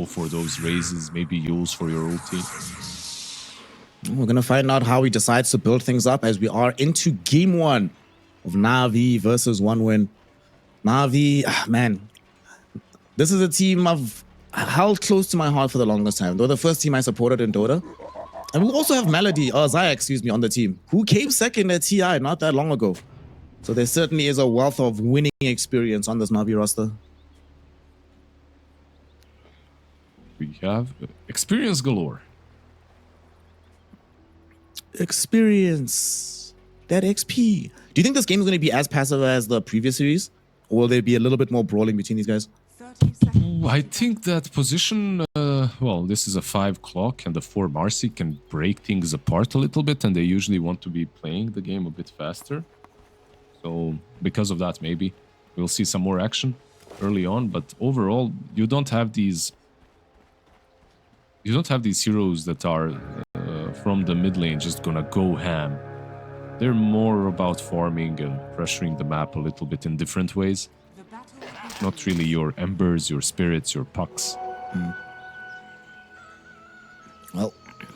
go for those raises, maybe use for your ulti. We're going to find out how he decides to build things up as we are into game 1 of Na'Vi versus OneWin. Na'Vi, man, this is a team I've held close to my heart for the longest time. They're the first team I supported in Dota. And we also have Zaya, excuse me, on the team, who came second at TI not that long ago. So there certainly is a wealth of winning experience on this Na'Vi roster. We have experience galore. Experience. That XP. Do you think this game is going to be as passive as the previous series? Or will there be a little bit more brawling between these guys? I think that position, well, this is a 5 clock and the 4 Marcy can break things apart a little bit, and they usually want to be playing the game a bit faster. So because of that, maybe we'll see some more action early on, but overall, you don't have these heroes that are from the mid lane just gonna go ham. They're more about farming and pressuring the map a little bit in different ways. Not really your embers, your spirits, your pucks. Well,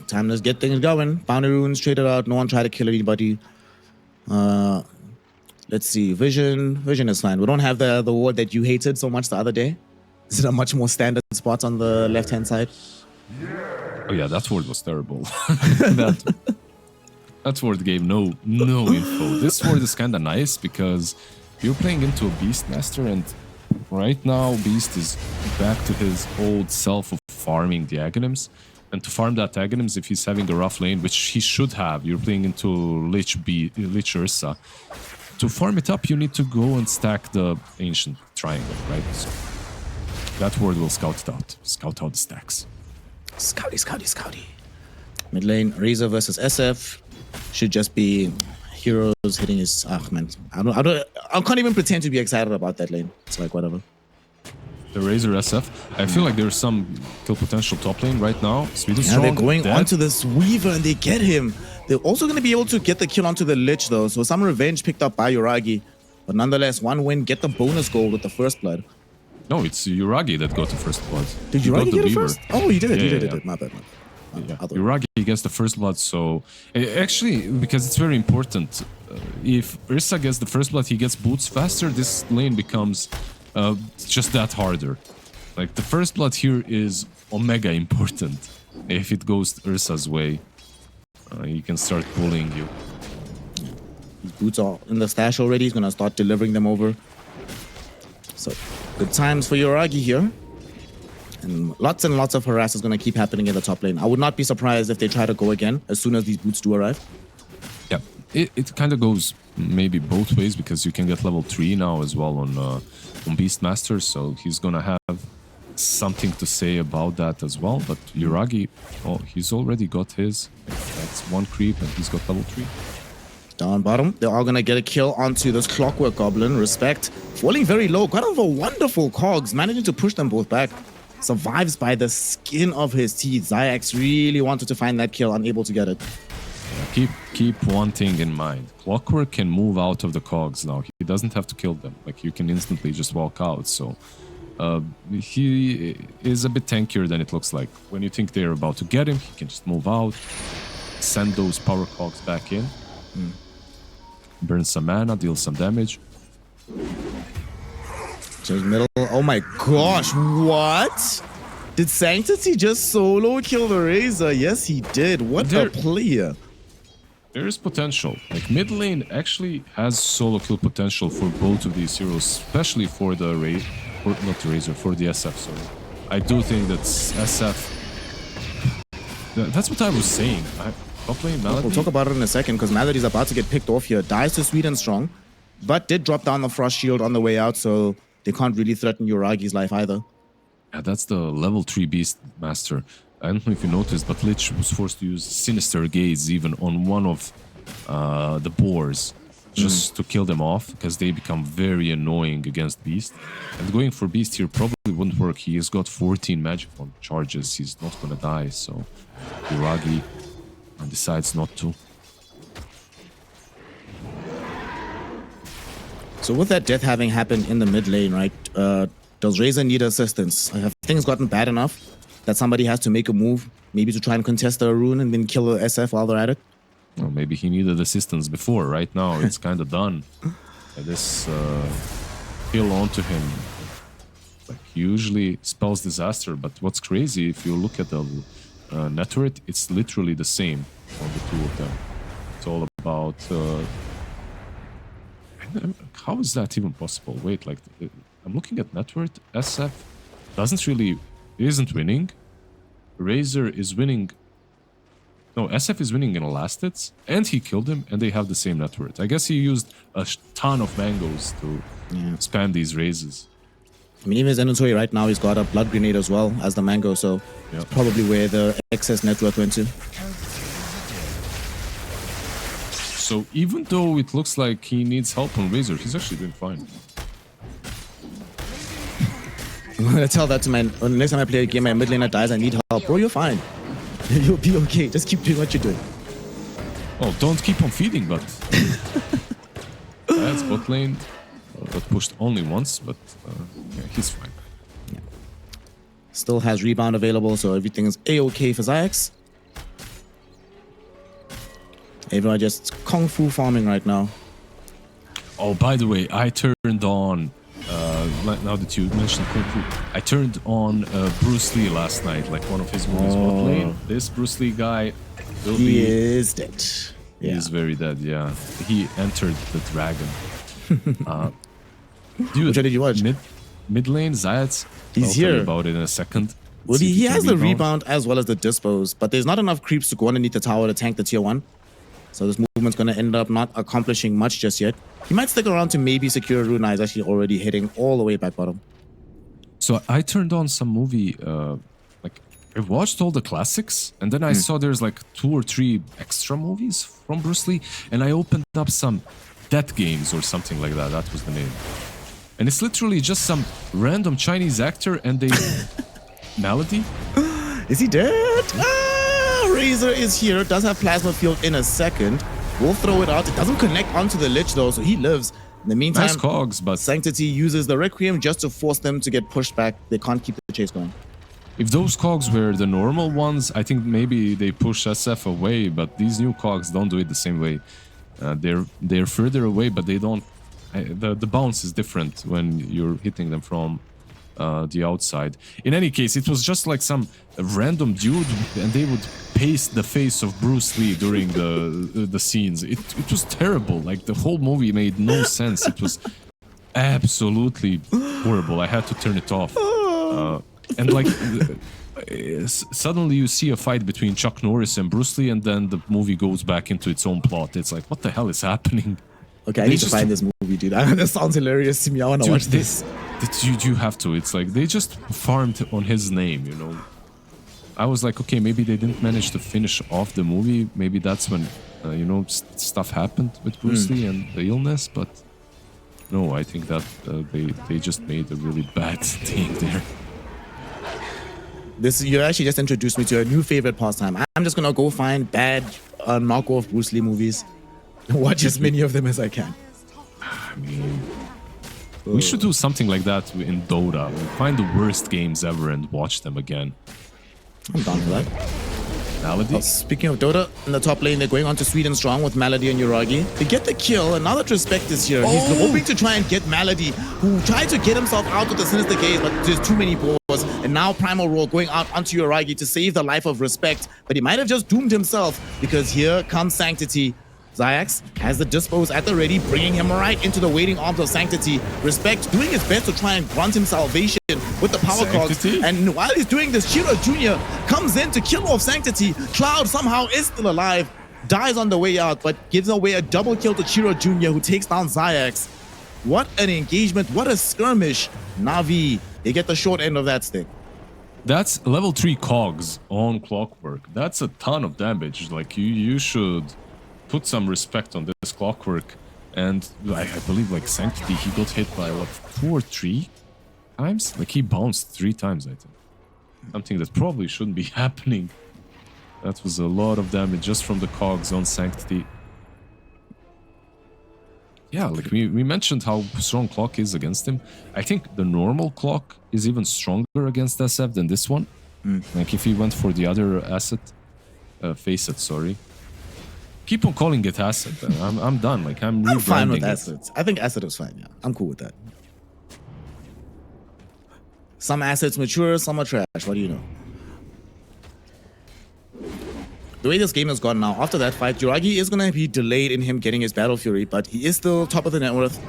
time to get things going. Bounty runes traded out. No one tried to kill anybody. Let's see. Vision is fine. We don't have the ward that you hated so much the other day. Is it a much more standard spot on the left-hand side? Oh yeah, that ward was terrible. that ward gave no info. This ward is kind of nice because you're playing into a Beastmaster, and right now Beast is back to his old self of farming the Aghanims. And to farm that Aghanims, if he's having a rough lane, which he should have, you're playing into Lich Ursa. To farm it up, you need to go and stack the Ancient Triangle, right? So that ward will scout it out. Scout out the stacks. Scouty. Mid lane, Razor versus SF. Should just be heroes hitting his... Ah, man. I can't even pretend to be excited about that lane. It's like, whatever. The Razor SF. I feel like there's some kill potential top lane right now. Sweden strong. They're going onto this Weaver and they get him. They're also going to be able to get the kill onto the Lich though. So some revenge picked up by Yuragi. But nonetheless, OneWin get the bonus goal with the first blood. No, it's Yuragi that got the first blood. Did Yuragi get it first? Oh, he did it. He did it. My bad. Yeah. Yuragi gets the first blood, so actually, because it's very important, if Ursa gets the first blood, he gets boots faster, this lane becomes just that harder. Like, the first blood here is omega important. If it goes Ursa's way, he can start pulling you. His boots are in the stash already. He's gonna start delivering them over. So, good times for Yuragi here. And lots of harass is going to keep happening in the top lane. I would not be surprised if they try to go again as soon as these boots do arrive. Yeah, it kind of goes maybe both ways, because you can get level 3 now as well on Beastmaster, so he's going to have something to say about that as well. But Yuragi, oh, he's already got his. That's 1 creep and he's got level 3. Down bottom, they are going to get a kill onto this Clockwork Goblin. Respect. Falling very low. Quite a wonderful cogs, managing to push them both back. Survives by the skin of his teeth. Zayax really wanted to find that kill, unable to get it. Yeah, keep one thing in mind. Clockwork can move out of the cogs now. He doesn't have to kill them. Like, you can instantly just walk out. So he is a bit tankier than it looks like. When you think they're about to get him, he can just move out, send those power cogs back in, burn some mana, deal some damage. Middle. Oh my gosh, what? Did Sanctity just solo kill the Razor? Yes, he did. What a player. There is potential. Like, mid lane actually has solo kill potential for both of these heroes, especially for the for the SF, sorry. I do think that SF... That's what I was saying. Top lane, Malady. We'll talk about it in a second, because Malady's about to get picked off here. Dies to Sweden strong, but did drop down the Frost Shield on the way out, so they can't really threaten Yuragi's life either. Yeah, that's the level 3 Beastmaster. I don't know if you noticed, but Lich was forced to use Sinister Gaze even on one of the boars, just to kill them off, because they become very annoying against Beast. And going for Beast here probably wouldn't work. He has got 14 magic on charges. He's not gonna die, so Yuragi decides not to. So with that death having happened in the mid lane, right, does Razor need assistance? Have things gotten bad enough that somebody has to make a move, maybe to try and contest the rune and then kill a SF while they're at it. Or maybe he needed assistance before. Right now, it's kind of done. This kill onto him usually spells disaster. But what's crazy, if you look at the net turret, it's literally the same on the two of them. It's all about... how is that even possible? Wait, like, I'm looking at net turret. SF isn't winning. Razor is winning. No, SF is winning in Elastids, and he killed him, and they have the same net turret. I guess he used a ton of mangoes to spam these raises. I mean, even his inventory right now, he's got a blood grenade as well as the mango, so it's probably where the excess net worth went to. So even though it looks like he needs help on Razor, he's actually doing fine. I'm gonna tell that to my... When the next time I play a game, my mid laner dies, I need help. Bro, you're fine. You'll be okay. Just keep doing what you're doing. Oh, don't keep on feeding, but... That's bot lane. Got pushed only once, but yeah, he's fine. Yeah. Still has rebound available, so everything is a-okay for Zayax. Everyone just kung fu farming right now. Oh, by the way, I turned on... now that you mentioned kung fu, I turned on Bruce Lee last night, like one of his movies. Bot lane. This Bruce Lee guy will be... He is dead. He is very dead, yeah. He entered the dragon. Dude, which one did you watch? Mid lane, Zayats. He's here. Tell you about it in a second. Well, he has the rebound as well as the dispos, but there's not enough creeps to go underneath the tower to tank the tier 1. So this movement's going to end up not accomplishing much just yet. He might stick around to maybe secure Rune. He's actually already hitting all the way back bottom. So I turned on some movie, like I watched all the classics, and then I saw there's like 2 or 3 extra movies from Bruce Lee, and I opened up some Death Games or something like that. That was the name. And it's literally just some random Chinese actor and they... Melody? Is he dead? Ah, Razor is here. Does have Plasma Field in a second. We'll throw it out. It doesn't connect onto the Lich though, so he lives. In the meantime, nice cogs, but... Sanctity uses the Requiem just to force them to get pushed back. They can't keep the chase going. If those cogs were the normal ones, I think maybe they push SF away, but these new cogs don't do it the same way. They're further away, but they don't... The bounce is different when you're hitting them from the outside. In any case, it was just like some random dude, and they would paste the face of Bruce Lee during the scenes. It was terrible. Like, the whole movie made no sense. It was absolutely horrible. I had to turn it off. And like... suddenly you see a fight between Chuck Norris and Bruce Lee, and then the movie goes back into its own plot. It's like, what the hell is happening? Okay, I need to find this movie, dude. That sounds hilarious to me. I want to watch this. You have to. It's like they just farmed on his name, you know. I was like, okay, maybe they didn't manage to finish off the movie. Maybe that's when, you know, stuff happened with Bruce Lee and the illness. But no, I think that they just made a really bad thing there. You actually just introduced me to a new favorite pastime. I'm just gonna go find bad knockoff Bruce Lee movies and watch as many of them as I can. I mean, we should do something like that in Dota. We'll find the worst games ever and watch them again. I'm down for that. Melody? Well, speaking of Dota, in the top lane, they're going on to Sweden Strong with Malady and Uragi. They get the kill, and now that Respect is here. He's hoping to try and get Malady, who tried to get himself out with the Sinister Gaze, but there's too many balls. And now Primal Roll going out onto Uragi to save the life of Respect, but he might have just doomed himself, because here comes Sanctity. Zayax has the dispos at the ready, bringing him right into the waiting arms of Sanctity. Respect doing his best to try and grant him salvation with the power cogs. And while he's doing this, Chiro Jr. comes in to kill off Sanctity. Cloud somehow is still alive, dies on the way out, but gives away a double kill to Chiro Jr., who takes down Zayax. What an engagement, what a skirmish. Na'Vi, they get the short end of that stick. That's level 3 cogs on Clockwork. That's a ton of damage. Like, you should put some respect on this Clockwork. And I believe, like, Sanctity, he got hit by, what, 2 or 3 times? Like, he bounced 3 times, I think. Something that probably shouldn't be happening. That was a lot of damage just from the cogs on Sanctity. Yeah, like we mentioned how strong Clock is against him. I think the normal Clock is even stronger against SF than this one. Like if he went for the other asset, facet, sorry. Keep on calling it asset. I'm done. Like I'm fine with rebranding it. assets. I think asset is fine. Yeah, I'm cool with that. Some assets mature, some are trash. What do you know? The way this game has gone now, after that fight, Juragi is going to be delayed in him getting his Battle Fury, but he is still top of the net worth.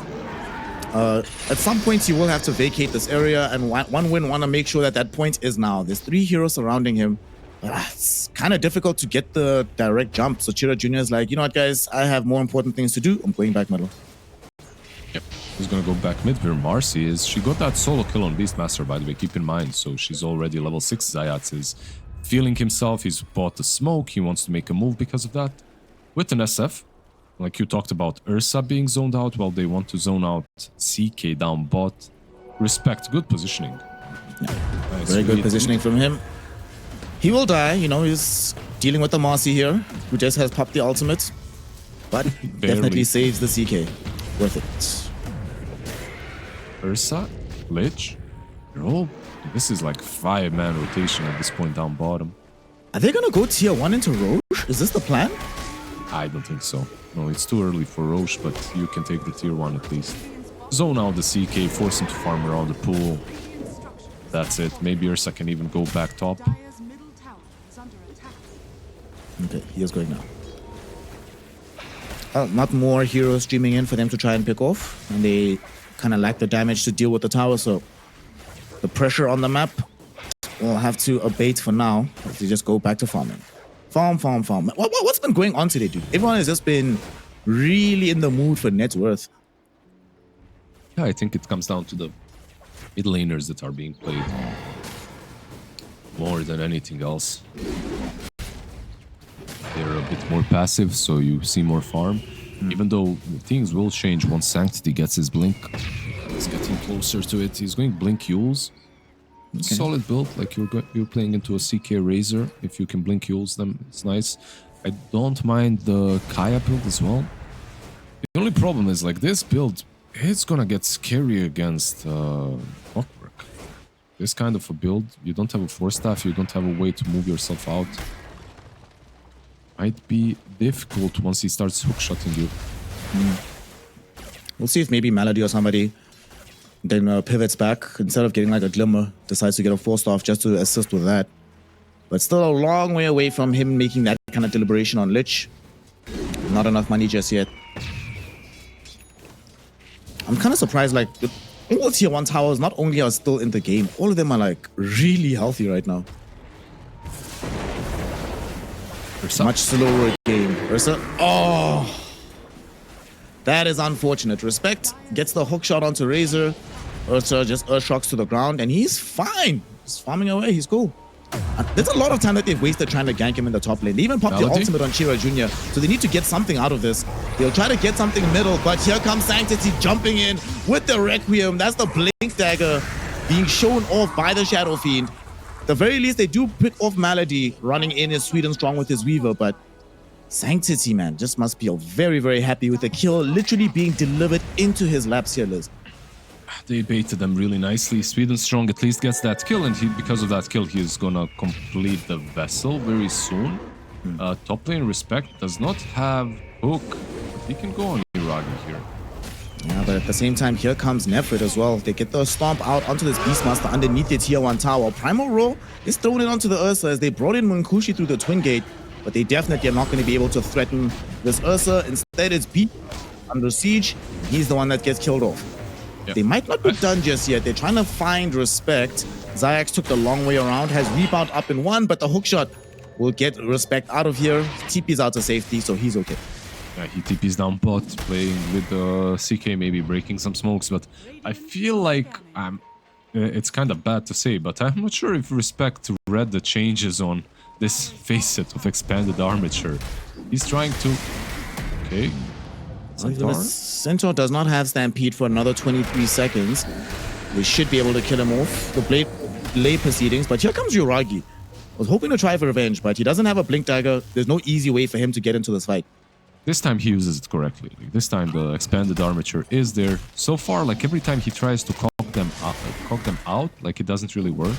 At some point, he will have to vacate this area, and one win want to make sure that that point is now. There's 3 heroes surrounding him. It's kind of difficult to get the direct jump. So Chira Jr. is like, you know what, guys? I have more important things to do. I'm going back middle. Yep. He's going to go back mid where Marcy is. She got that solo kill on Beastmaster, by the way. Keep in mind. So she's already level 6. Zayats is feeling himself. He's bought the smoke. He wants to make a move because of that. With an SF, like you talked about Ursa being zoned out, well, they want to zone out CK down bot. Respect. Good positioning. Yeah. Nice. Very good positioning from him. He will die, you know, he's dealing with the Marcy here, who just has popped the ultimate, but definitely saves the CK. Worth it. Ursa, Lich, roll. This is like 5-man rotation at this point down bottom. Are they gonna go tier 1 into Roche? Is this the plan? I don't think so. No, it's too early for Roche, but you can take the tier 1 at least. Zone out the CK, force him to farm around the pool. That's it. Maybe Ursa can even go back top. Okay, he is going now. Not more heroes streaming in for them to try and pick off, and they kind of lack the damage to deal with the tower, so the pressure on the map will have to abate for now. They just go back to farming. Farm. What's been going on today, dude? Everyone has just been really in the mood for net worth. Yeah, I think it comes down to the mid laners that are being played more than anything else. They're a bit more passive, so you see more farm. Even though things will change once Sanctity gets his blink. He's getting closer to it. He's going blink Yules. Okay. Solid build, like you're playing into a CK Razor. If you can blink Yules them, it's nice. I don't mind the Kaya build as well. The only problem is like this build, it's gonna get scary against Clockwork. This kind of a build, you don't have a force staff, you don't have a way to move yourself out. Might be difficult once he starts hookshotting you. We'll see if maybe Melody or somebody then pivots back. Instead of getting like a Glimmer, decides to get a force staff just to assist with that. But still a long way away from him making that kind of deliberation on Lich. Not enough money just yet. I'm kind of surprised, like, all tier 1 towers not only are still in the game, all of them are like really healthy right now. Ursa. Much slower game. Ursa. Oh! That is unfortunate. Respect gets the hook shot onto Razor. Ursa just shocks to the ground, and he's fine. He's farming away. He's cool. There's a lot of time that they've wasted trying to gank him in the top lane. They even popped the ultimate on Chira Jr., so they need to get something out of this. They'll try to get something middle, but here comes Sanctity jumping in with the Requiem. That's the Blink Dagger being shown off by the Shadow Fiend. At the very least, they do pick off Malady running in is sweet and strong with his Weaver, but Sanctity, man, just must be very, very happy with the kill literally being delivered into his laps here, Liz. They baited them really nicely. Sweden Strong at least gets that kill, and because of that kill, he's gonna complete the Vessel very soon. Top lane Respect does not have hook, but he can go on Iragi here. Yeah, but at the same time, here comes Nefrit as well. They get the stomp out onto this Beastmaster underneath the tier 1 tower. Primal Roll is thrown in onto the Ursa as they brought in Munkushi through the Twin Gate, but they definitely are not going to be able to threaten this Ursa. Instead, it's Beat under siege. He's the one that gets killed off. Yep. They might not be done just yet. They're trying to find Respect. Zayax took the long way around, has Rebound up in 1, but the hookshot will get Respect out of here. TP's out to safety, so he's okay. Yeah, he TP's down bot, playing with the CK, maybe breaking some smokes, but I feel like it's kind of bad to say, but I'm not sure if Respect read the changes on this facet of expanded armature. He's trying to... Okay. Centaur does not have Stampede for another 23 seconds. They should be able to kill him off. The Blade delay proceedings, but here comes Yuragi. Was hoping to try for revenge, but he doesn't have a Blink Dagger. There's no easy way for him to get into this fight. This time he uses it correctly. Like, this time the expanded armature is there. So far, like every time he tries to cock them out, like it doesn't really work.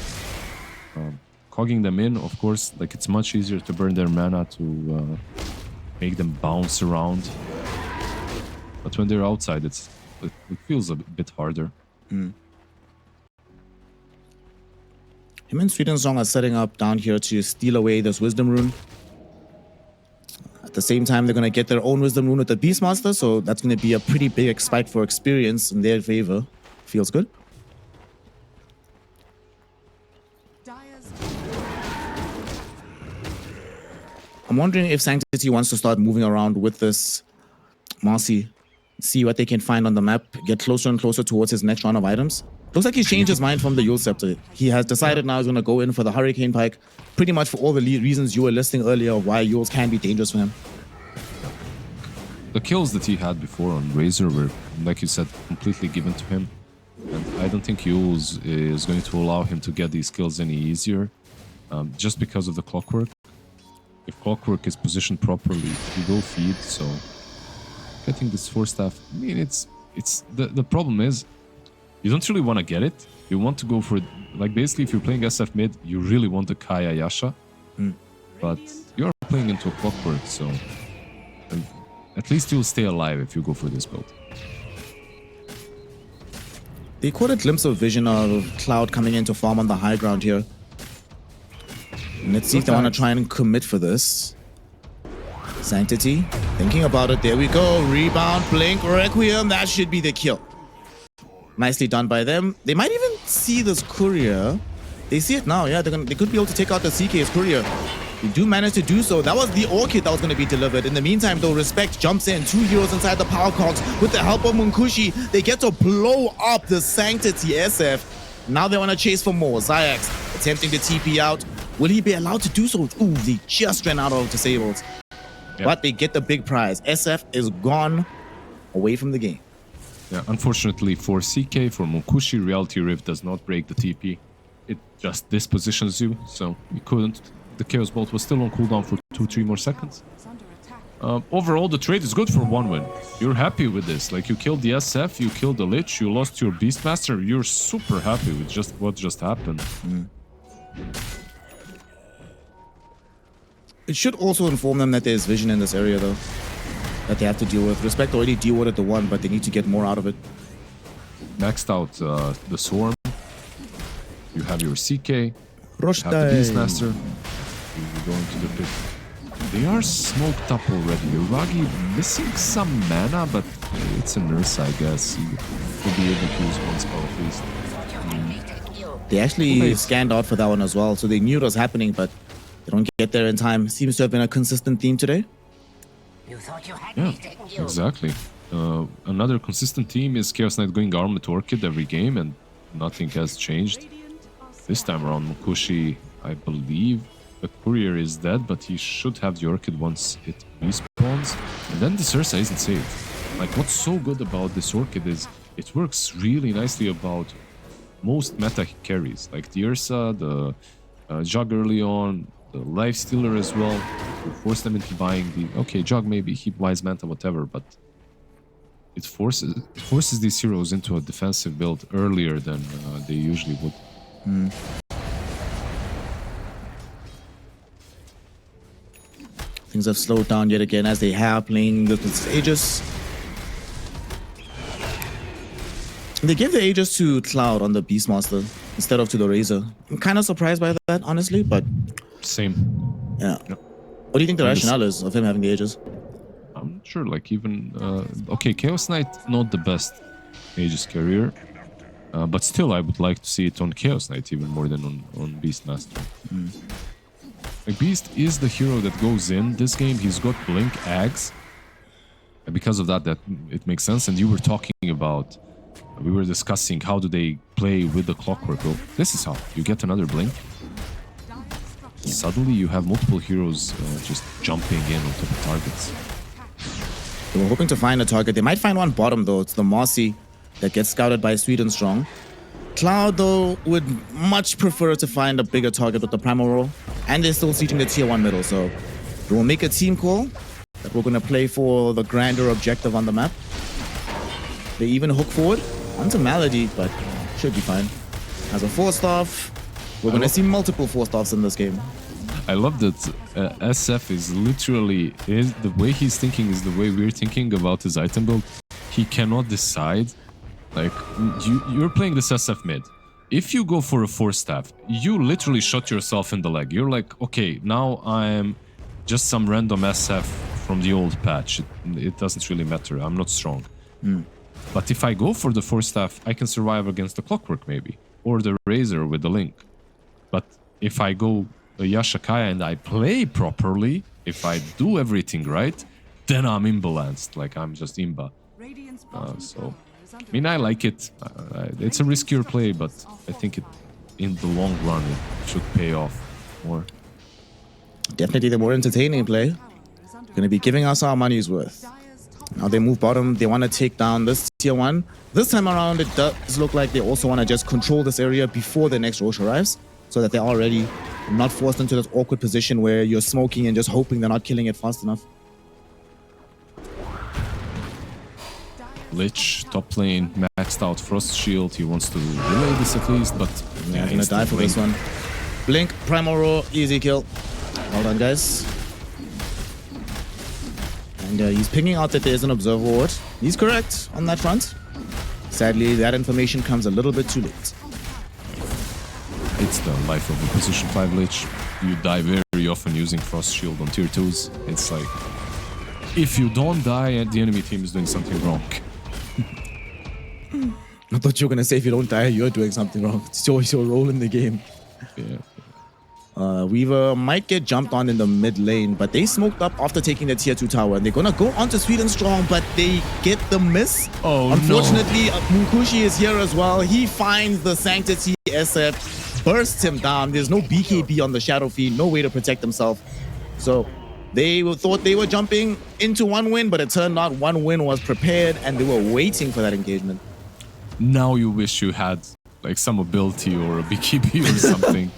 cogging them in, of course, like it's much easier to burn their mana to make them bounce around. But when they're outside, it feels a bit harder. Him and Sweetensong are setting up down here to steal away this Wisdom Rune. At the same time, they're going to get their own Wisdom Rune with the Beastmaster, so that's going to be a pretty big spike for experience in their favor. Feels good. I'm wondering if Sanctity wants to start moving around with this Marcy, see what they can find on the map, get closer and closer towards his next round of items. Looks like he's changed his mind from the Yule Scepter. He has decided now he's going to go in for the Hurricane Pike, pretty much for all the reasons you were listing earlier of why Yules can be dangerous for him. The kills that he had before on Razor were, like you said, completely given to him. And I don't think Yules is going to allow him to get these kills any easier, just because of the Clockwork. If Clockwork is positioned properly, he will feed, so getting this 4-staff, I mean, it's the problem is, you don't really want to get it. You want to go for, like, basically, if you're playing SF mid, you really want the Kaya Yasha. But you're playing into a Clockwork, so at least you'll stay alive if you go for this build. They caught a glimpse of vision of Cloud coming into farm on the high ground here. And let's see if they want to try and commit for this. Sanctity, thinking about it. There we go. Rebound, Blink, Requiem. That should be the kill. Nicely done by them. They might even see this courier. They see it now. Yeah, they could be able to take out the CK's courier. They do manage to do so. That was the Orchid that was going to be delivered. In the meantime, though, Respect jumps in. 2 heroes inside the power cogs with the help of Munkushi. They get to blow up the Sanctity SF. Now they want to chase for more. Zayax attempting to TP out. Will he be allowed to do so? Ooh, they just ran out of disables. Yep. But they get the big prize. SF is gone away from the game. Yeah, unfortunately for CK, for Munkushi, Reality Rift does not break the TP. It just dispositions you, so you couldn't. The Chaos Bolt was still on cooldown for 2-3 more seconds. Overall, the trade is good for 1 win. You're happy with this. Like, you killed the SF, you killed the Lich, you lost your Beastmaster. You're super happy with just what just happened. It should also inform them that there's vision in this area, though, that they have to deal with. Respect already deal-warded the 1, but they need to get more out of it. Maxed out the Swarm. You have your CK. You Rosh have the Beastmaster. You go into the pit. They are smoked up already. Uragi missing some mana, but it's a nurse, I guess. He will be able to use 1 spell at least. They actually scanned out for that one as well, so they knew it was happening, but they don't get there in time. Seems to have been a consistent theme today. Yeah, exactly. Another consistent theme is Chaos Knight going Armored Orchid every game, and nothing has changed. This time around, Munkushi, I believe the courier is dead, but he should have the Orchid once it respawns. And then the Ursa isn't saved. Like, what's so good about this Orchid is it works really nicely about most meta carries, like the Ursa, the Jug early on, the Lifestealer as well, to force them into buying the... Okay, Jug maybe, Heap Wise Manta, whatever, but it forces these heroes into a defensive build earlier than they usually would. Things have slowed down yet again as they have playing the Aegis. They gave the Aegis to Cloud on the Beastmaster instead of to the Razor. I'm kind of surprised by that, honestly, but... Same. Yeah. Yep. What do you think the rationale is of him having the Aegis? I'm not sure, like even... okay, Chaos Knight, not the best Aegis carrier. But still, I would like to see it on Chaos Knight even more than on Beastmaster. Like, Beast is the hero that goes in this game. He's got Blink, Ags. And because of that, it makes sense. And you were talking about... We were discussing how do they play with the Clockwork. Well, this is how. You get another Blink. Suddenly you have multiple heroes just jumping in on top of targets. They were hoping to find a target. They might find one bottom, though. It's the Marcy that gets scouted by Sweetensong. Cloud, though, would much prefer to find a bigger target with the Primal Roll. And they're still sieging the Tier 1 middle, so they will make a team call that we're going to play for the grander objective on the map. They even hook forward onto Malady, but should be fine. Has a 4-staff. We're going to see multiple 4-stars in this game. I love that SF is literally, the way he's thinking is the way we're thinking about his item build. He cannot decide. Like, you're playing this SF mid. If you go for a 4-staff, you literally shot yourself in the leg. You're like, okay, now I'm just some random SF from the old patch. It doesn't really matter. I'm not strong. But if I go for the 4-staff, I can survive against the Clockwork maybe. Or the Razor with the Link. But if I go Yashakaya and I play properly, if I do everything right, then I'm imbalanced. Like, I'm just imba. So, I mean, I like it. It's a riskier play, but I think in the long run, it should pay off more. Definitely the more entertaining play. Going to be giving us our money's worth. Now they move bottom. They want to take down this tier 1. This time around, it does look like they also want to just control this area before the next Roche arrives, so that they're already not forced into this awkward position where you're smoking and just hoping they're not killing it fast enough. Lich, top lane, maxed out Frost Shield. He wants to relay this at least, but yeah, gonna die for this one. Blink, Primal Roar, easy kill. Well done, guys. And he's pinging out that there's an Observer Ward. He's correct on that front. Sadly, that information comes a little bit too late. It's the life of a position 5 Lich. You die very often using Frost Shield on tier 2s. It's like, if you don't die, the enemy team is doing something wrong. I thought you were gonna say if you don't die, you're doing something wrong. It's always your role in the game. Yeah. Weaver might get jumped on in the mid lane, but they smoked up after taking the tier 2 tower. They're gonna go onto Sweden Strong, but they get the miss. Oh, unfortunately, no. Munkushi is here as well. He finds the Sanctity SF, bursts him down. There's no BKB on the Shadow Fiend, no way to protect himself. So they thought they were jumping into 1-win, but it turned out 1-win was prepared and they were waiting for that engagement. Now you wish you had like some ability or a BKB or something.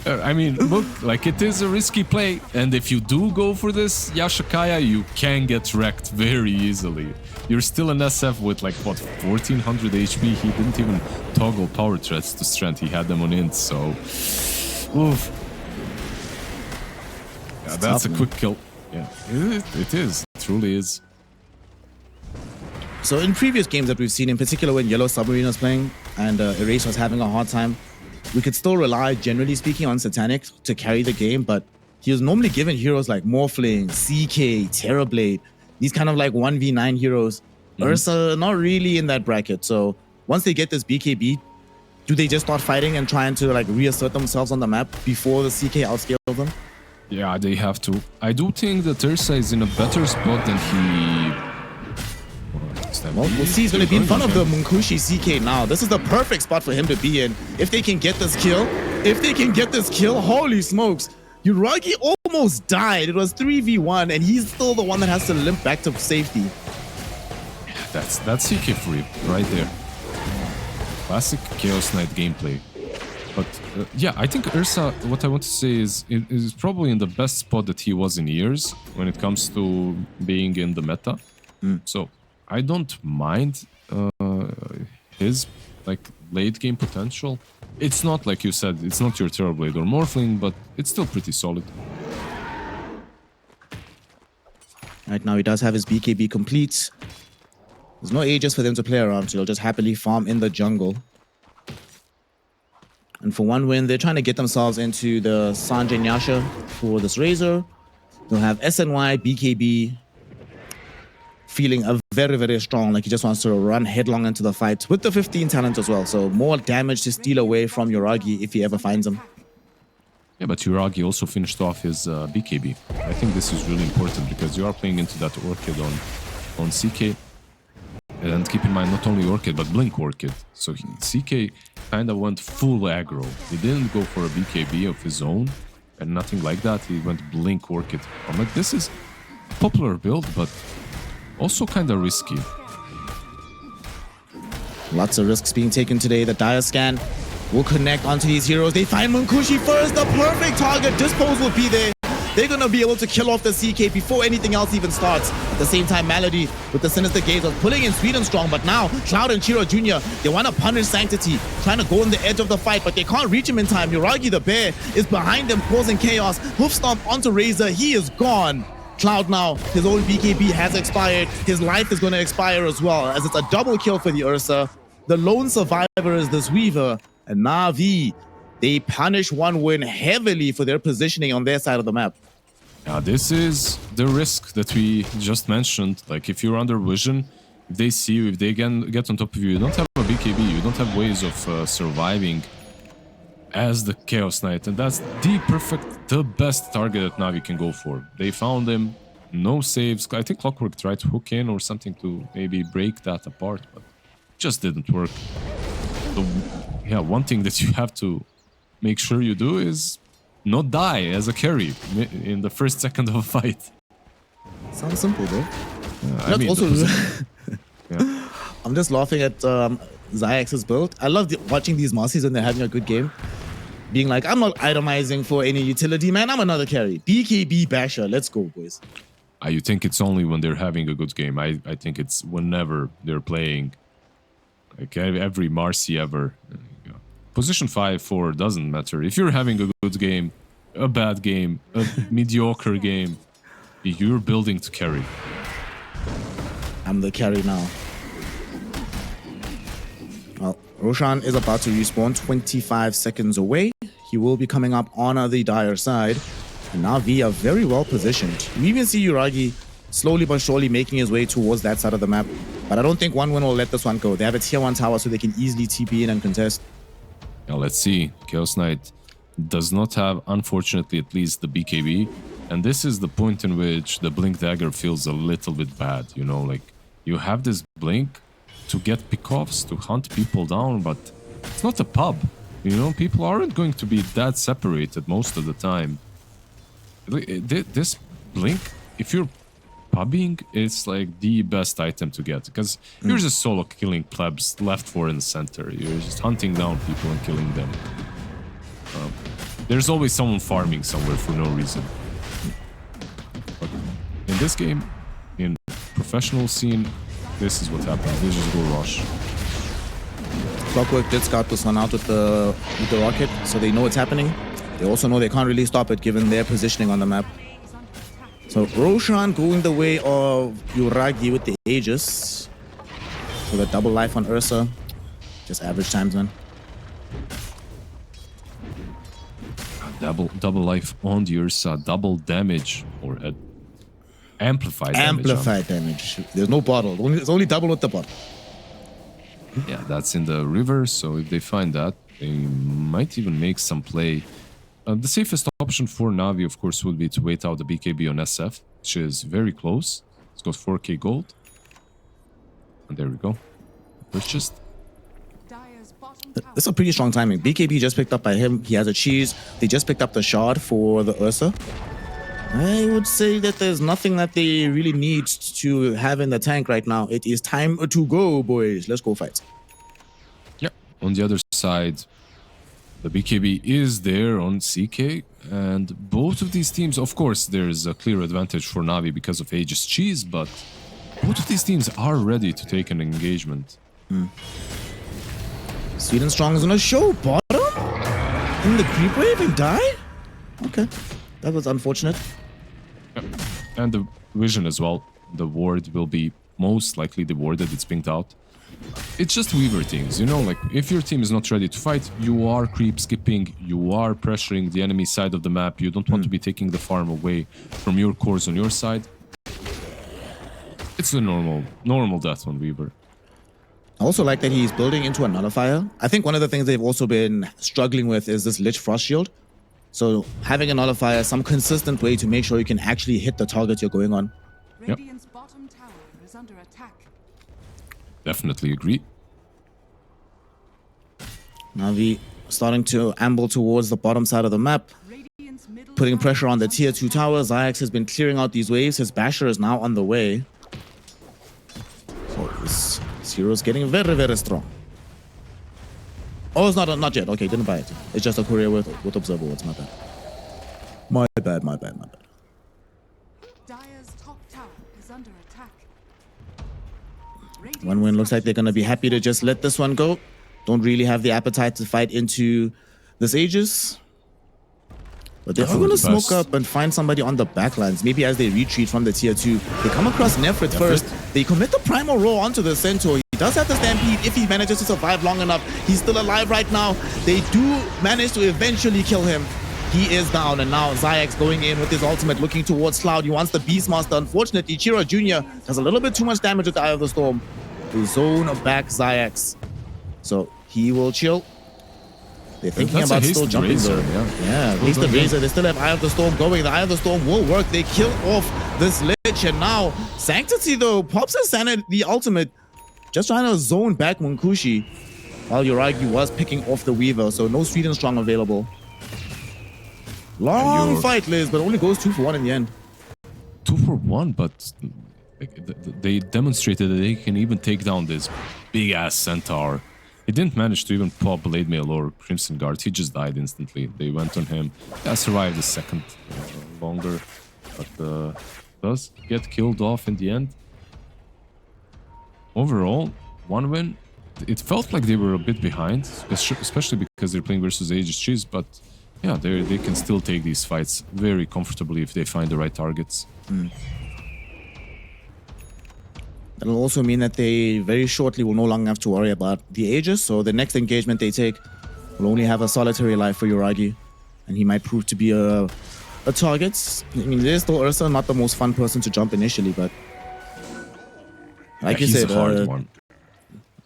I mean, look, like, it is a risky play, and if you do go for this Yashakaya, you can get wrecked very easily. You're still an SF with like, what, 1400 HP? He didn't even toggle power threats to strength. He had them on int, so... Oof. Yeah, that's a quick kill. Yeah, it is. It truly is. So in previous games that we've seen, in particular when Yellow Submarine was playing and Erase was having a hard time, we could still rely, generally speaking, on Satanic to carry the game, but he was normally given heroes like Morphling, CK, Terrorblade, these kind of like 1v9 heroes. Ursa, not really in that bracket. So once they get this BKB, do they just start fighting and trying to like reassert themselves on the map before the CK outscales them? Yeah, they have to. I do think that Ursa is in a better spot than he... Well, we'll see. He's going to be in front of the Munkushi CK now. This is the perfect spot for him to be in. If they can get this kill, holy smokes. Yuragi almost died. It was 3v1, and he's still the one that has to limp back to safety. That's CK free right there. Classic Chaos Knight gameplay. But yeah, I think Ursa, what I want to say is probably in the best spot that he was in years when it comes to being in the meta. So I don't mind his like late game potential. It's not, like you said, it's not your Terrorblade or Morphling, but it's still pretty solid. Right now he does have his BKB complete. There's no Aegis for them to play around, so he'll just happily farm in the jungle. And for 1-win, they're trying to get themselves into the Sanjay Nyasha for this Razor. They'll have SNY, BKB, feeling very, very strong, like he just wants to run headlong into the fight with the 15 talent as well. So more damage to steal away from Yuragi if he ever finds him. Yeah, but Yuragi also finished off his BKB. I think this is really important because you are playing into that Orchid on CK. And keep in mind, not only Orchid, but Blink Orchid. So CK kind of went full aggro. He didn't go for a BKB of his own and nothing like that. He went Blink Orchid. I'm like, this is a popular build, but also kind of risky. Lots of risks being taken today. The Dire Scan will connect onto these heroes. They find Munkushi first. The perfect target. Dispose will be there. They're going to be able to kill off the CK before anything else even starts. At the same time, Malady with the Sinister Gaze was pulling in Sweden strong, but now Cloud and Chiro Jr., they want to punish Sanctity, trying to go on the edge of the fight, but they can't reach him in time. Yuragi the Bear is behind them, causing chaos. Hoof stomp onto Razor. He is gone. Cloud now, his old BKB has expired. His life is going to expire as well, as it's a double kill for the Ursa. The lone survivor is this Weaver, and Na'Vi, they punish one win heavily for their positioning on their side of the map. Yeah, this is the risk that we just mentioned. Like, if you're under vision, if they see you, if they can get on top of you, you don't have a BKB, you don't have ways of surviving as the Chaos Knight, and that's the best target that Na'Vi can go for. They found him, no saves. I think Clockwork tried to hook in or something to maybe break that apart, but it just didn't work. So, yeah, one thing that you have to make sure you do is not die as a carry in the first second of a fight. Sounds simple, bro. I mean, also, yeah. I'm just laughing at Zyax's build. I love watching these Marcies when they're having a good game. Being like, I'm not itemizing for any utility, man. I'm another carry. BKB Basher. Let's go, boys. You think it's only when they're having a good game. I think it's whenever they're playing. Like every Marcy ever. Position 5, 4 doesn't matter. If you're having a good game, a bad game, a mediocre game, you're building to carry. I'm the carry now. Well, Roshan is about to respawn 25 seconds away. He will be coming up on the Dire side. And now we are very well positioned. We even see Yuragi slowly but surely making his way towards that side of the map. But I don't think OneWin will let this one go. They have a tier 1 tower so they can easily TP in and contest. Now let's see. Chaos Knight does not have, unfortunately, at least the BKB. And this is the point in which the Blink Dagger feels a little bit bad. You know, like, you have this Blink to get pickoffs, to hunt people down, but it's not a pub. You know, people aren't going to be that separated most of the time. This Blink, if you're pubbing, it's like the best item to get, because you're just solo killing plebs left, for, and center. You're just hunting down people and killing them. There's always someone farming somewhere for no reason. But in this game, in professional scene, this is what happens. They just go rush. Clockwork did scout this one out with the rocket, so they know what's happening. They also know they can't really stop it given their positioning on the map. So Roshan going the way of Yuragi with the Aegis. So the double life on Ursa. Just average times, man. Double life on the Ursa, double damage, or amplified damage. Amplified damage. There's no bottle. It's only double with the bottle. Yeah, that's in the river, so if they find that, they might even make some play. The safest option for Na'Vi, of course, would be to wait out the BKB on SF, which is very close. It's got 4k gold. And there we go. Purchased. This is a pretty strong timing. BKB just picked up by him. He has a cheese. They just picked up the shard for the Ursa. I would say that there's nothing that they really need to have in the tank right now. It is time to go, boys. Let's go fight. Yeah. On the other side, the BKB is there on CK, and both of these teams, of course, there's a clear advantage for Na'Vi because of Aegis Cheese, but both of these teams are ready to take an engagement. Sweden Strong is gonna show bottom in the creep wave and die? Okay, that was unfortunate. Yeah. And the vision as well. The ward will be most likely the ward that it's pinged out. It's just Weaver things, you know, like if your team is not ready to fight, you are creep skipping, you are pressuring the enemy side of the map, you don't want to be taking the farm away from your cores on your side. It's a normal death on Weaver. I also like that he's building into a nullifier. I think one of the things they've also been struggling with is this Lich Frost Shield. So having a nullifier, some consistent way to make sure you can actually hit the target you're going on. Yep. Bottom tower is under attack. Definitely agree. Na'Vi starting to amble towards the bottom side of the map, putting pressure on the tier 2 towers. Zyax has been clearing out these waves. His Basher is now on the way. So this hero's getting very, very strong. Oh, it's not yet. Okay, didn't buy it. It's just a courier with observer. It's my bad. My bad. OneWin looks like they're going to be happy to just let this one go. Don't really have the appetite to fight into this Aegis. But they are going to smoke up and find somebody on the backlines. Maybe as they retreat from the tier 2. They come across Nefrit first. They commit the primal roll onto the Centaur. He does have the stampede if he manages to survive long enough. He's still alive right now. They do manage to eventually kill him. He is down, and now Zayax going in with his ultimate, looking towards Cloud. He wants the Beastmaster. Unfortunately, Chira Jr. does a little bit too much damage with the Eye of the Storm. They zone back Zayax. So he will chill. They're thinking about still jumping though. Yeah, haste the Razor. They still have Eye of the Storm going. The Eye of the Storm will work. They kill off this Lich, and now Sanctity though pops his Sanity, the ultimate, just trying to zone back Munkushi, while Yuragi was picking off the Weaver. So no Sweet and Strong available. Long fight, Liz, but only goes 2 for 1 in the end. 2 for 1, but they demonstrated that they can even take down this big ass Centaur. He didn't manage to even pop Blade Mail or Crimson Guard. He just died instantly. They went on him. Yeah, survived a second longer, but does get killed off in the end. Overall, OneWin. It felt like they were a bit behind, especially because they're playing versus Aegis Cheese, but yeah, they can still take these fights very comfortably if they find the right targets. That'll also mean that they very shortly will no longer have to worry about the Aegis, so the next engagement they take will only have a solitary life for Yuragi, and he might prove to be a target. I mean, there's still Ursa, not the most fun person to jump initially, but like you said,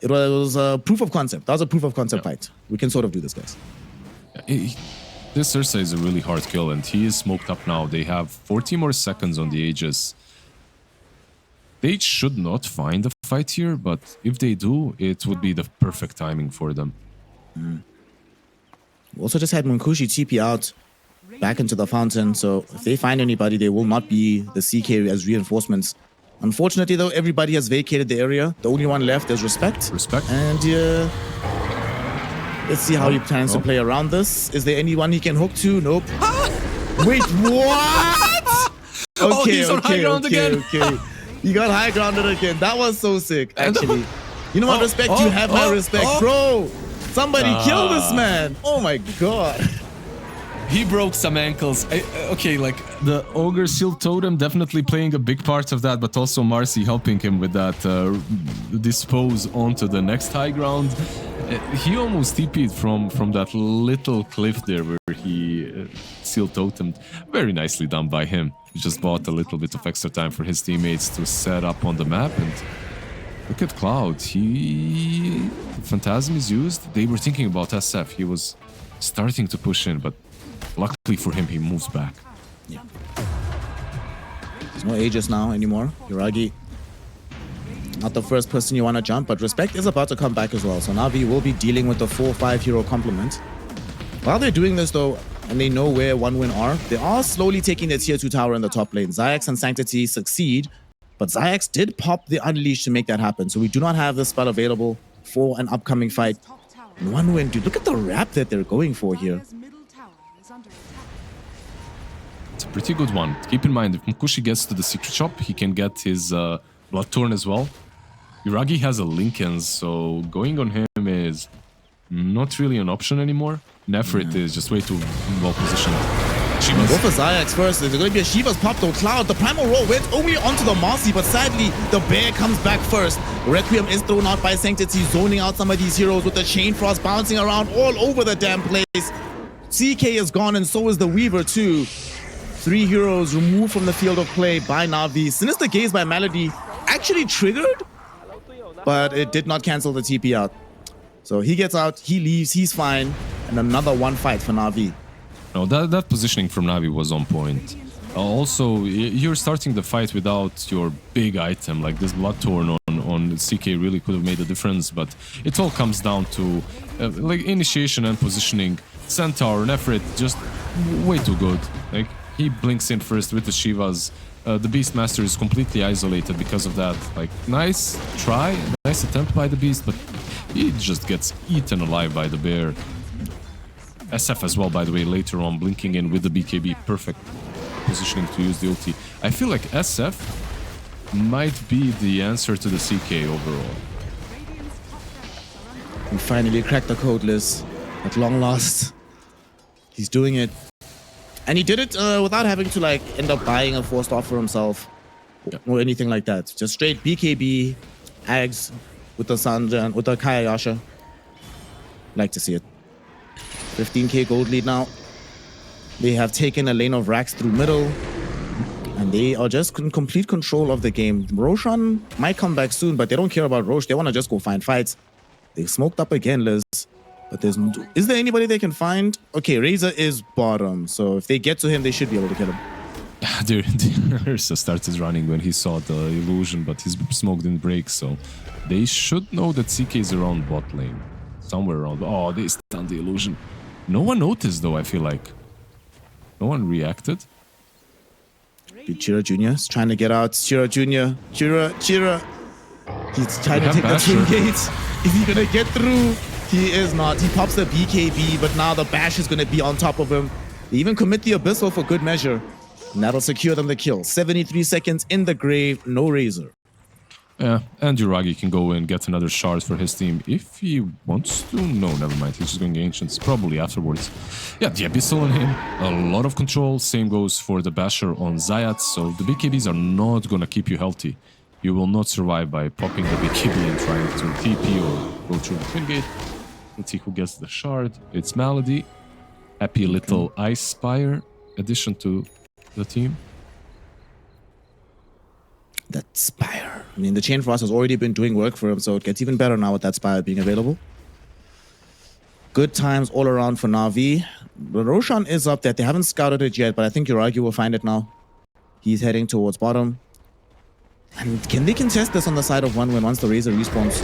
it was a proof of concept. That was a proof of concept fight. We can sort of do this, guys. This Ursa is a really hard kill, and he is smoked up now. They have 40 more seconds on the Aegis. They should not find a fight here, but if they do, it would be the perfect timing for them. We also just had Munkushi TP out back into the fountain, so if they find anybody, they will not be the CK as reinforcements. Unfortunately, though, everybody has vacated the area. The only one left is Respect. And let's see how he plans to play around this. Is there anyone he can hook to? Nope. Wait, what? Okay, he's on high ground again. He got high grounded again. That was so sick, actually. You know what, Respect? You have my respect. Bro, somebody kill this man. Oh my god. He broke some ankles. Okay, like the Ogre Shield Totem definitely playing a big part of that, but also Marcy helping him with that dispose onto the next high ground. He almost TP'd from that little cliff there where he Shield Totemed. Very nicely done by him. He just bought a little bit of extra time for his teammates to set up on the map, and look at Cloud. Phantasm is used. They were thinking about SF. He was starting to push in, but luckily for him, he moves back. Yeah. There's no Aegis now anymore. Yuragi, not the first person you want to jump, but Respect is about to come back as well. So Na'Vi will be dealing with the 4-5 hero complement. While they're doing this though, and they know where OneWin are, they are slowly taking their tier 2 tower in the top lane. Zayax and Sanctity succeed, but Zayax did pop the Unleash to make that happen. So we do not have this spell available for an upcoming fight. And OneWin, dude, look at the wrap that they're going for here. It's a pretty good one. Keep in mind, if Munkushi gets to the secret shop, he can get his Bloodthorn as well. Yuragi has a Linken's, so going on him is not really an option anymore. Nefrit is just way too well positioned. Go for Zayax first. There's going to be a Shiva's pop though. Cloud, the primal roll went only onto the Marcy, but sadly, the bear comes back first. Requiem is thrown out by Sanctity, zoning out some of these heroes with the Chain Frost bouncing around all over the damn place. CK is gone, and so is the Weaver too. 3 heroes removed from the field of play by Na'Vi. Sinister Gaze by Malady actually triggered, but it did not cancel the TP out. So he gets out, he leaves, he's fine, and another one fight for Na'Vi. No, that positioning from Na'Vi was on point. Also, you're starting the fight without your big item, like this Bloodthorn on CK really could have made a difference, but it all comes down to like initiation and positioning. Centaur, Nefrit, just way too good. Like, he blinks in first with the Shivas. The Beastmaster is completely isolated because of that. Like, nice try, nice attempt by the Beast, but he just gets eaten alive by the bear. SF as well, by the way, later on, blinking in with the BKB. Perfect positioning to use the ulti. I feel like SF might be the answer to the CK overall. Radiant's top barracks are under He finally cracked the code, Liz. At long last. He's doing it. And he did it without having to like end up buying a forced off for himself. Or anything like that. Just straight BKB, Ags with the Sanjan, with the Kayayasha. Like to see it. 15k gold lead now. They have taken a lane of racks through middle. And they are just in complete control of the game. Roshan might come back soon, but they don't care about Rosh. They want to just go find fights. They smoked up again, Liz. But is there anybody they can find? Okay, Razor is bottom. So if they get to him, they should be able to kill him. Ursa started running when he saw the illusion, but his smoke didn't break, so they should know that CK is around bot lane. Somewhere around. Oh, they stunned the illusion. No one noticed, though, I feel like. No one reacted. Be Chira Jr. is trying to get out. Chira Jr. Chira. He's trying to Yeah, take Basher. the twin gates. Is he going to get through? He is not. He pops the BKB, but now the Bash is going to be on top of him. They even commit the Abyssal for good measure. And that'll secure them the kill. 73 seconds in the grave. No Razor. Yeah, and Yuragi can go and get another shard for his team if he wants to. No, never mind. He's just going Ancients, probably afterwards. Yeah, the Abyssal on him. A lot of control. Same goes for the Basher on Zayat. So the BKBs are not going to keep you healthy. You will not survive by popping the BKB and trying to TP or go through the twin gate. Let's see who gets the shard. It's Malady. Happy little Ice Spire addition to the team. That Spire. I mean, the Chain Frost has already been doing work for him, so it gets even better now with that Spire being available. Good times all around for Na'Vi. The Roshan is up there. They haven't scouted it yet, but I think Yuragi will find it now. He's heading towards bottom. And can they contest this on the side of one win once the Razor respawns?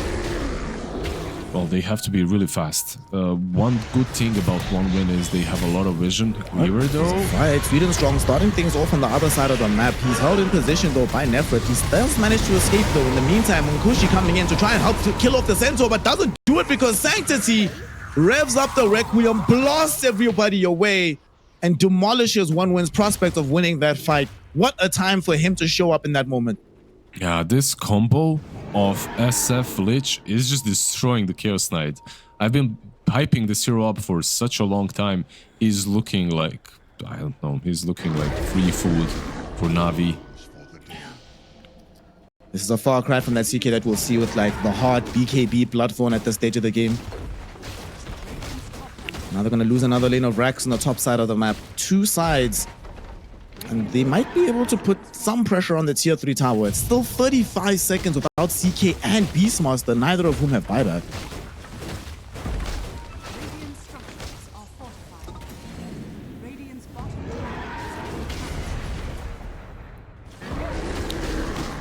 Well, they have to be really fast. One good thing about one win is they have a lot of vision. Weaver, though, Right, Sweden Strong starting things off on the other side of the map. He's held in position though by Nefret. He still managed to escape though. In the meantime, Munkushi coming in to try and help to kill off the Centaur, but doesn't do it because Sanctity revs up the Requiem, blasts everybody away, and demolishes one win's prospect of winning that fight. What a time for him to show up in that moment. yeah, this combo of SF Lich is just destroying the Chaos Knight. I've been hyping this hero up for such a long time. He's looking like, I don't know, he's looking like free food for Na'Vi. This is a far cry from that CK that we'll see with like the hard BKB Bloodthorn at this stage of the game. Now they're going to lose another lane of racks on the top side of the map. Two sides. And they might be able to put some pressure on the tier 3 tower. It's still 35 seconds without CK and Beastmaster, neither of whom have buyback. Radiant structures are fortified. Radiant's bottom tower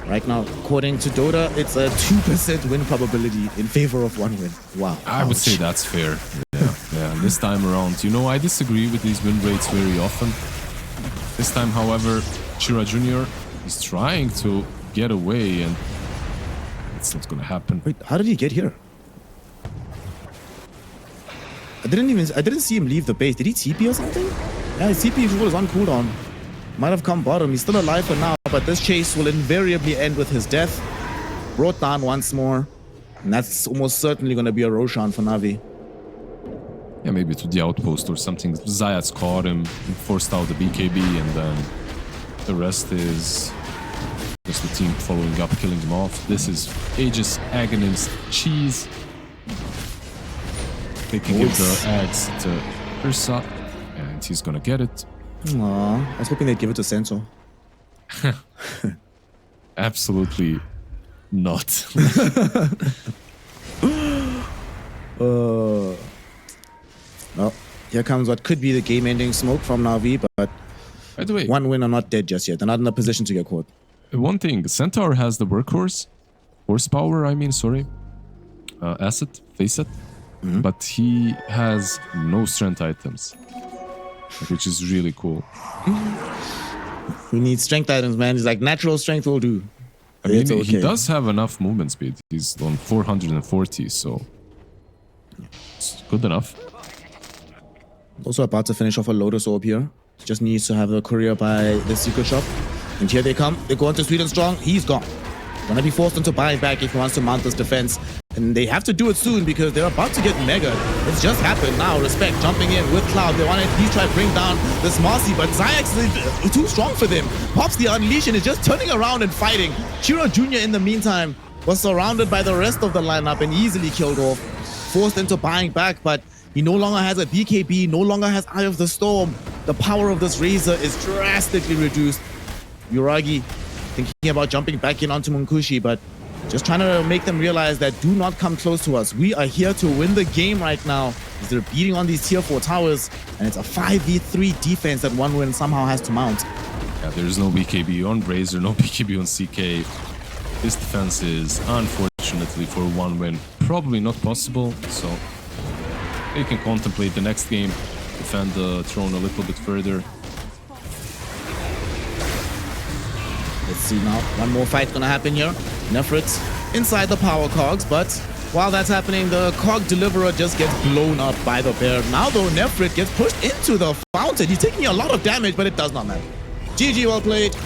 Right now, according to Dota, it's a 2% win probability in favor of one win. Wow. I would say Ouch. that's fair. Yeah, this time around. You know, I disagree with these win rates very often. This time, however, Chira Jr. is trying to get away, and it's not going to happen. Wait, how did he get here? I didn't see him leave the base. Did he TP or something? Yeah, his TP was on cooldown. Might have come bottom. He's still alive for now, but this chase will invariably end with his death. Brought down once more. And that's almost certainly going to be a Roshan for Na'Vi. Yeah, maybe to the outpost or something. Zayat's caught him, forced out the BKB, and then the rest is just the team following up, killing him off. This is Aegis, Agonist, Cheese. They can give the ads to Ursa, and he's gonna get it. Aww, I was hoping they'd give it to Senso. Absolutely not. Well, here comes what could be the game-ending smoke from Na'Vi, but By the way, one win are not dead just yet. They're not in a position to get caught. one thing, Centaur has the workhorse, horsepower, I mean, sorry, asset, face it, but he has no strength items, which is really cool. We need strength items, man. He's like, natural strength will do. I mean, It's okay. he does have enough movement speed. He's on 440, so it's good enough. Also about to finish off a Lotus Orb here. Just needs to have the courier by the secret shop. And here they come. They go into Sweet and Strong. He's gone. Gonna be forced into buying back if he wants to mount this defense. And they have to do it soon because they're about to get mega. It's just happened now. Respect jumping in with Cloud. They want to at least try to bring down this Marcy, but Zayax is too strong for them. Pops the Unleash and is just turning around and fighting. Shiro Jr. in the meantime was surrounded by the rest of the lineup and easily killed off. Forced into buying back, but he no longer has a BKB, no longer has Eye of the Storm. The power of this Razor is drastically reduced. Yuragi thinking about jumping back in onto Munkushi, but just trying to make them realize that do not come close to us. We are here to win the game right now as they're beating on these tier 4 towers, and it's a 5v3 defense that OneWin somehow has to mount. Yeah, there's no BKB on Razor, no BKB on CK. This defense is, unfortunately for OneWin, probably not possible, so they can contemplate the next game, defend the throne a little bit further. Let's see now. One more fight gonna happen here. Nefrit inside the power cogs, but while that's happening, the cog deliverer just gets blown up by the bear. Now though, Nefrit gets pushed into the fountain. He's taking a lot of damage, but it does not matter. GG, well played.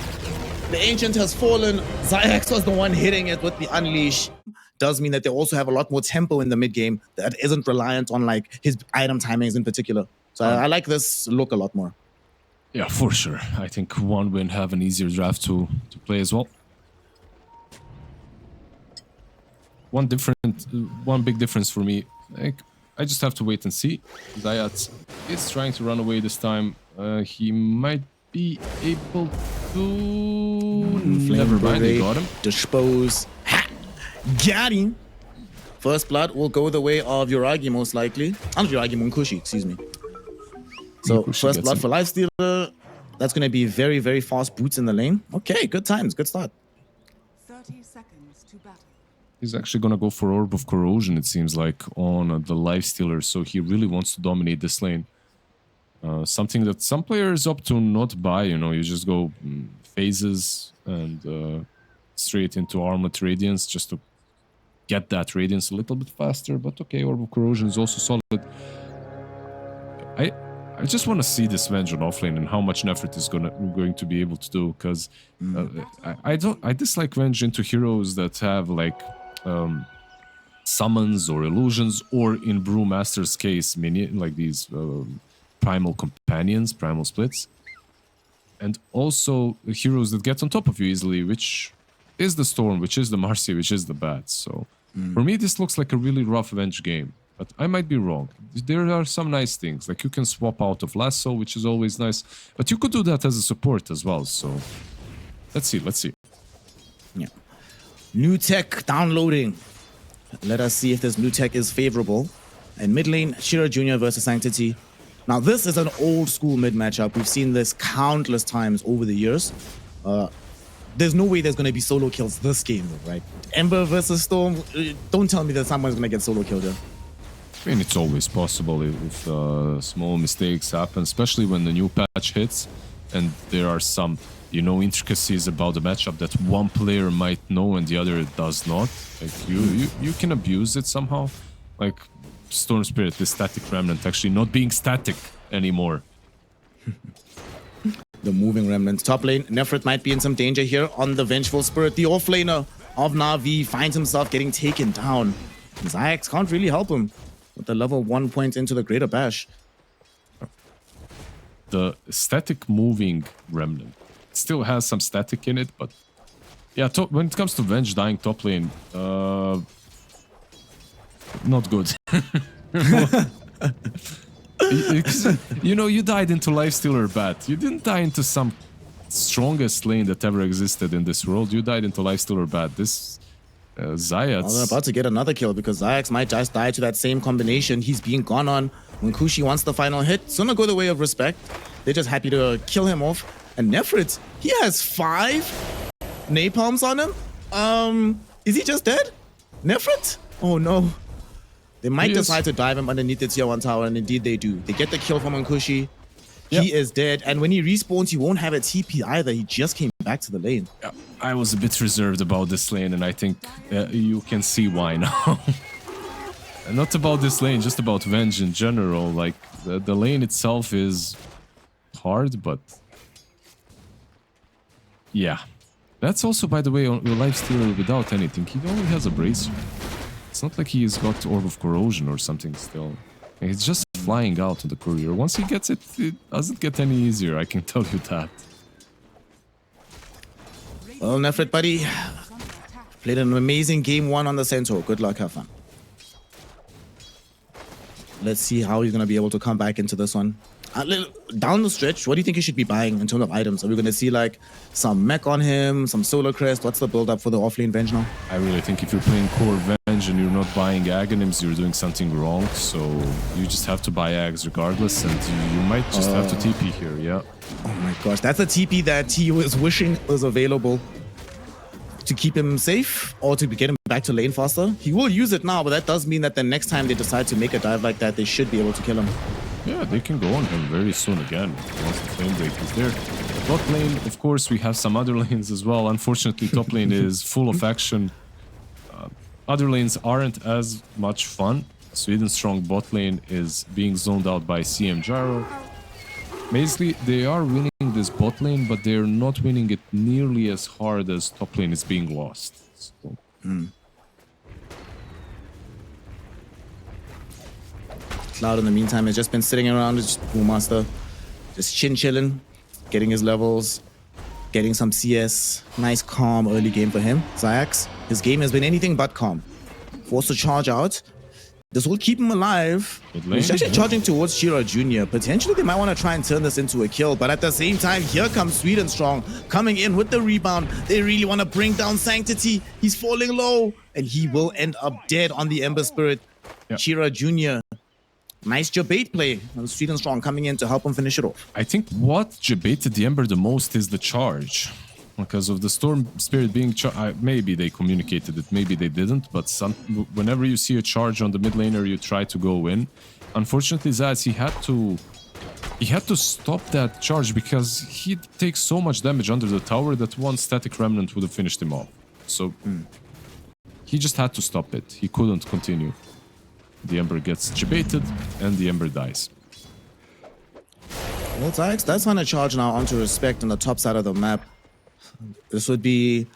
The Ancient has fallen. Zayax was the one hitting it with the Unleash. Does mean that they also have a lot more tempo in the mid game that isn't reliant on like his item timings in particular. So I like this look a lot more. Yeah, for sure. I think OneWin have an easier draft to play as well. One big difference for me, I just have to wait and see. Zayat is trying to run away this time. He might be able to... Never mind, they got him. Dispose. Ha! Got him! First blood will go the way of Yuragi most likely. Not Yuragi, Munkushi, excuse me. So Munkushi first blood him. for Lifestealer. That's going to be very, very fast boots in the lane. Okay, good times, good start. 30 seconds to battle. He's actually gonna go for Orb of Corrosion, it seems like, on the Lifestealer, so he really wants to dominate this lane. Something that some players opt to not buy, you know, you just go phases and straight into Armored Radiance just to get that Radiance a little bit faster, but okay, Orb of Corrosion is also solid. I just want to see this Venge on offlane and how much Nefrit is going to be able to do, because I dislike Venge into heroes that have like summons or illusions, or in Brewmaster's case, minion like these primal companions, primal splits, and also heroes that get on top of you easily, which is the Storm, which is the Marcy, which is the Bat. So for me, this looks like a really rough Venge game. But I might be wrong. There are some nice things, like you can swap out of Lasso, which is always nice. But you could do that as a support as well, so... Let's see. Yeah. New tech downloading. Let us see if this new tech is favorable. And mid lane, Shiro Jr. versus Sanctity. Now this is an old school mid matchup. We've seen this countless times over the years. There's no way there's going to be solo kills this game, right? Ember versus Storm. Don't tell me that someone's going to get solo killed here. I mean, it's always possible if small mistakes happen, especially when the new patch hits and there are some, you know, intricacies about the matchup that one player might know and the other does not. Like, you can abuse it somehow. Like, Storm Spirit, the static remnant, actually not being static anymore. The moving remnants. Top lane, Nefrit might be in some danger here on the Vengeful Spirit. The offlaner of Na'Vi finds himself getting taken down. Zayax can't really help him with the level 1 point into the Greater Bash. The static moving remnant still has some static in it, but yeah, when it comes to Venge dying top lane, not good. You know, you died into Lifestealer Bat. You didn't die into some strongest lane that ever existed in this world. You died into Lifestealer Bat. This Zayax... Well, they're about to get another kill because Zayax might just die to that same combination. He's being gone on. Munkushi wants the final hit. It's gonna go the way of Respect. They're just happy to kill him off. And Nefrit, he has 5 napalms on him. Is he just dead? Nefrit? Oh no. They might decide to dive him underneath the tier 1 tower, and indeed they do. They get the kill from Munkushi. Yep. He is dead, and when he respawns, he won't have a TP either. He just came back to the lane. Yeah, I was a bit reserved about this lane, and I think you can see why now. And not about this lane, just about Venge in general. Like, the lane itself is hard, but Yeah. That's also, by the way, on a lifestealer without anything. He only has a bracer. It's not like he's got Orb of Corrosion or something still. It's just flying out on the courier. Once he gets it, it doesn't get any easier, I can tell you that. Well, Nefrit, buddy, played an amazing game 1 on the Centaur. Good luck, have fun. Let's see how he's going to be able to come back into this one. Down the stretch, what do you think he should be buying in terms of items? Are we going to see like some mech on him, some solar crest? What's the build up for the offlane Venge now? I really think if you're playing core Venge and you're not buying Aghanims, you're doing something wrong. So you just have to buy Ags regardless, and you might just have to TP here, yeah. Oh my gosh, that's a TP that he was wishing was available to keep him safe or to get him back to lane faster. He will use it now, but that does mean that the next time they decide to make a dive like that, they should be able to kill him. Yeah, they can go on him very soon again once the flame break is there. Bot lane, of course, we have some other lanes as well. Unfortunately, top lane is full of action. Other lanes aren't as much fun. Sweden's strong bot lane is being zoned out by CM Gyro. Basically, they are winning this bot lane, but they're not winning it nearly as hard as top lane is being lost. So. Cloud, in the meantime, has just been sitting around his Master, just chilling, getting his levels, getting some CS. Nice, calm early game for him. Zayax, his game has been anything but calm. Forced to charge out. This will keep him alive. He's actually charging towards Shira Jr. Potentially, they might want to try and turn this into a kill, but at the same time, here comes Sweden Strong coming in with the rebound. They really want to bring down Sanctity. He's falling low, and he will end up dead on the Ember Spirit. Yep. Shira Jr. Nice Jabate play. Sweden Strong coming in to help him finish it off. I think what Jabated the Ember the most is the charge. Because of the Storm Spirit being maybe they communicated it, maybe they didn't, but whenever you see a charge on the mid laner, you try to go in. Unfortunately, Zaz, he had to stop that charge because he takes so much damage under the tower that one static remnant would have finished him off. So he just had to stop it. He couldn't continue. The Ember gets Jabated and the Ember dies. Well, Zayax does want to charge now onto Respect on the top side of the map. This would be,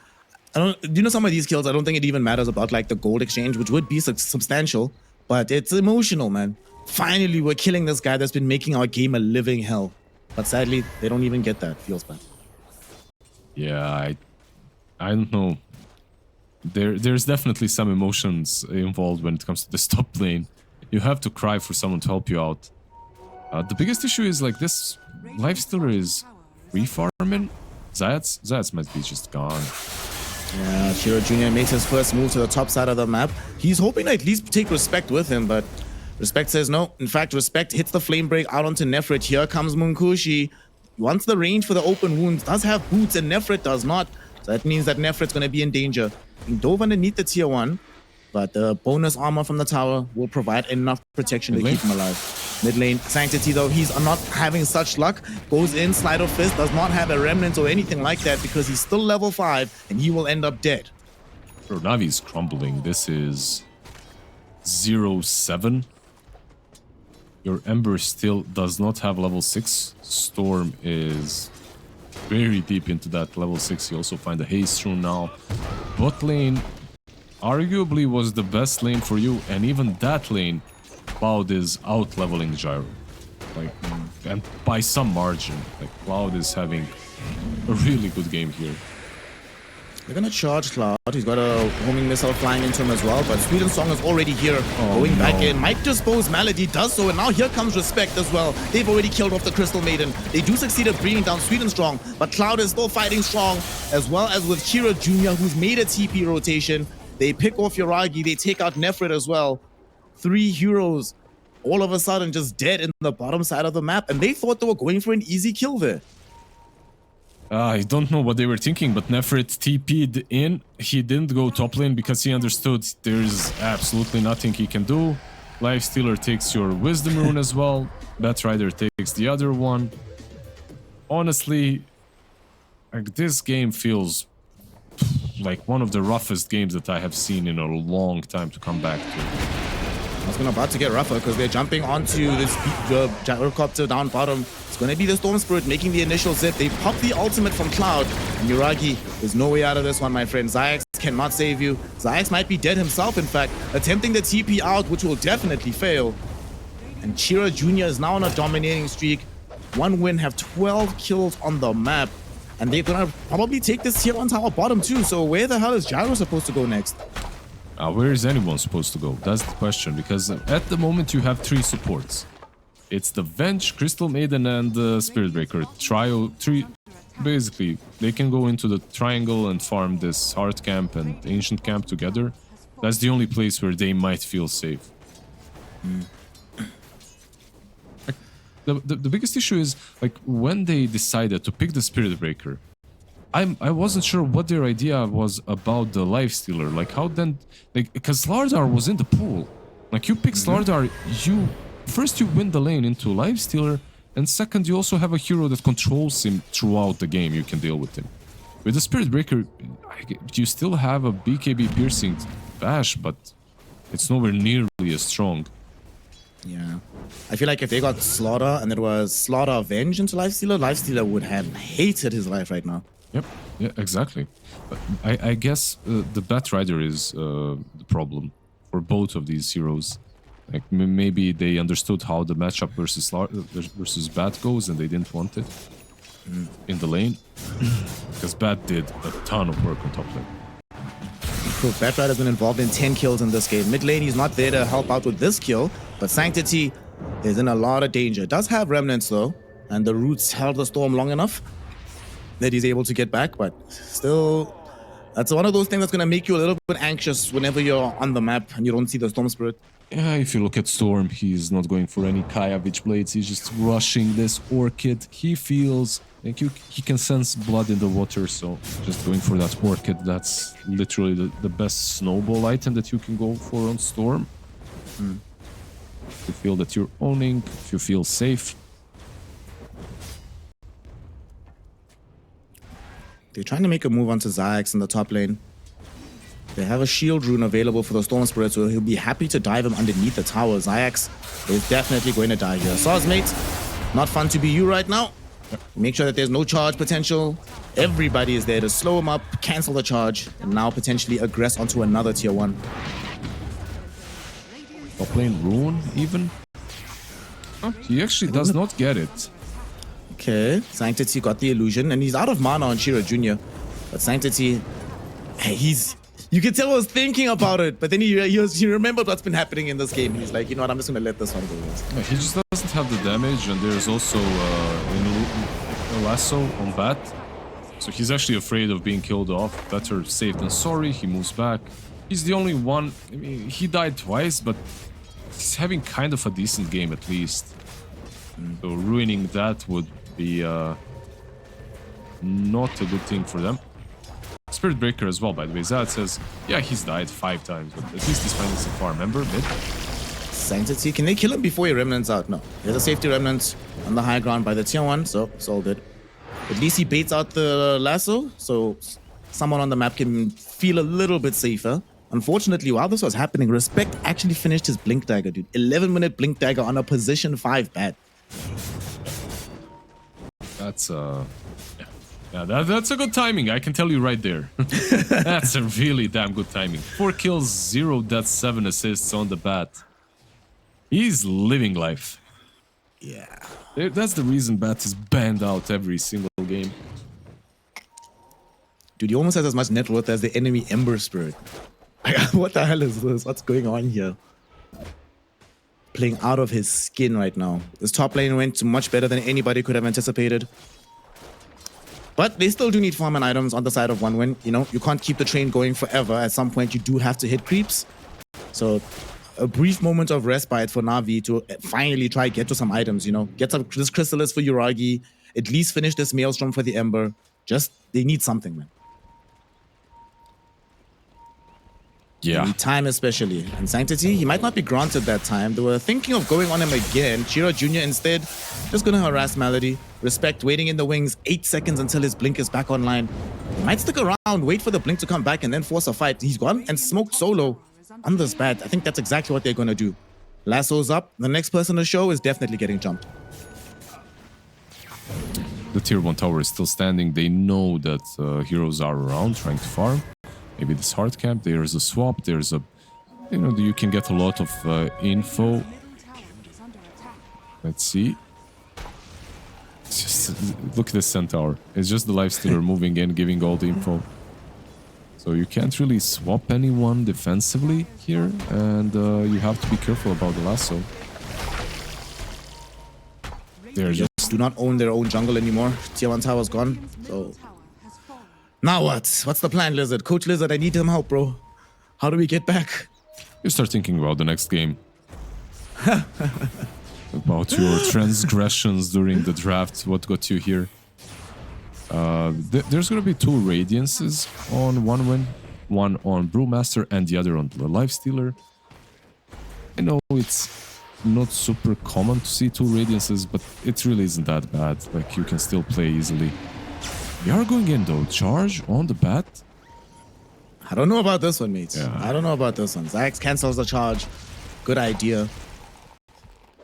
do you know some of these kills, I don't think it even matters about like the gold exchange, which would be substantial, but it's emotional, man. Finally, we're killing this guy that's been making our game a living hell. But sadly, they don't even get that. Feels bad. Yeah, I don't know. There's definitely some emotions involved when it comes to this top lane. You have to cry for someone to help you out. The biggest issue is like this lifestealer is refarming. Zayats might be just gone. Yeah, Shiro Jr. makes his first move to the top side of the map. He's hoping to at least take Respect with him, but Respect says no. In fact, Respect hits the flame break out onto Nefrit. Here comes Munkushi. He wants the range for the open wounds. Does have boots, and Nefrit does not. So that means that Nefrit's going to be in danger. He dove underneath the tier 1, but the bonus armor from the tower will provide enough protection to keep him alive. Mid lane, Sanctity though, he's not having such luck. Goes in, Slide of Fist, does not have a remnant or anything like that because he's still level 5 and he will end up dead. Bro, Navi's crumbling. This is 0-7. Your Ember still does not have level 6. Storm is very deep into that level 6. You also find the Haste Rune now. Bot lane arguably was the best lane for you, and even that lane, Cloud is out-leveling Gyro. Like, and by some margin. Like, Cloud is having a really good game here. They're gonna charge Cloud. He's got a homing missile flying into him as well, but Sweden Song is already here. Going back in. Might dispose Malady, does so, and now here comes Respect as well. They've already killed off the Crystal Maiden. They do succeed at bringing down Sweden Strong, but Cloud is still fighting strong, as well as with Kira Jr., who's made a TP rotation. They pick off Yoragi, they take out Nefrit as well. 3 heroes all of a sudden just dead in the bottom side of the map, and they thought they were going for an easy kill there. I don't know what they were thinking, but Nefrit TP'd in. He didn't go top lane because he understood there's absolutely nothing he can do. Lifestealer takes your Wisdom Rune as well. Batrider takes the other one. Honestly, like, this game feels like one of the roughest games that I have seen in a long time to come back to. It's going to about to get rougher because they're jumping onto this gyrocopter down bottom. It's going to be the Storm Spirit making the initial zip. They pop the ultimate from Cloud. And Yuragi, there's no way out of this one, my friend. Zayax cannot save you. Zayax might be dead himself, in fact, attempting the TP out, which will definitely fail. And Chira Jr. is now on a dominating streak. One win, have 12 kills on the map. And they're going to probably take this tier 1 tower bottom too. So where the hell is Gyro supposed to go next? Where is anyone supposed to go? That's the question, because at the moment you have 3 supports. It's the Venge, Crystal Maiden, and the Spirit Breaker. Basically, they can go into the triangle and farm this Hard Camp and Ancient Camp together. That's the only place where they might feel safe. The biggest issue is, like, when they decided to pick the Spirit Breaker, I wasn't sure what their idea was about the Lifestealer. Like, how then... Like, because Slardar was in the pool. Like, you pick Slardar, first you win the lane into Lifestealer, and second, you also have a hero that controls him throughout the game. You can deal with him. With the Spirit Breaker, you still have a BKB piercing bash, but it's nowhere nearly as strong. Yeah. I feel like if they got Slaughter and it was Slaughter Venge into Lifestealer, Lifestealer would have hated his life right now. Yep, yeah, exactly. But I guess the Batrider is the problem for both of these heroes. Like, maybe they understood how the matchup versus Bat goes and they didn't want it in the lane. Because Bat did a ton of work on top lane. So Batrider has been involved in 10 kills in this game. Mid lane, he's not there to help out with this kill, but Sanctity is in a lot of danger. Does have remnants though, and the Roots held the storm long enough that he's able to get back, but still, that's one of those things that's going to make you a little bit anxious whenever you're on the map and you don't see the Storm Spirit. Yeah, if you look at Storm, he's not going for any Kaya Witch Blades, he's just rushing this Orchid. He feels like he can sense blood in the water, so just going for that Orchid, that's literally the best snowball item that you can go for on Storm. If you feel that you're owning, if you feel safe. They're trying to make a move onto Zayax in the top lane. They have a shield rune available for the Storm Spirit, so he'll be happy to dive him underneath the tower. Zayax is definitely going to die here. Saw's mate, not fun to be you right now. Make sure that there's no charge potential. Everybody is there to slow him up, cancel the charge, and now potentially aggress onto another tier 1. Top lane rune, even? Oh, he actually does not get it. Okay, Sanctity got the illusion, and he's out of mana on Chira Jr. But Sanctity, you can tell he was thinking about it, but then he remembered what's been happening in this game. He's like, you know what, I'm just going to let this one go. Yeah, he just doesn't have the damage, and there's also a lasso on Bat. So he's actually afraid of being killed off. Better safe than sorry, he moves back. He's the only one, I mean, he died twice, but he's having kind of a decent game at least. So ruining that would be not a good thing for them. Spirit Breaker as well, by the way. Zad says, yeah, he's died 5 times, but at least he's finding some far. Remember, mid? Sanctity, can they kill him before he remnants out? No. There's a safety remnant on the high ground by the tier 1, so it's all good. At least he baits out the lasso, so someone on the map can feel a little bit safer. Unfortunately, while this was happening, Respect actually finished his Blink Dagger, dude. 11-minute Blink Dagger on a position 5 bat. That's that's a good timing, I can tell you right there. That's a really damn good timing. 4 kills, 0 deaths, 7 assists on the bat. He's living life. Yeah. That's the reason Bat is banned out every single game. Dude, he almost has as much net worth as the enemy Ember Spirit. What the hell is this? What's going on here? Playing out of his skin right now. This top lane went much better than anybody could have anticipated. But they still do need farm and items on the side of one win. You know, you can't keep the train going forever. At some point, you do have to hit creeps. So a brief moment of respite for Na'Vi to finally try get to some items, you know. Get some this Chrysalis for Yuragi. At least finish this Maelstrom for the Ember. Just, they need something, man. Yeah. They need time especially. And Sanctity, he might not be granted that time. They were thinking of going on him again. Chira Jr. instead, just gonna harass Malady. Respect waiting in the wings 8 seconds until his blink is back online. He might stick around, wait for the blink to come back and then force a fight. He's gone and smoked solo on this bat. I think that's exactly what they're gonna do. Lasso's up. The next person to show is definitely getting jumped. The tier 1 tower is still standing. They know that heroes are around trying to farm. Maybe this hard camp. There's a swap. There's a... You know, you can get a lot of info. Let's see. It's just, look at this centaur. It's just the lifestealer moving in, giving all the info. So you can't really swap anyone defensively here. And you have to be careful about the lasso. They're just... Do not own their own jungle anymore. Tier 1 tower's gone. So now what? What's the plan, Lizard? Coach Lizard, I need some help, bro. How do we get back? You start thinking about the next game. About your transgressions during the draft. What got you here? There's going to be 2 Radiances on 1 win. One on Brewmaster and the other on the Lifestealer. I know it's not super common to see 2 Radiances, but it really isn't that bad. Like, you can still play easily. We are going in though. Charge on the bat. I don't know about this one, mates. Yeah. I don't know about this one. Zax cancels the charge. Good idea.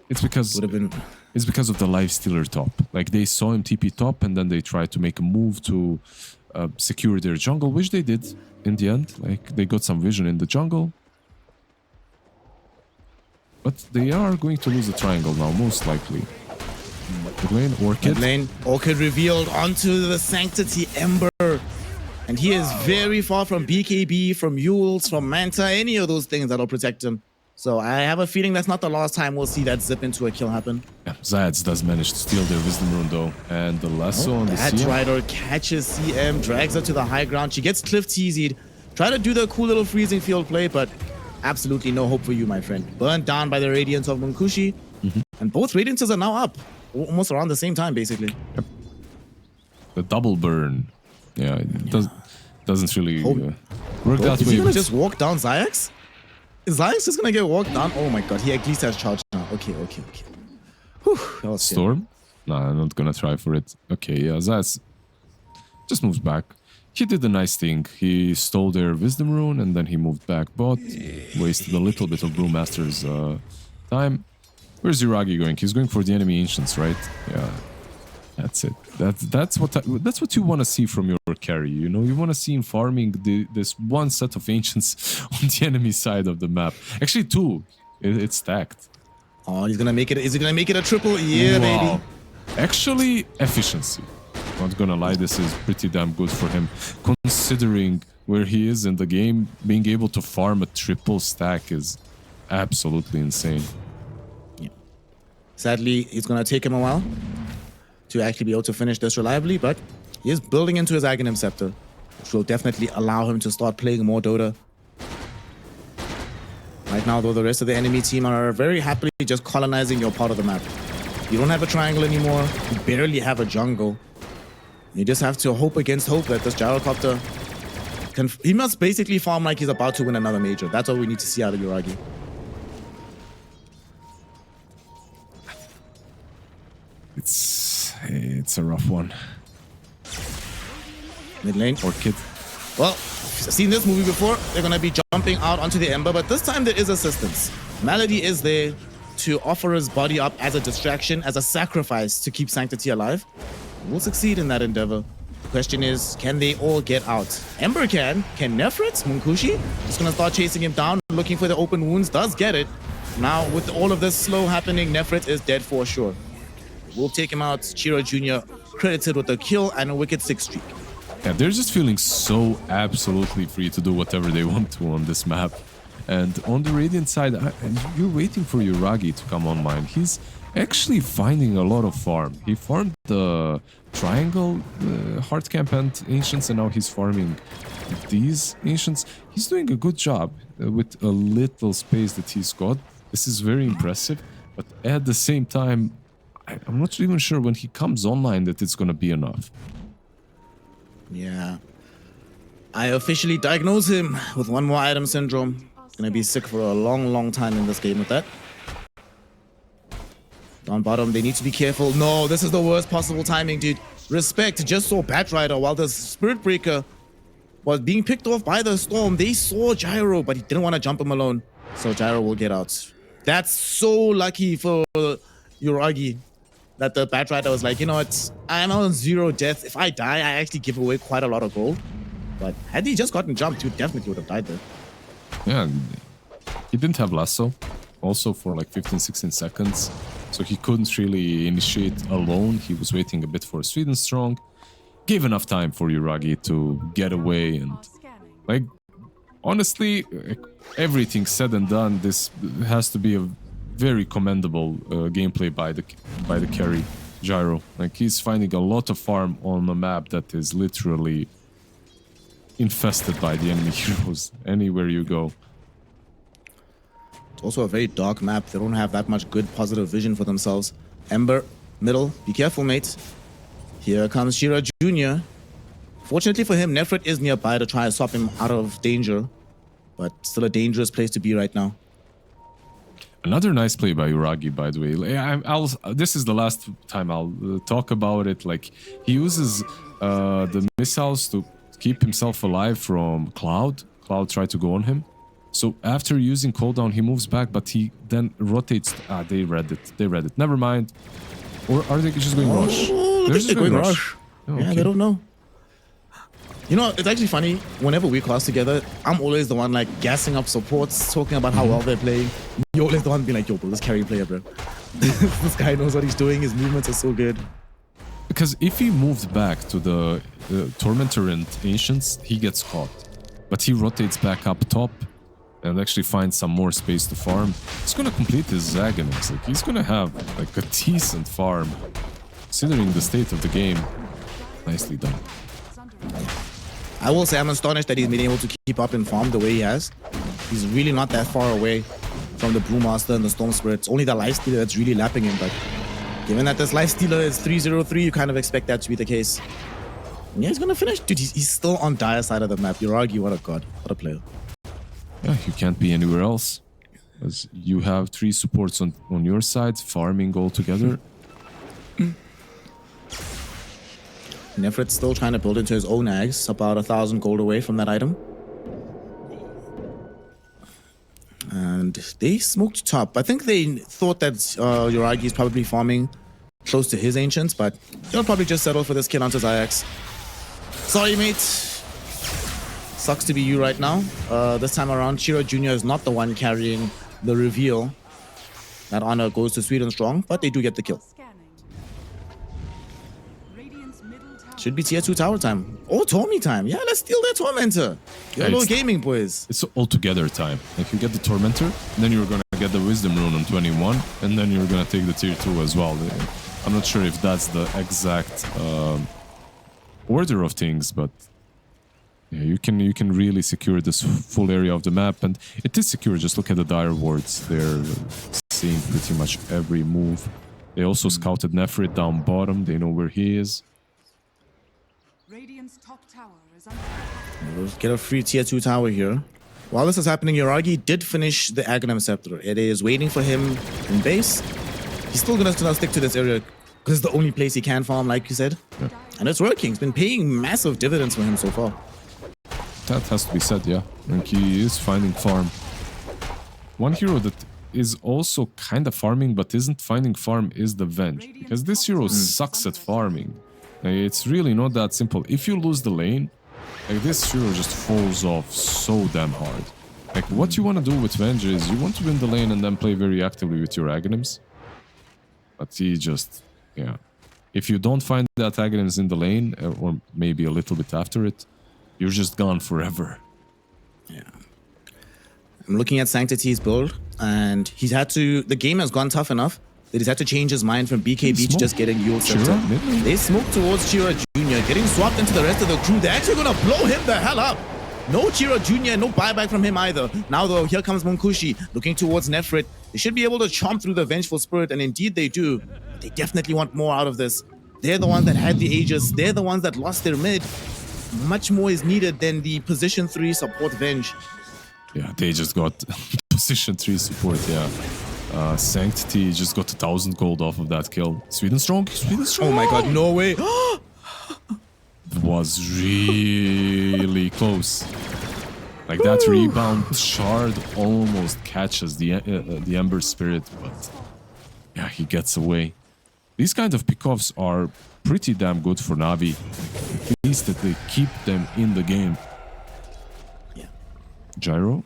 It's because Would have been... It's because of the Lifestealer top. Like, they saw him TP top and then they tried to make a move to secure their jungle, which they did in the end. Like, they got some vision in the jungle. But they are going to lose the triangle now, most likely. Mid lane, Orchid. Mid lane, Orchid revealed onto the Sanctity Ember. And he is very far from BKB, from Yules, from Manta, any of those things that'll protect him. So I have a feeling that's not the last time we'll see that zip into a kill happen. Yeah, Zads does manage to steal their Wisdom Rune though. And the lasso on the That CM. Rider catches CM, drags her to the high ground. She gets cliff teasied. Try to do the cool little freezing field play, but absolutely no hope for you, my friend. Burnt down by the Radiance of Munkushi. And both Radiances are now up. Almost around the same time, basically. Yep. The double burn. Yeah, it doesn't really work that Is way. he gonna but- just walk down Zayax? Is Zayax just gonna get walked down? Oh my god, he at least has charge now. Okay. Whew, that was scary. Storm? No, I'm not gonna try for it. Okay, yeah, Zaz just moves back. He did a nice thing. He stole their Wisdom Rune and then he moved back bot. Wasted a little bit of Brewmaster's time. Where's Yuragi going? He's going for the enemy Ancients, right? Yeah, that's it. That's what you want to see from your carry. You know, you want to see him farming this one set of Ancients on the enemy side of the map. Actually, 2. It's stacked. Oh, he's gonna make it. Is he gonna make it a triple? Yeah, baby. Actually, efficiency. Not gonna lie, this is pretty damn good for him. Considering where he is in the game, being able to farm a triple stack is absolutely insane. Sadly, it's gonna take him a while to actually be able to finish this reliably, but he is building into his Aghanim Scepter, which will definitely allow him to start playing more Dota. Right now, though, the rest of the enemy team are very happily just colonizing your part of the map. You don't have a triangle anymore. You barely have a jungle. You just have to hope against hope that this gyrocopter can... He must basically farm like he's about to win another major. That's all we need to see out of Yuragi. It's a rough one. Mid lane. Orchid. Well, I've seen this movie before. They're going to be jumping out onto the Ember, but this time there is assistance. Malady is there to offer his body up as a distraction, as a sacrifice to keep Sanctity alive. We'll succeed in that endeavor. The question is, can they all get out? Ember can. Can Nefrit? Munkushi? Just going to start chasing him down, looking for the open wounds. Does get it. Now, with all of this slow happening, Nefrit is dead for sure. We'll take him out. Chiro Jr. credited with a kill and a wicked 6 streak. Yeah, they're just feeling so absolutely free to do whatever they want to on this map. And on the Radiant side, you're waiting for Yuragi to come online. He's actually finding a lot of farm. He farmed the Triangle, Hard Camp and Ancients, and now he's farming these Ancients. He's doing a good job with a little space that he's got. This is very impressive, but at the same time, I'm not even sure when he comes online that it's going to be enough. Yeah. I officially diagnose him with 1 more item syndrome. Gonna be sick for a long time in this game with that. Down bottom, they need to be careful. No, this is the worst possible timing, dude. Respect just saw Batrider while the Spirit Breaker was being picked off by the Storm. They saw Gyro, but he didn't want to jump him alone. So Gyro will get out. That's so lucky for Uragi that the Batrider was like, you know what, I'm on 0 death. If I die, I actually give away quite a lot of gold. But had he just gotten jumped, he definitely would have died there. Yeah, he didn't have lasso also for like 15-16 seconds, so he couldn't really initiate alone. He was waiting a bit for Sweden Strong. Gave enough time for Uragi to get away, and like honestly, everything said and done, this has to be a very commendable gameplay by the carry Gyro. Like, he's finding a lot of farm on a map that is literally infested by the enemy heroes anywhere you go. It's also a very dark map. They don't have that much good positive vision for themselves. Ember, middle, be careful, mate. Here comes Shira Jr. Fortunately for him, Nefrit is nearby to try to swap him out of danger, but still a dangerous place to be right now. Another nice play by Uragi, by the way. This is the last time I'll talk about it. Like, he uses the missiles to keep himself alive from Cloud. Cloud tried to go on him. So after using cooldown, he moves back, but he then rotates. They read it. They read it. Never mind. Or are they just going rush? They're just going rush. Oh, yeah, okay. they don't know. You know, it's actually funny. Whenever we class together, I'm always the one like gassing up supports, talking about how well they're playing. You're always the one being like, yo, bro, this carry player, bro. This guy knows what he's doing. His movements are so good. Because if he moved back to the Tormentor and Ancients, he gets caught. But he rotates back up top and actually finds some more space to farm. He's gonna complete his Aghanim's. Like, he's gonna have like a decent farm, considering the state of the game. Nicely done. I will say I'm astonished that he's been able to keep up in farm the way he has. He's really not that far away from the Brewmaster and the Storm Spirit. It's only the Lifestealer that's really lapping him, but given that this Lifestealer is 303, you kind of expect that to be the case. And yeah, he's gonna finish. Dude, he's still on dire side of the map. Uragi, what a god. What a player. Yeah, you can't be anywhere else. As you have 3 supports on your side, farming all together. Nefrit's still trying to build into his own Ags, about 1,000 gold away from that item. And they smoked top. I think they thought that Uragi is probably farming close to his Ancients, but they'll probably just settle for this kill onto Zayax. Sorry, mate. Sucks to be you right now. This time around, Shiro Jr. is not the one carrying the reveal. That honor goes to Sweden Strong, but they do get the kill. Should be tier 2 tower time. Or Tommy time. Yeah, let's steal that Tormentor. YOLO gaming, boys. It's all together time. Like, you get the Tormentor, and then you're gonna get the Wisdom Rune on 21, and then you're gonna take the tier 2 as well. I'm not sure if that's the exact order of things, but yeah, you can really secure this full area of the map, and it is secure. Just look at the dire wards. They're seeing pretty much every move. They also scouted Nefrit down bottom. They know where he is. Radiant's top tower is under We'll get a free tier 2 tower here. While this is happening, Uragi did finish the Aghanim Scepter. It is waiting for him in base. He's still gonna stick to this area because it's the only place he can farm, like you said. Yeah. And it's working. It's been paying massive dividends for him so far. That has to be said, yeah. Like, he is finding farm. One hero that is also kind of farming but isn't finding farm is the Venge, because this hero sucks at farming. Like, it's really not that simple. If you lose the lane, like, this hero just falls off so damn hard. Like, what you want to do with Venge is you want to win the lane and then play very actively with your Aghanims. But he just, yeah. If you don't find that Aghanims in the lane, or maybe a little bit after it, you're just gone forever. Yeah. I'm looking at Sanctity's build, and he's had to... The game has gone tough enough that he's had to change his mind from BKB to just getting Yule Scepter. They smoke towards Chira Jr., getting swapped into the rest of the crew. They're actually going to blow him the hell up. No Chira Jr., no buyback from him either. Now, though, here comes Monkushi, looking towards Nefrit. They should be able to chomp through the Vengeful Spirit, and indeed they do. They definitely want more out of this. They're the ones that had the Aegis. They're the ones that lost their mid. Much more is needed than the position 3 support Venge. Yeah, they just got position 3 support, yeah. Sanctity just got 1,000 gold off of that kill. Sweden Strong, Sweden Strong! Oh my god, no way! It was really close. Like that rebound shard almost catches the Ember Spirit, but yeah, he gets away. These kind of pickoffs are pretty damn good for Na'Vi. At least that they keep them in the game. Yeah. Gyro.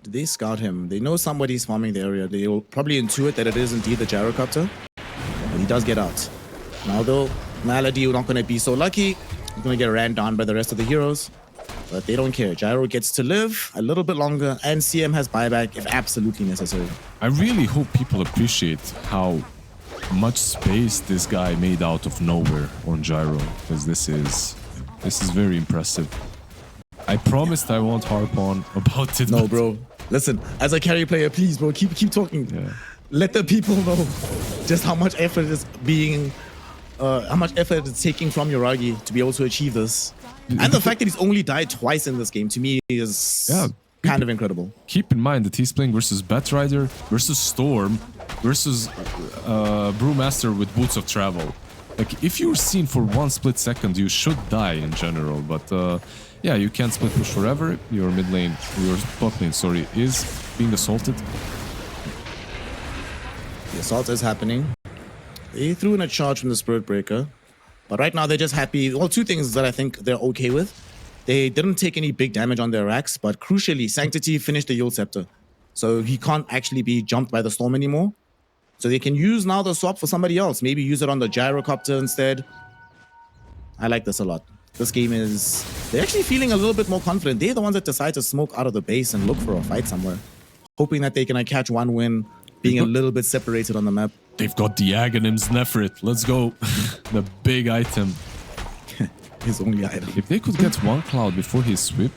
Did they scout him? They know somebody's farming the area. They will probably intuit that it is indeed the gyrocopter. But he does get out. Now though, Malady not going to be so lucky. He's going to get ran down by the rest of the heroes. But they don't care. Gyro gets to live a little bit longer, and CM has buyback if absolutely necessary. I really hope people appreciate how much space this guy made out of nowhere on Gyro, because this is very impressive. I promised I won't harp on about it. No, bro. Listen, as a carry player, please, bro, keep talking. Yeah. Let the people know just how much effort is being, how much effort it's taking from Yuragi to be able to achieve this. And the fact that he's only died twice in this game, to me, is kind of incredible. Keep in mind that he's playing versus Batrider, versus Storm, versus Brewmaster with Boots of Travel. Like, if you're seen for 1 split second, you should die in general. But yeah, you can't split push forever. Your mid lane, your bot lane, sorry, is being assaulted. The assault is happening. They threw in a charge from the Spirit Breaker. But right now, they're just happy. Well, 2 things that I think they're okay with. They didn't take any big damage on their racks, but crucially, Sanctity finished the Yule Scepter. So he can't actually be jumped by the Storm anymore. So they can use now the swap for somebody else. Maybe use it on the Gyrocopter instead. I like this a lot. This game is... They're actually feeling a little bit more confident. They're the ones that decide to smoke out of the base and look for a fight somewhere. Hoping that they can catch one win, being a little bit separated on the map. They've got the Aghanim's Nefrit. Let's go. The big item. His only item. If they could get 1 cloud before he sweep,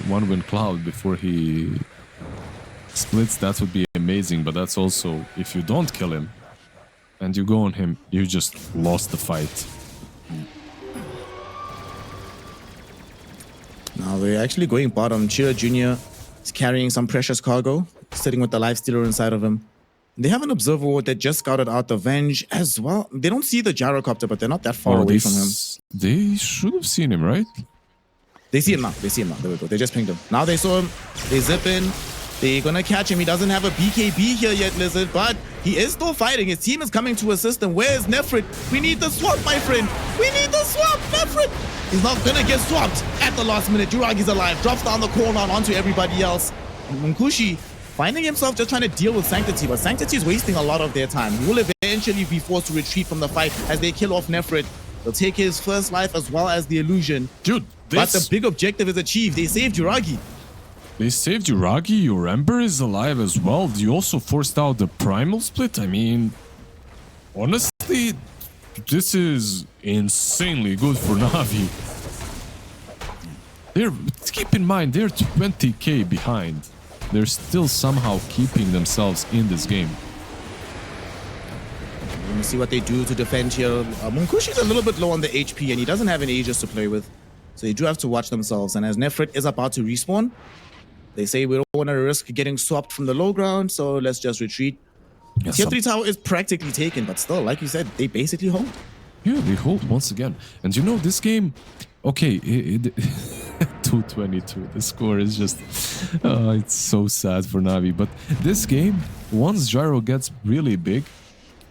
1 win cloud before he splits, that would be amazing. But that's also, if you don't kill him and you go on him, you just lost the fight. Now they're actually going bottom. Chira Jr. is carrying some precious cargo, sitting with the Lifestealer inside of him. They have an Observer Ward that just scouted out the Venge as well. They don't see the Gyrocopter, but they're not that far away from him. They should have seen him, right? They see him now. They see him now. There we go. They just pinged him. Now they saw him. They zip in. They're going to catch him. He doesn't have a BKB here yet, Lizard, but he is still fighting. His team is coming to assist him. Where's Nefrit? We need the swap, my friend. We need the swap, Nefrit. He's not going to get swapped at the last minute. Juragi's alive. Drops down the corner onto everybody else. Munkushi finding himself just trying to deal with Sanctity, but Sanctity is wasting a lot of their time. He will eventually be forced to retreat from the fight as they kill off Nefrit. They'll take his first life as well as the illusion. Dude, but the big objective is achieved. They saved Juragi. They saved Juragi. Your Ember is alive as well. You also forced out the Primal Split. I mean, honestly, this is insanely good for Na'Vi. Keep in mind, they're 20k behind. They're still somehow keeping themselves in this game. Let me see what they do to defend here. Munkushi's a little bit low on the HP, and he doesn't have any Aegis to play with. So they do have to watch themselves. And as Nefrit is about to respawn, they say we don't want to risk getting swapped from the low ground, so let's just retreat. Yes, Tier 3 tower is practically taken, but still, like you said, they basically hold. Yeah, they hold once again. And you know, this game, okay, 222. The score is just, it's so sad for Na'Vi. But this game, once Gyro gets really big,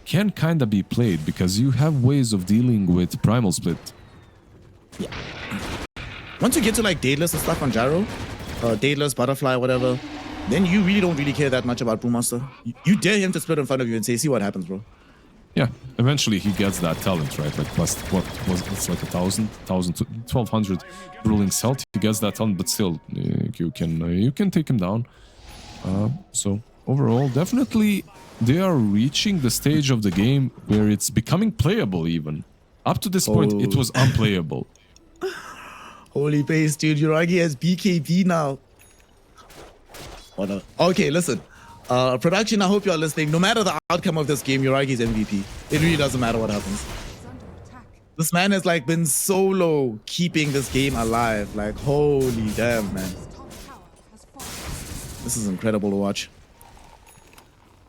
can kind of be played because you have ways of dealing with Primal Split. Yeah. Once you get to like Daedalus and stuff on Gyro, Daedalus, Butterfly, whatever, then you really don't really care that much about Brewmaster. You dare him to split in front of you and say, see what happens, bro. Yeah, eventually he gets that talent, right? Like plus, what was it's like 1,200 Ruling's health. He gets that talent, but still, you can take him down. So overall, definitely they are reaching the stage of the game where it's becoming playable. Even up to this point, it was unplayable. Holy base, dude! Juragi has BKB now. Oh, no. Okay, listen. Production, I hope you're listening. No matter the outcome of this game, Juragi's MVP. It really doesn't matter what happens. This man has like been solo keeping this game alive. Like, holy damn, man. This is incredible to watch.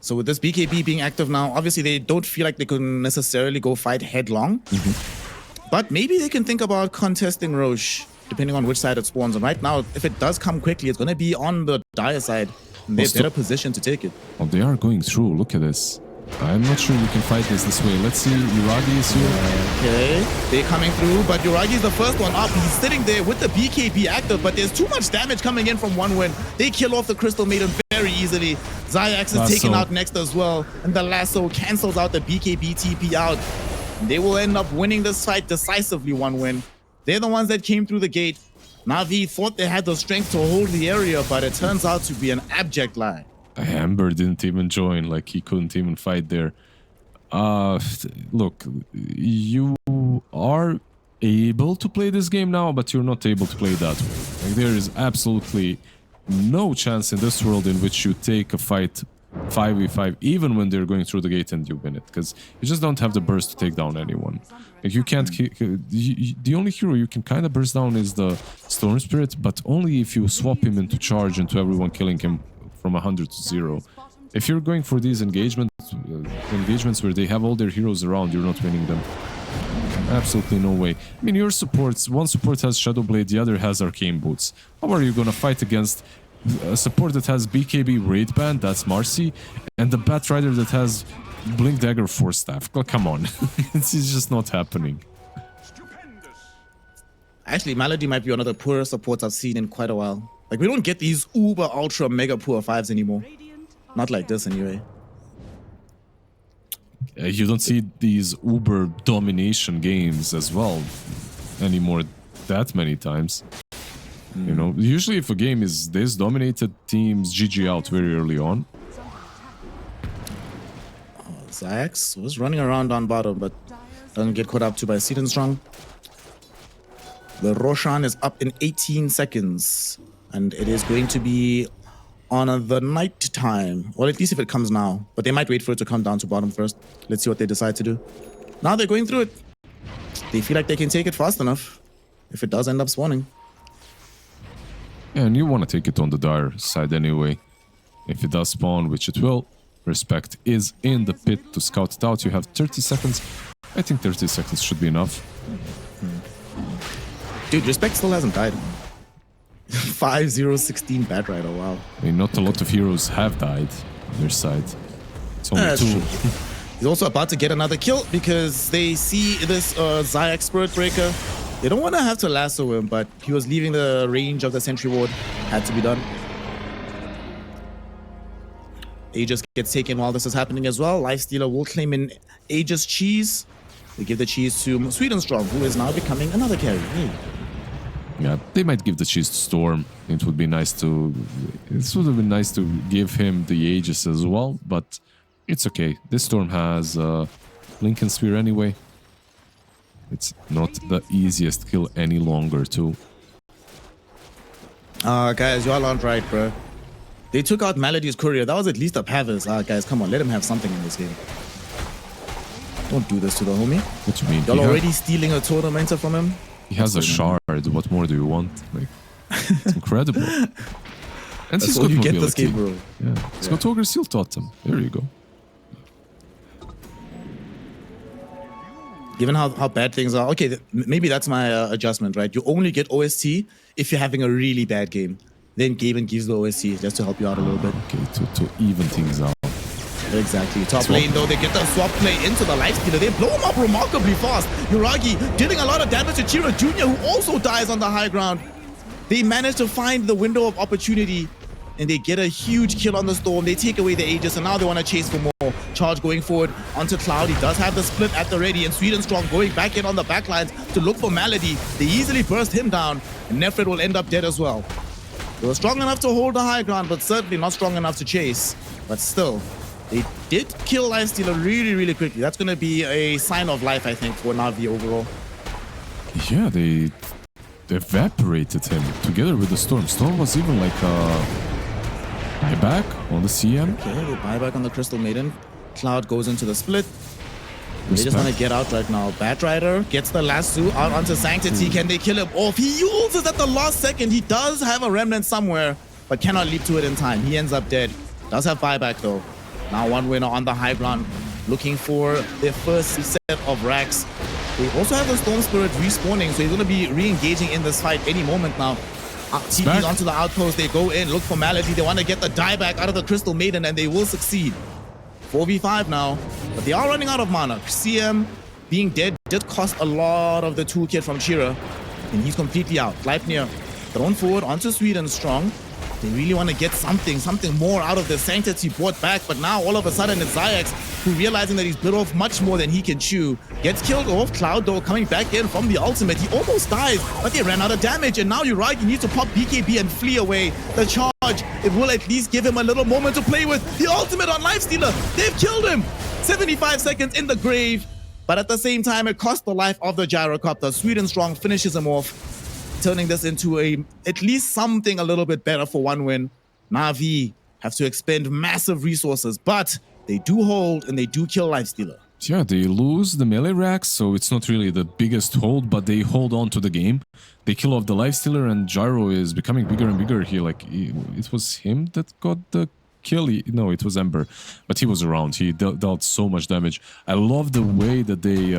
So with this BKB being active now, obviously they don't feel like they can necessarily go fight headlong. But maybe they can think about contesting Roche, depending on which side it spawns. And right now, if it does come quickly, it's going to be on the Dire side. And they're better positioned to take it. Oh, they are going through. Look at this. I'm not sure you can fight this way. Let's see. Uragi is here. Okay, they're coming through, but Uragi is the first one up. He's sitting there with the BKB active, but there's too much damage coming in from OneWin. They kill off the Crystal Maiden very easily. Xyx is taken out next as well, and the lasso cancels out the BKB TP out. They will end up winning this fight decisively, OneWin. They're the ones that came through the gate. Na'Vi thought they had the strength to hold the area, but it turns out to be an abject lie. Amber didn't even join, like he couldn't even fight there. Look, you are able to play this game now, but you're not able to play that way. Like, there is absolutely no chance in this world in which you take a fight 5v5, even when they're going through the gate and you win it, because you just don't have the burst to take down anyone. Like, you can't. The only hero you can kind of burst down is the Storm Spirit, but only if you swap him into charge into everyone killing him from 100 to 0. If you're going for these engagements where they have all their heroes around, you're not winning them. Absolutely no way. I mean, your supports, one support has Shadow Blade, the other has Arcane Boots. How are you gonna fight against a support that has BKB Raid Band, that's Marcy, and the Bat Rider that has Blink Dagger Force Staff? Well, come on. It's just not happening. Actually, Malady might be one of the poorest supports I've seen in quite a while. Like, we don't get these uber ultra mega poor 5s anymore. Not like this anyway. You don't see these uber domination games as well anymore that many times. You know, usually if a game is this dominated, teams GG out very early on. Xyx was running around on bottom, but doesn't get caught up to by Seed and Strong. The Roshan is up in 18 seconds. And it is going to be on the night time. Well, at least if it comes now. But they might wait for it to come down to bottom first. Let's see what they decide to do. Now they're going through it. They feel like they can take it fast enough. If it does end up spawning. Yeah, and you want to take it on the Dire side anyway. If it does spawn, which it will, Respect is in the pit to scout it out. You have 30 seconds. I think 30 seconds should be enough. Dude, Respect still hasn't died. 5-0-16 Bat Rider, wow. I mean, not a lot of heroes have died on their side. It's only two. He's also about to get another kill because they see this Xyx Spirit Breaker. They don't want to have to lasso him, but he was leaving the range of the Sentry Ward. Had to be done. Aegis gets taken while this is happening as well. Lifestealer will claim in Aegis cheese. They give the cheese to Sweet and Strong, who is now becoming another carry. Hey. Yeah, they might give the cheese to Storm. It would be nice to... It would have been nice to give him the Aegis as well, but it's okay. This Storm has Lincoln Sphere anyway. It's not the easiest kill any longer, too. Guys, y'all aren't right, bro. They took out Melody's courier. That was at least a Pavis. Guys, come on, let him have something in this game. Don't do this to the homie. What do you mean? Y'all already stealing a Tormentor from him? He has a shard. What more do you want? Like, it's incredible. And he's got you mobility. get this game, bro. Yeah, he's got Ogre Seal Totem. There you go. Given how bad things are, okay, maybe that's my adjustment, right? You only get OST if you're having a really bad game. Then Gaben gives the OST just to help you out a little bit. Okay, to even things out. Exactly. Top lane, though, they get the swap play into the Lifestealer. They blow him up remarkably fast. Uragi dealing a lot of damage to Chira Jr., who also dies on the high ground. They manage to find the window of opportunity, and they get a huge kill on the Storm. They take away the Aegis, and now they want to chase for more. Charge going forward onto Cloud. He does have the split at the ready, and Sweet and Strong going back in on the backlines to look for Malady. They easily burst him down, and Nefred will end up dead as well. They were strong enough to hold the high ground, but certainly not strong enough to chase. But still, they did kill Lifestealer really, really quickly. That's going to be a sign of life, I think, for Na'Vi overall. Yeah, they evaporated him together with the Storm. Storm was even like buyback on the CM. Okay, they buyback on the Crystal Maiden. Cloud goes into the split. They just want to get out right now. Bat Rider gets the lasso out onto Sanctity. Can they kill him off? He uses at the last second. He does have a remnant somewhere, but cannot leap to it in time. He ends up dead. Does have buyback though. Now one winner on the high ground, looking for their first set of racks. They also have the Storm Spirit respawning, so he's going to be re-engaging in this fight any moment now. TP's onto the outpost, they go in, look for Malady, they want to get the dieback out of the Crystal Maiden, and they will succeed. 4v5 now, but they are running out of mana. CM being dead did cost a lot of the toolkit from Chira, and he's completely out. Gleipnir thrown forward onto Sweden Strong. They really want to get something more out of the Sanctity brought back, but now all of a sudden it's Zayax who, realizing that he's bit off much more than he can chew, gets killed off. Cloud though coming back in from the ultimate. He almost dies, but they ran out of damage, and now Uragi needs to pop BKB and flee away. The charge, it will at least give him a little moment to play with. The ultimate on Lifestealer, they've killed him. 75 seconds in the grave, but at the same time it cost the life of the Gyrocopter. Sweden Strong finishes him off, turning this into at least something a little bit better for one win. Na'Vi have to expend massive resources, but they do hold and they do kill Lifestealer. Yeah, they lose the melee racks, so it's not really the biggest hold, but they hold on to the game. They kill off the Lifestealer, and Gyro is becoming bigger and bigger here. Like, it was him that got the kill. No, it was Ember, but he was around. He dealt so much damage. I love the way that they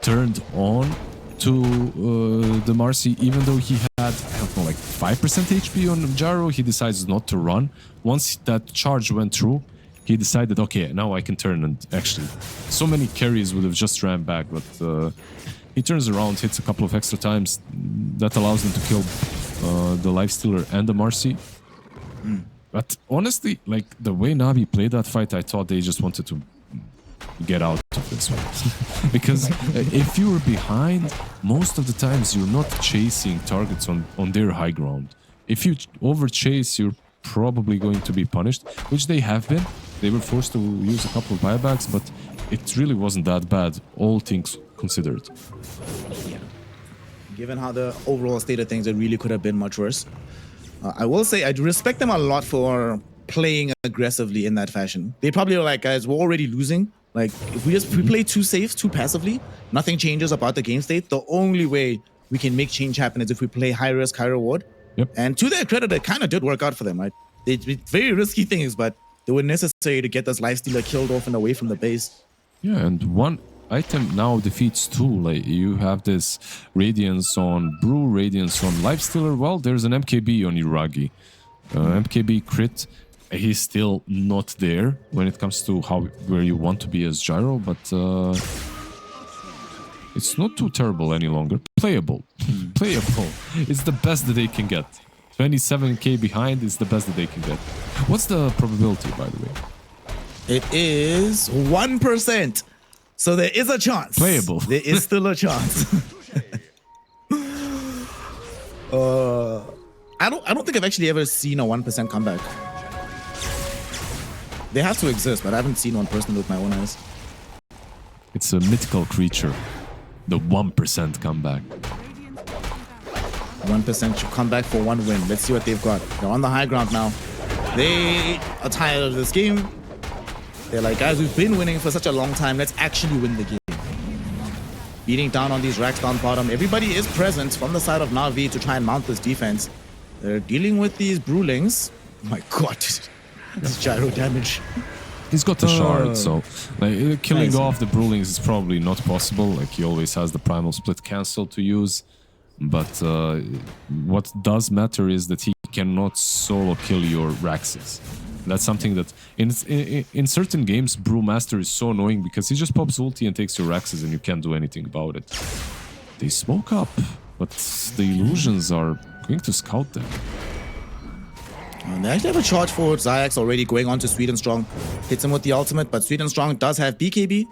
turned on to the Marcy, even though he had, I don't know, like 5% HP on Gyro. He decides not to run. Once that charge went through, he decided, okay, now I can turn, and actually so many carries would have just ran back, but he turns around, hits a couple of extra times. That allows him to kill the Lifestealer and the Marcy. But honestly, like, the way Navi played that fight, I thought they just wanted to get out of this one. Because if you were behind, most of the times you're not chasing targets on their high ground. If you overchase, you're probably going to be punished, which they have been. They were forced to use a couple of buybacks, but it really wasn't that bad, all things considered. Yeah. Given how the overall state of things, it really could have been much worse. I will say I do respect them a lot for playing aggressively in that fashion. They probably were like, guys, we're already losing. Like, if we play too safe, too passively, nothing changes about the game state. The only way we can make change happen is if we play high risk, high reward. Yep. And to their credit, it kind of did work out for them, right? They did very risky things, but they were necessary to get this Lifestealer killed off and away from the base. Yeah, and one item now defeats two. Like, you have this Radiance on Brew, Radiance on Lifestealer. Well, there's an MKB on Uragi. MKB crit. He's still not there when it comes to where you want to be as Gyro, but it's not too terrible any longer. Playable. Playable. It's the best that they can get. 27k behind is the best that they can get. What's the probability, by the way? It is 1%. So there is a chance. Playable. There is still a chance. I don't think I've actually ever seen a 1% comeback. They have to exist, but I haven't seen one personally with my own eyes. It's a mythical creature. The 1% comeback. 1% comeback for one win. Let's see what they've got. They're on the high ground now. They are tired of this game. They're like, guys, we've been winning for such a long time. Let's actually win the game. Beating down on these racks down bottom. Everybody is present from the side of Na'Vi to try and mount this defense. They're dealing with these Brewlings. Oh my god. This gyro damage. He's got the shard, so like, killing nice. off the Brewlings is probably not possible. Like, he always has the Primal Split cancel to use. But what does matter is that he cannot solo kill your Raxes. That's something that in certain games, Brewmaster is so annoying because he just pops ulti and takes your Raxes and you can't do anything about it. They smoke up, but the illusions are going to scout them. And they actually have a charge forward. Zayax already going on to Sweden Strong. Hits him with the ultimate, but Sweden Strong does have BKB.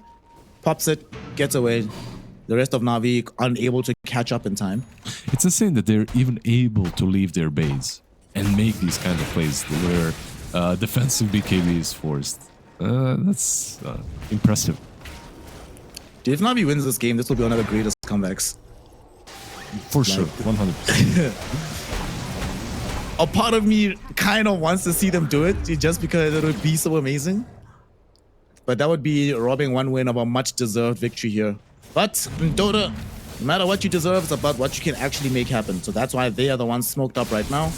Pops it, gets away. The rest of Na'Vi unable to catch up in time. It's insane that they're even able to leave their base and make these kind of plays where defensive BKB is forced. That's impressive. If Na'Vi wins this game, this will be one of the greatest comebacks. For sure, 100%. A part of me kind of wants to see them do it just because it would be so amazing. But that would be robbing one win of a much-deserved victory here. But in Dota, no matter what you deserve, it's about what you can actually make happen. So that's why they are the ones smoked up right now.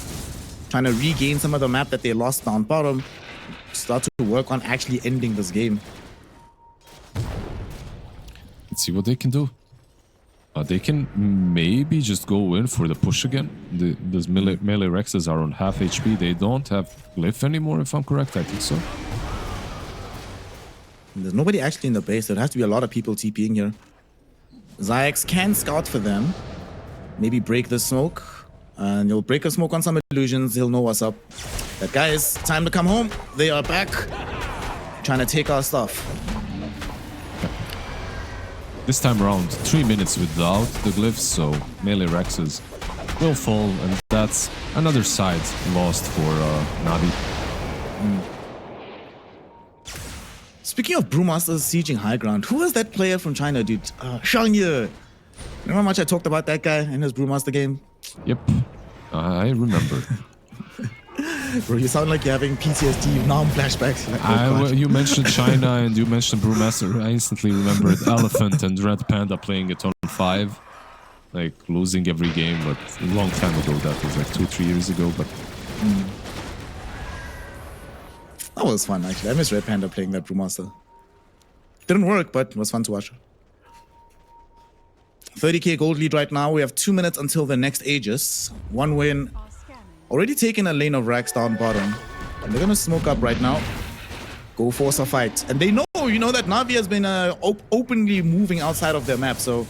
Trying to regain some of the map that they lost down bottom. Start to work on actually ending this game. Let's see what they can do. They can maybe just go in for the push again. Those melee Rexes are on half HP. They don't have Glyph anymore, if I'm correct. I think so. There's nobody actually in the base. There has to be a lot of people TPing here. Zayax can scout for them. Maybe break the smoke. And he'll break a smoke on some illusions. He'll know what's up. But guys, time to come home. They are back. Trying to take our stuff. This time around, 3 minutes without the glyphs, so melee Rexes will fall, and that's another side lost for Navi. Speaking of Brewmasters sieging high ground, who was that player from China, dude? Shang Ye. Remember how much I talked about that guy in his Brewmaster game? Yep, I remember. Bro, you sound like you're having PTSD, now flashbacks. Like, well, you mentioned China and you mentioned Brewmaster. I instantly remembered Elephant and Red Panda playing it on 5. Like, losing every game, but a long time ago. That was like 2-3 years ago, but... That was fun, actually. I miss Red Panda playing that Brewmaster. Didn't work, but it was fun to watch. 30k gold lead right now. We have 2 minutes until the next Aegis. 1 win. Already taken a lane of racks down bottom. And they're gonna smoke up right now. Go force a fight. And they know, that Navi has been openly moving outside of their map. So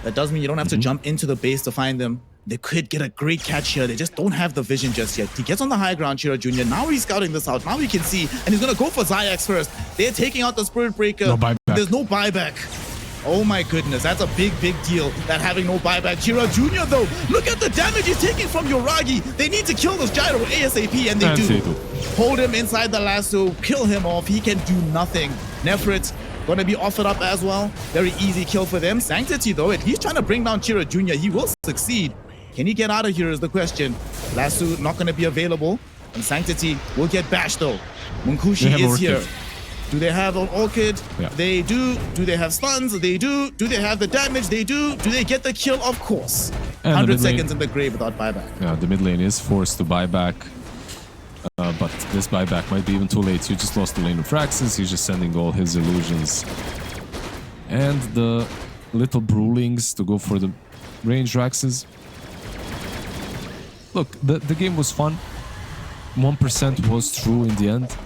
that does mean you don't have to jump into the base to find them. They could get a great catch here. They just don't have the vision just yet. He gets on the high ground, Chira Jr. Now he's scouting this out. Now he can see. And he's gonna go for Zayax first. They're taking out the Spirit Breaker. No buyback. There's no buyback. Oh my goodness, that's a big deal, that having no buyback. Chira Jr. though, look at the damage he's taking from Yoragi. They need to kill this Gyro ASAP, and they do. Hold him inside the lasso, kill him off. He can do nothing. Nefrit gonna be offered up as well. Very easy kill for them. Sanctity though, at least trying to bring down Chira Jr. He will succeed. Can he get out of here is the question. Lasso not gonna be available, and Sanctity will get bashed though. Munkushi is here. Do they have an Orchid? Yeah. They do. Do they have stuns? They do. Do they have the damage? They do. Do they get the kill? Of course. And 100 seconds in the grave without buyback. Yeah, the mid lane is forced to buy back. But this buyback might be even too late. You just lost the lane of Fraxes. He's just sending all his illusions. And the little Brewlings to go for the range Raxes. Look, the game was fun. 1% was true in the end.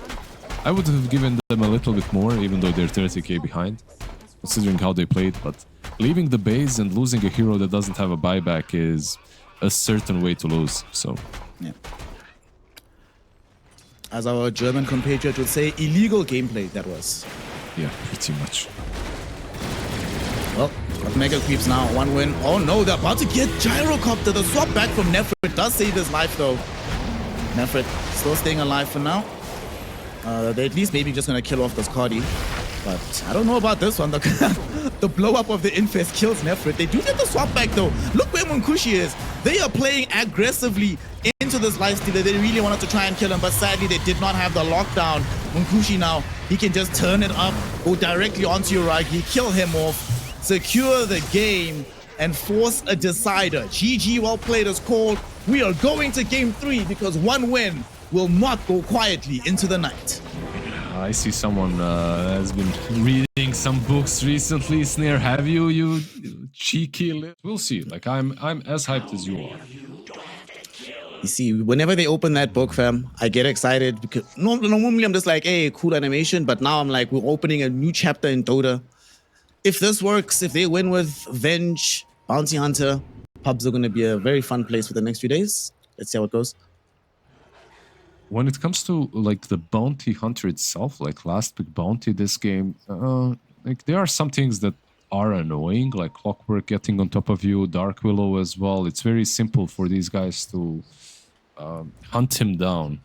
I would have given them a little bit more, even though they're 30k behind, considering how they played, but leaving the base and losing a hero that doesn't have a buyback is a certain way to lose, so... Yeah. As our German compatriot would say, illegal gameplay that was. Yeah, pretty much. Well, got Mega Creeps now, 1 win. Oh no, they're about to get Gyrocopter. The swap back from Nefrit does save his life though. Nefrit still staying alive for now. They're at least maybe just gonna kill off this Cardi. But I don't know about this one. The blow up of the Infest kills Nefrit. They do get the swap back though. Look where Munkushi is. They are playing aggressively into this lifestealer. They really wanted to try and kill him, but sadly they did not have the lockdown. Munkushi now, he can just turn it up, go directly onto Yoragi, kill him off, secure the game, and force a decider. GG, well played is called. We are going to game 3 because 1 win will not go quietly into the night. I see someone has been reading some books recently. Snare, have you? You cheeky. We'll see. Like I'm as hyped as you are. You see, whenever they open that book, fam, I get excited because normally I'm just like, hey, cool animation. But now I'm like, we're opening a new chapter in Dota. If this works, if they win with Venge, Bounty Hunter, pubs are going to be a very fun place for the next few days. Let's see how it goes. When it comes to like the bounty hunter itself, like last pick bounty this game, like there are some things that are annoying, like Clockwork getting on top of you, Dark Willow as well. It's very simple for these guys to hunt him down.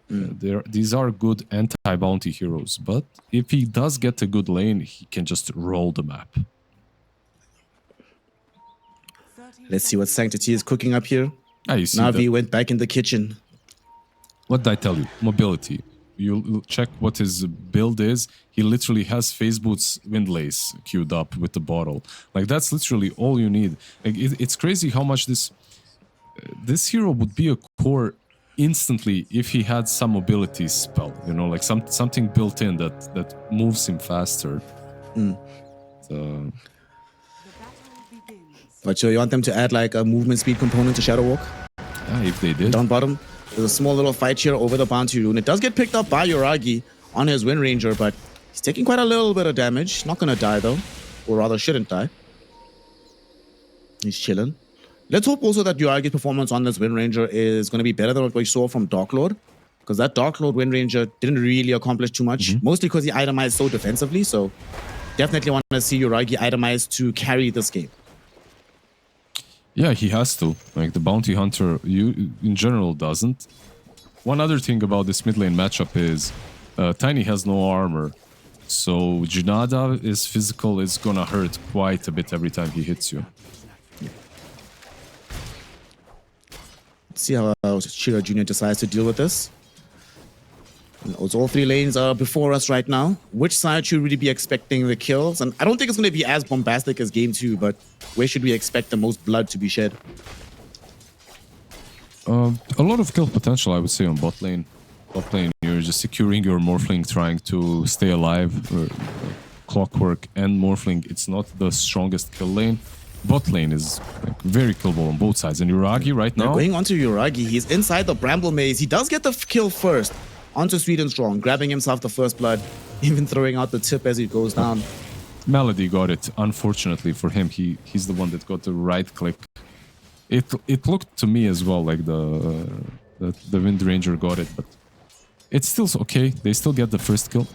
These are good anti-bounty heroes, but if he does get a good lane, he can just roll the map. Let's see what Sanctity is cooking up here. You see Navi went back in the kitchen. What did I tell you? Mobility. You check what his build is. He literally has Phase Boots Windlace queued up with the bottle. Like, that's literally all you need. Like, it's crazy how much this hero would be a core instantly if he had some mobility spell. You know, like something built in that moves him faster. So... But you want them to add like a movement speed component to Shadow Walk? Yeah, if they did. Down bottom, there's a small little fight here over the bounty rune. It does get picked up by Yuragi on his Wind Ranger, but he's taking quite a little bit of damage. Not gonna die though, or rather shouldn't die. He's chilling. Let's hope also that Yuragi's performance on this Wind Ranger is going to be better than what we saw from Dark Lord, because that Dark Lord Wind Ranger didn't really accomplish too much, mostly because he itemized so defensively. So definitely want to see Yuragi itemized to carry this game. Yeah, he has to. Like, the bounty hunter, in general, doesn't. One other thing about this mid lane matchup is Tiny has no armor. So Junada is physical, is gonna hurt quite a bit every time he hits you. Let's see how Shira Jr. decides to deal with this. All three lanes are before us right now. Which side should we really be expecting the kills? And I don't think it's going to be as bombastic as Game 2, but where should we expect the most blood to be shed? A lot of kill potential, I would say, on bot lane. Bot lane, you're just securing your Morphling, trying to stay alive. Clockwork and Morphling, it's not the strongest kill lane. Bot lane is like very killable on both sides. And Yuragi right now... Going on to Yuragi, he's inside the Bramble Maze. He does get the kill first. Onto Sweet and Strong, grabbing himself the first blood, even throwing out the tip as he goes down. Melody got it. Unfortunately for him, he's the one that got the right click. It looked to me as well like the Wind Ranger got it, but it's still okay. They still get the first kill.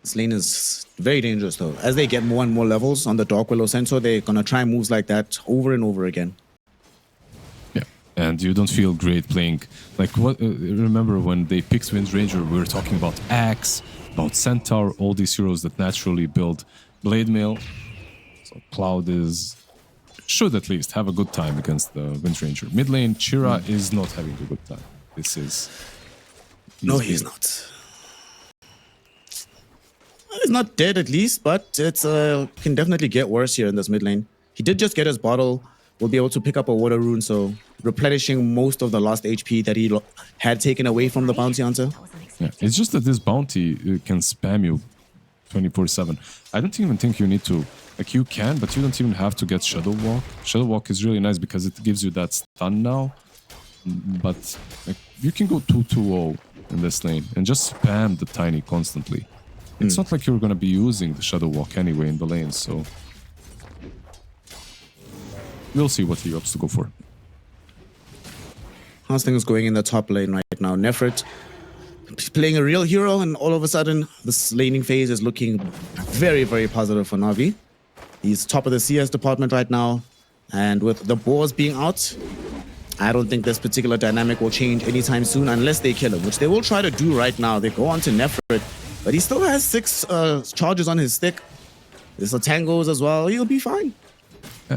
This lane is very dangerous though. As they get more and more levels on the Dark Willow Sensor, they're gonna try moves like that over and over again. Yeah, and you don't feel great playing. Like, what? Remember when they picked Wind Ranger, we were talking about Axe, about Centaur, all these heroes that naturally build Blade Mail. So Cloud should at least have a good time against the Wind Ranger. Mid lane, Chira is not having a good time. He's not. He's not dead at least, but it's can definitely get worse here in this mid lane. He did just get his bottle. Will be able to pick up a water rune, so replenishing most of the lost HP that he had taken away from the bounty hunter. Yeah, it's just that this bounty can spam you 24/7. I don't even think you need to, like, you can, but you don't even have to get Shadow Walk. Shadow Walk is really nice because it gives you that stun now, but like, you can go 2-2-0 in this lane and just spam the Tiny constantly. It's not like you're going to be using the Shadow Walk anyway in the lane, so we'll see what he opts to go for. How's things going in the top lane right now? Nefrit playing a real hero, and all of a sudden, this laning phase is looking very, very positive for Na'Vi. He's top of the CS department right now, and with the boars being out, I don't think this particular dynamic will change anytime soon unless they kill him, which they will try to do right now. They go on to Nefrit, but he still has 6 charges on his stick. There's the tangos as well. He'll be fine.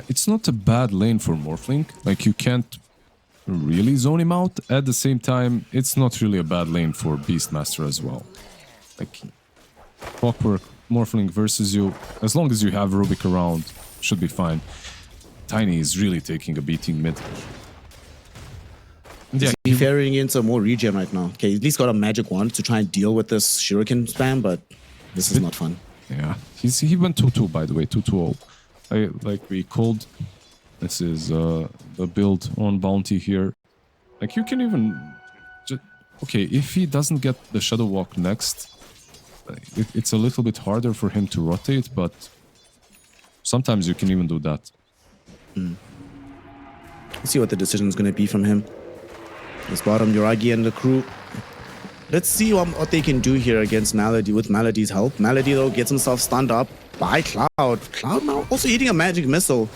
It's not a bad lane for Morphling. Like, you can't really zone him out. At the same time, it's not really a bad lane for Beastmaster as well. Like, Clockwork, Morphling versus you, as long as you have Rubik around, should be fine. Tiny is really taking a beating mid. Yeah, he's ferrying in some more regen right now. Okay, at least got a magic wand to try and deal with this shuriken spam, but this is not fun. Yeah, he went 2-2, by the way, 2-2-0. Like we called, this is the build on bounty here. Like, you can even okay, if he doesn't get the Shadow Walk next, it's a little bit harder for him to rotate, but sometimes you can even do that. Let's see what the decision is going to be from him. This bottom, Yuragi and the crew. Let's see what they can do here against Malady with Malady's help. Malady, though, gets himself stunned up by Cloud. Cloud now also hitting a magic missile.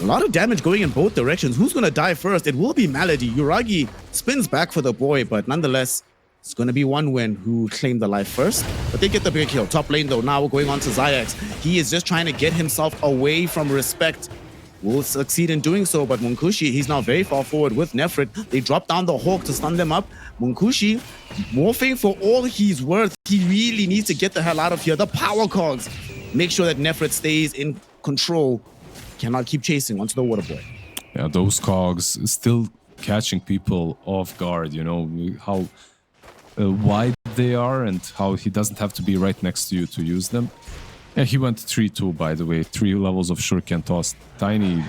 A lot of damage going in both directions. Who's going to die first? It will be Malady. Yuragi spins back for the boy, but nonetheless, it's going to be One Win who claimed the life first. But they get the big kill. Top lane, though, now going on to Zayax. He is just trying to get himself away from Respect. Will succeed in doing so, but Munkushi, he's now very far forward with Nefrit. They drop down the Hawk to stun them up. Munkushi, morphing for all he's worth. He really needs to get the hell out of here. The power cogs. Make sure that Nefrit stays in control. Cannot keep chasing onto the water boy. Yeah, those cogs still catching people off guard, you know, how wide they are and how he doesn't have to be right next to you to use them. Yeah, he went 3-2, by the way. 3 levels of shuriken toss. Tiny,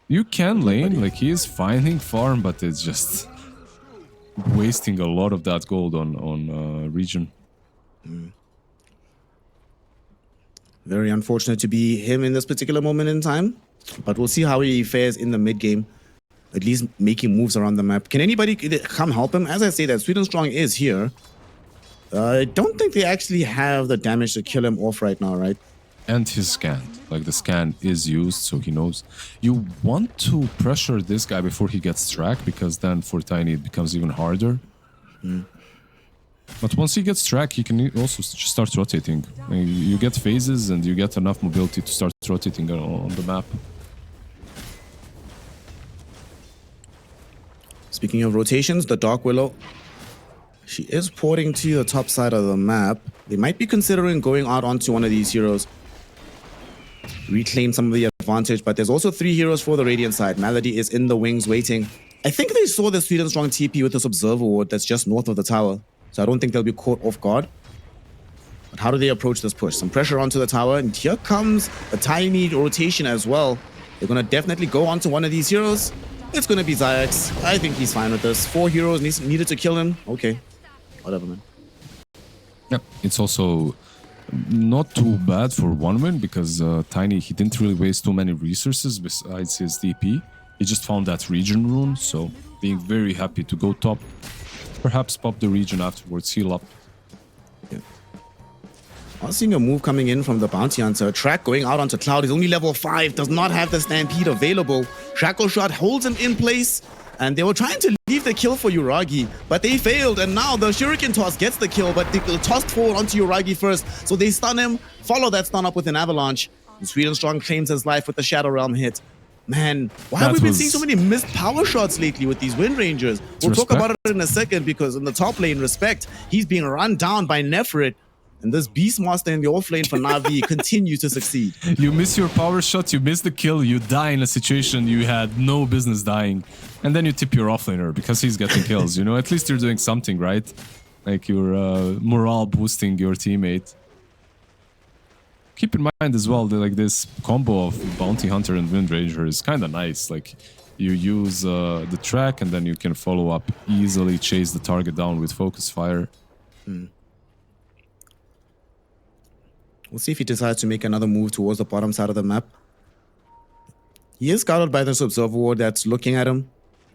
you can lane, like he is finding farm, but it's just wasting a lot of that gold on region. Very unfortunate to be him in this particular moment in time, but we'll see how he fares in the mid game. At least making moves around the map. Can anybody come help him? As I say that, Sweden Strong is here. I don't think they actually have the damage to kill him off right now, right? And his scan. Like the scan is used, so he knows. You want to pressure this guy before he gets tracked, because then for Tiny it becomes even harder. But once he gets tracked, he can also start rotating. You get phases and you get enough mobility to start rotating on the map. Speaking of rotations, the Dark Willow, she is porting to the top side of the map. They might be considering going out onto one of these heroes. Reclaim some of the advantage, but there's also 3 heroes for the Radiant side. Malady is in the wings waiting. I think they saw the Sweden Strong TP with this Observer Ward that's just north of the tower. So I don't think they'll be caught off guard. But how do they approach this push? Some pressure onto the tower, and here comes a tiny rotation as well. They're going to definitely go onto one of these heroes. It's going to be Zayax. I think he's fine with this. 4 heroes needed to kill him. Okay. Whatever, man. Yep. It's also not too bad for 1 win, because Tiny, he didn't really waste too many resources besides his DP. He just found that region rune, so being very happy to go top. Perhaps pop the region afterwards, heal up. I was seeing a move coming in from the Bounty Hunter. Track going out onto Cloud. He's only level 5, does not have the Stampede available. Shackle Shot holds him in place, and they were trying to leave the kill for Uragi, but they failed, and now the Shuriken Toss gets the kill, but they tossed forward onto Uragi first, so they stun him, follow that stun up with an Avalanche. And Sweden Strong claims his life with the Shadow Realm hit. Man, why have we been seeing so many missed power shots lately with these Wind Rangers? We'll talk about it in a second, because in the top lane, Respect, he's being run down by Nefrit. And this Beastmaster in the off lane for Na'Vi continues to succeed. You miss your power shot, you miss the kill, you die in a situation you had no business dying. And then you tip your offlaner because he's getting kills, you know? At least you're doing something, right? Like you're morale boosting your teammate. Keep in mind as well that like this combo of Bounty Hunter and Wind Ranger is kind of nice. Like you use the track and then you can follow up, easily chase the target down with Focus Fire. We'll see if he decides to make another move towards the bottom side of the map. He is scouted by this Observer Ward that's looking at him.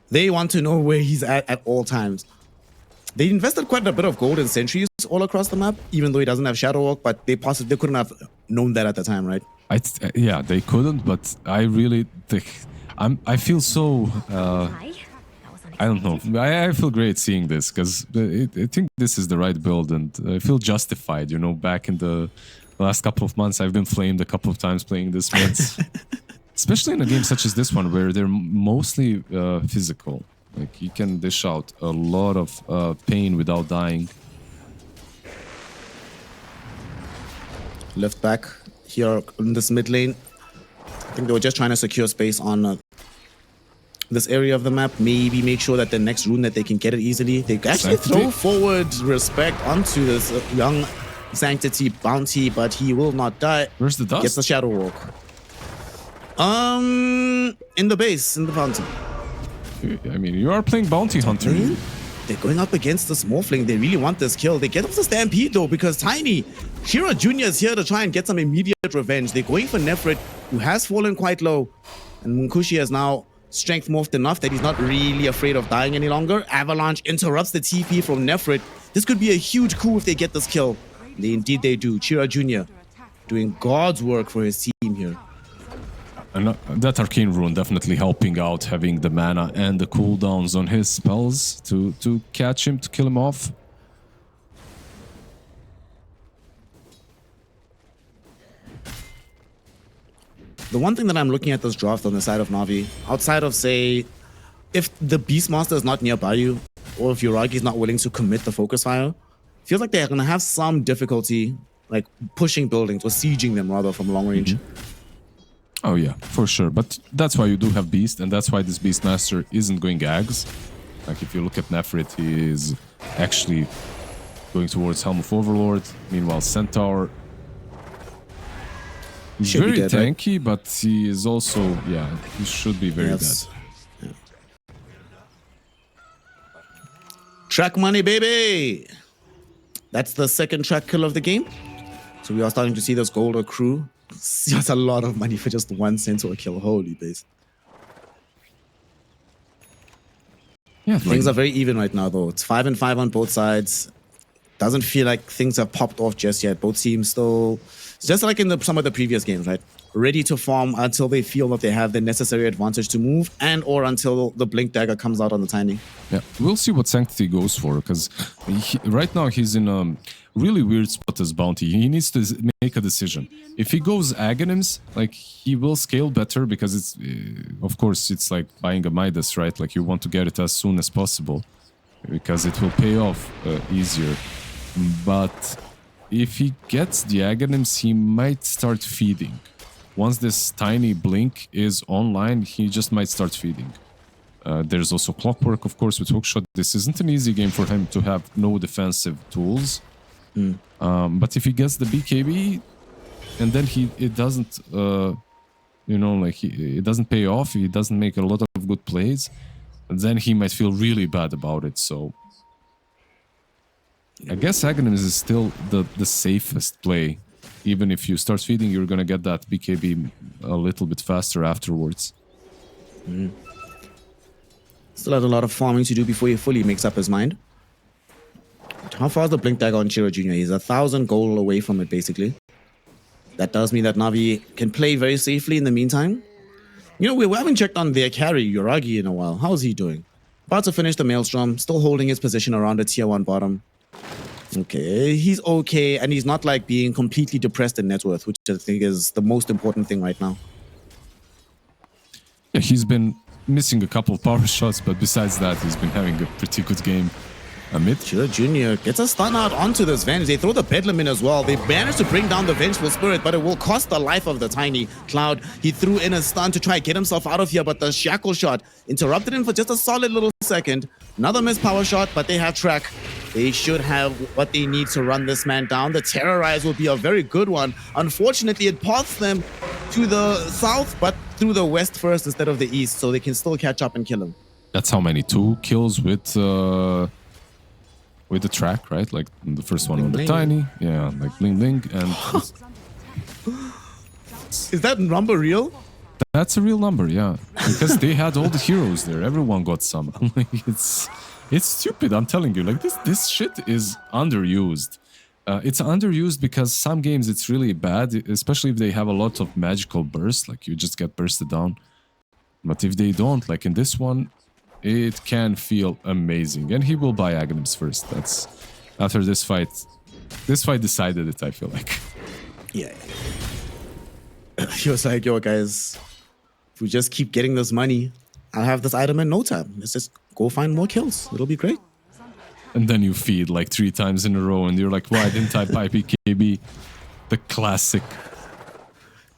They want to know where he's at all times. They invested quite a bit of gold and sentries all across the map, even though he doesn't have Shadow Walk, but they couldn't have known that at the time, right? Yeah, they couldn't, but I really think... I feel so... I don't know. I feel great seeing this, because I think this is the right build, and I feel justified, you know, back in the last couple of months, I've been flamed a couple of times playing this mids. Especially in a game such as this one, where they're mostly physical. Like, you can dish out a lot of pain without dying. Left back here in this mid lane. I think they were just trying to secure space on this area of the map. Maybe make sure that the next rune that they can get it easily. They actually throw forward Respect onto this young Sanctity Bounty, but he will not die. Where's the dust? Gets the Shadow Walk. In the base, in the fountain. I mean, you are playing Bounty Hunter. They're going up against the Morphling. They really want this kill. They get off the Stampede though, because Tiny, Shira Jr. is here to try and get some immediate revenge. They're going for Nefrit, who has fallen quite low. And Munkushi has now strength morphed enough that he's not really afraid of dying any longer. Avalanche interrupts the TP from Nefrit. This could be a huge coup if they get this kill. Indeed they do. Chira Jr. doing God's work for his team here. And that Arcane Rune definitely helping out, having the mana and the cooldowns on his spells to catch him, to kill him off. The one thing that I'm looking at this draft on the side of Na'Vi, outside of, say, if the Beastmaster is not nearby you, or if Uragi is not willing to commit the Focus Fire, feels like they're going to have some difficulty, like, pushing buildings, or sieging them, rather, from long range. Oh yeah, for sure. But that's why you do have Beast, and that's why this Beastmaster isn't going Ags. Like, if you look at Nefrit, he is actually going towards Helm of Overlord. Meanwhile, Centaur He's Should be very dead, right? tanky, but he is also, yeah, he should be very Yes. dead. Track money, baby! That's the second track kill of the game. So we are starting to see this gold accrue. That's a lot of money for just 1 cent or a kill. Holy base. Yeah, Things are very even right now, though. It's 5 and 5 on both sides. Doesn't feel like things have popped off just yet. Both teams still, just like in some of the previous games, right? Ready to farm until they feel that they have the necessary advantage to move, and or until the blink dagger comes out on the tiny. Yeah, we'll see what Sanctity goes for, because right now he's in a really weird spot as Bounty. He needs to make a decision. If he goes Aghanims, like, he will scale better, because it's, of course, it's like buying a Midas, right? Like, you want to get it as soon as possible, because it will pay off easier. But if he gets the Aghanims, he might start feeding. Once this tiny blink is online, he just might start feeding. There's also Clockwork, of course, with Hookshot. This isn't an easy game for him to have no defensive tools. But if he gets the BKB, and then it doesn't, you know, like, it doesn't pay off, he doesn't make a lot of good plays, and then he might feel really bad about it, so... I guess Aghanims is still the safest play. Even if you start feeding, you're gonna get that BKB a little bit faster afterwards. Still has a lot of farming to do before he fully makes up his mind. How far is the blink dagger on Chiro Jr.? He's 1,000 gold away from it, basically. That tells me that Na'Vi can play very safely in the meantime. You know, we haven't checked on their carry, Yoragi, in a while. How's he doing? About to finish the Maelstrom, still holding his position around the tier 1 bottom. Okay, he's okay, and he's not like being completely depressed in net worth, which I think is the most important thing right now. Yeah, he's been missing a couple of power shots, but besides that, he's been having a pretty good game. Amid. Chiro Jr. gets a stun out onto this Venge. They throw the Bedlam in as well. They managed to bring down the Vengeful Spirit, but it will cost the life of the tiny Cloud. He threw in a stun to try get himself out of here, but the Shackle shot interrupted him for just a solid little second. Another missed power shot, but they have track. They should have what they need to run this man down. The Terrorize will be a very good one. Unfortunately, it paths them to the south, but through the west first instead of the east, so they can still catch up and kill him. That's how many? 2 kills with the track, right? Like the first one Bling, on the bling. tiny. Yeah, like bling bling. And Is that number real? that's a real number, yeah. Because they had all the heroes there. Everyone got some. Like, it's stupid, I'm telling you. Like, this shit is underused. It's underused because some games it's really bad, especially if they have a lot of magical bursts, like you just get bursted down. But if they don't, like in this one, it can feel amazing. And he will buy Aghanims first. That's after this fight. This fight decided it, I feel like. Yeah. He was like, yo, guys, if we just keep getting this money, I'll have this item in no time. Let's just go find more kills. It'll be great. And then you feed like 3 times in a row and you're like, why didn't I buy BKB? The classic.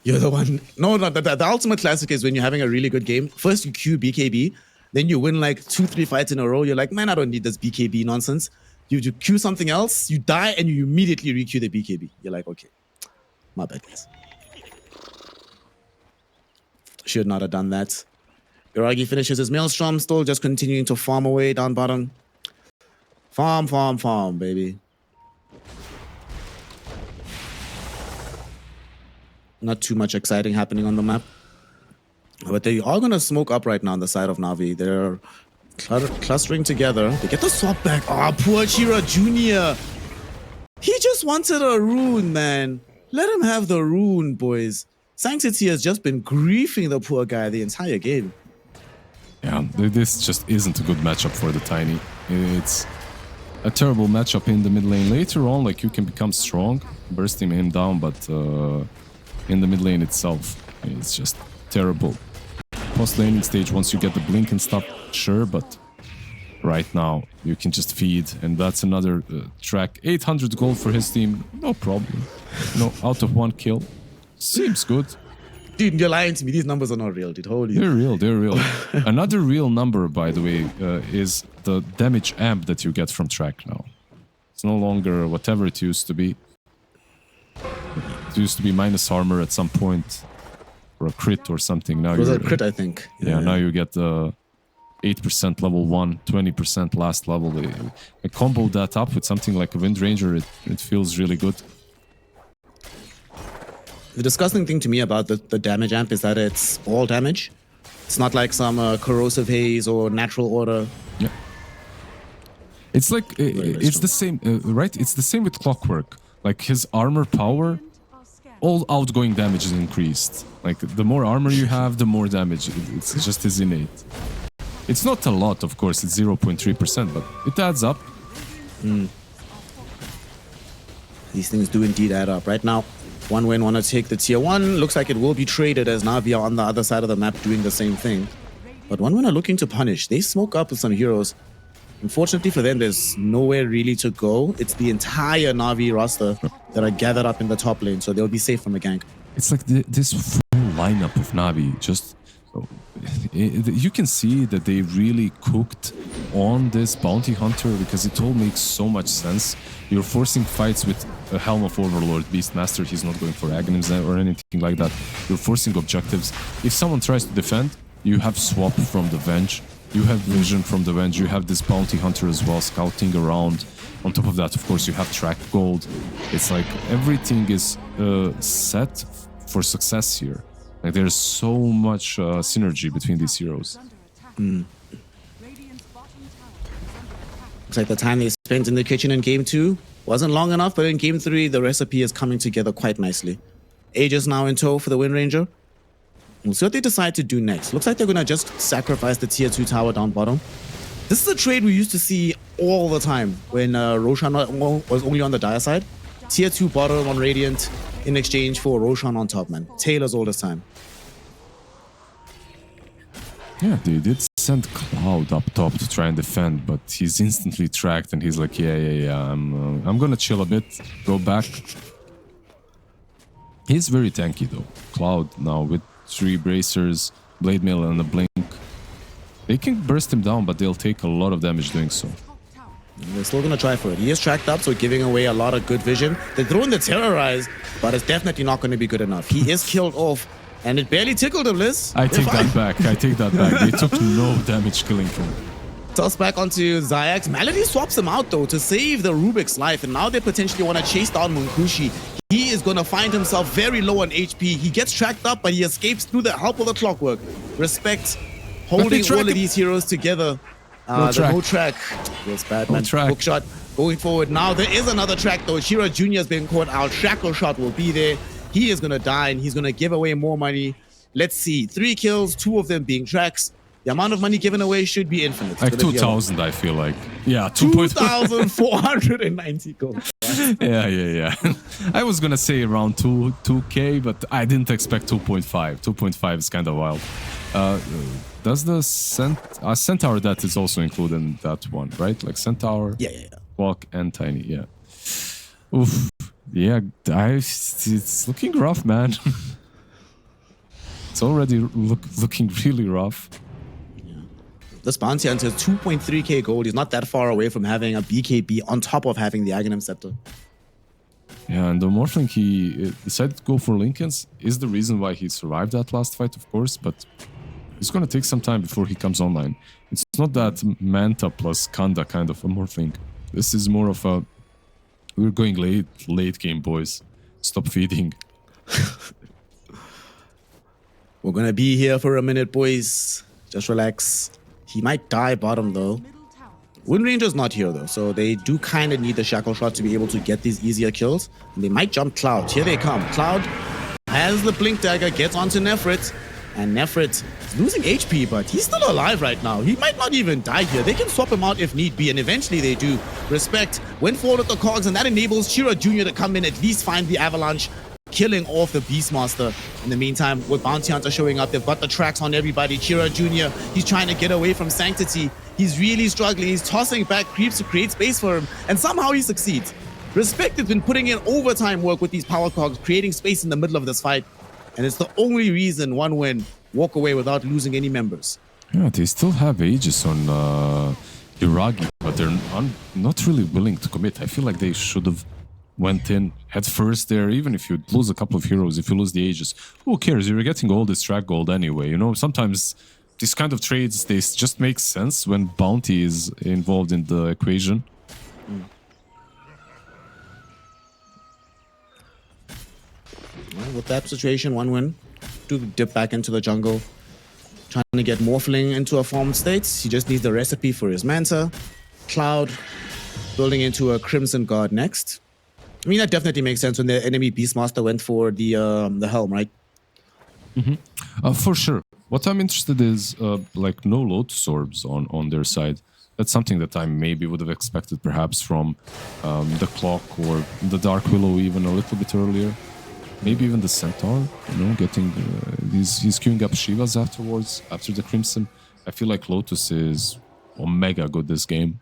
You're the one. No, the ultimate classic is when you're having a really good game. First you queue BKB, then you win like 2-3 fights in a row. You're like, man, I don't need this BKB nonsense. You queue something else, you die, and you immediately re-queue the BKB. You're like, okay, my bad, guys. Should not have done that. Iragi finishes his Maelstrom, still just continuing to farm away down bottom. Farm, farm, farm, baby. Not too much exciting happening on the map. But they are going to smoke up right now on the side of Na'Vi. They're clustering together. They get the swap back. Oh, poor Chira Jr. He just wanted a rune, man. Let him have the rune, boys. Sanctity has just been griefing the poor guy the entire game. Yeah, this just isn't a good matchup for the Tiny. It's a terrible matchup in the mid lane. Later on, like, you can become strong, bursting him down, but in the mid lane itself, it's just terrible. Post-laning stage, once you get the blink and stuff, sure, but right now, you can just feed, and that's another track. 800 gold for his team, no problem. No, out of 1 kill. Seems good. Dude, you're lying to me. These numbers are not real, dude. Holy. They're real, they're real. Another real number, by the way, is the damage amp that you get from track now. It's no longer whatever it used to be. used to be minus armor at some point, or a crit or something. Now It was you're a crit, I think. yeah. Now you get 8% level 1, 20% last level. I combo that up with something like a Wind Ranger. It feels really good. The disgusting thing to me about the damage amp is that it's all damage. It's not like some corrosive haze or natural order. Yeah. It's like it's the same, right? It's the same with Clockwork. Like his armor power, all outgoing damage is increased. Like the more armor you have, the more damage. It's just his innate. It's not a lot, of course. It's 0.3%, but it adds up. These things do indeed add up. Right now, OneWin want to take the tier 1. Looks like it will be traded as Na'Vi are on the other side of the map doing the same thing. But OneWin are looking to punish. They smoke up with some heroes. Unfortunately for them, there's nowhere really to go. It's the entire Na'Vi roster that are gathered up in the top lane, so they'll be safe from a gank. It's like this full lineup of Na'Vi. Just you can see that they really cooked on this bounty hunter because it all makes so much sense. You're forcing fights with a Helm of Overlord, Beastmaster. He's not going for Aghanims or anything like that. You're forcing objectives. If someone tries to defend, you have Swap from the Venge. You have Vision from the Venge. You have this bounty hunter as well, scouting around. On top of that, of course, you have Track Gold. It's like everything is set for success here. Like there's so much synergy between these heroes. Looks like the time they spent in the kitchen in game 2 wasn't long enough, but in game 3, the recipe is coming together quite nicely. Aegis now in tow for the Wind Ranger. We'll see what they decide to do next. Looks like they're going to just sacrifice the tier 2 tower down bottom. This is a trade we used to see all the time when Roshan was only on the dire side. Tier 2 bottom on Radiant in exchange for Roshan on top, man. Taylor's all this time. Yeah, they did send Cloud up top to try and defend, but he's instantly tracked and he's like, yeah, I'm gonna chill a bit, go back. He's very tanky though. Cloud now with 3 bracers, Blade Mail and a Blink. They can burst him down, but they'll take a lot of damage doing so. They're still going to try for it. He is tracked up, so giving away a lot of good vision. They're throwing the Terrorize, but it's definitely not going to be good enough. He is killed off, and it barely tickled him, Liz. I take that back. I take that back. They took no damage killing him. Toss back onto Zayax. Malady swaps him out, though, to save the Rubik's life, and now they potentially want to chase down Munkushi. He is going to find himself very low on HP. He gets tracked up, but he escapes through the help of the Clockwork. Respect holding all of these heroes together. No track. Feels bad, man. Hook shot going forward. Now there is another track though. Shira Jr. has been caught out. Shackle shot will be there. He is going to die and he's going to give away more money. Let's see. 3 kills, 2 of them being tracks. The amount of money given away should be infinite. Like 2,000, I feel like. Yeah, 2,490 gold. Yeah. I was going to say around 2K, but I didn't expect 2.5. 2.5 is kind of wild. Does the Centaur that is also included in that one, right? Like Centaur, yeah. Walk, and Tiny, yeah. Oof. Yeah, it's looking rough, man. It's already looking really rough. This bounty hunter is 2.3k gold. He's not that far away from having a BKB on top of having the Aghanim Scepter. Yeah, and the Morphling he decided to go for Lincoln's is the reason why he survived that last fight, of course, but it's going to take some time before he comes online. It's not that Manta plus Kanda kind of a Morphling. This is more of a, we're going late game, boys. Stop feeding. We're going to be here for a minute, boys. Just relax. He might die bottom, though. Wind Ranger's not here, though, so they do kind of need the Shackle Shot to be able to get these easier kills. And they might jump Cloud. Here they come. Cloud has the Blink Dagger, gets onto Nefrit. And Nefrit is losing HP, but he's still alive right now. He might not even die here. They can swap him out if need be, and eventually they do. Respect went forward with the cogs, and that enables Shira Jr. to come in, at least find the Avalanche, killing off the Beastmaster. In the meantime, with Bounty Hunter showing up, they've got the tracks on everybody. Shira Jr., he's trying to get away from Sanctity. He's really struggling. He's tossing back creeps to create space for him, and somehow he succeeds. Respect has been putting in overtime work with these power cogs, creating space in the middle of this fight. And it's the only reason OneWin walk away without losing any members. Yeah, they still have Aegis on Iragi, but they're not really willing to commit. I feel like they should have went in head first there. Even if you lose a couple of heroes, if you lose the Aegis, who cares? You're getting all this track gold anyway. You know, sometimes these kind of trades, they just make sense when bounty is involved in the equation. Well, with that situation, 1 win. To dip back into the jungle. Trying to get Morphling into a formed state. He just needs the recipe for his Manta. Cloud building into a Crimson Guard next. I mean, that definitely makes sense when the enemy Beastmaster went for the Helm, right? For sure. What I'm interested is like no Lotus Orbs on their side. That's something that I maybe would have expected perhaps from the Clock or the Dark Willow even a little bit earlier. Maybe even the Centaur, you know, getting he's queuing up Shivas afterwards, after the Crimson. I feel like Lotus is omega good this game.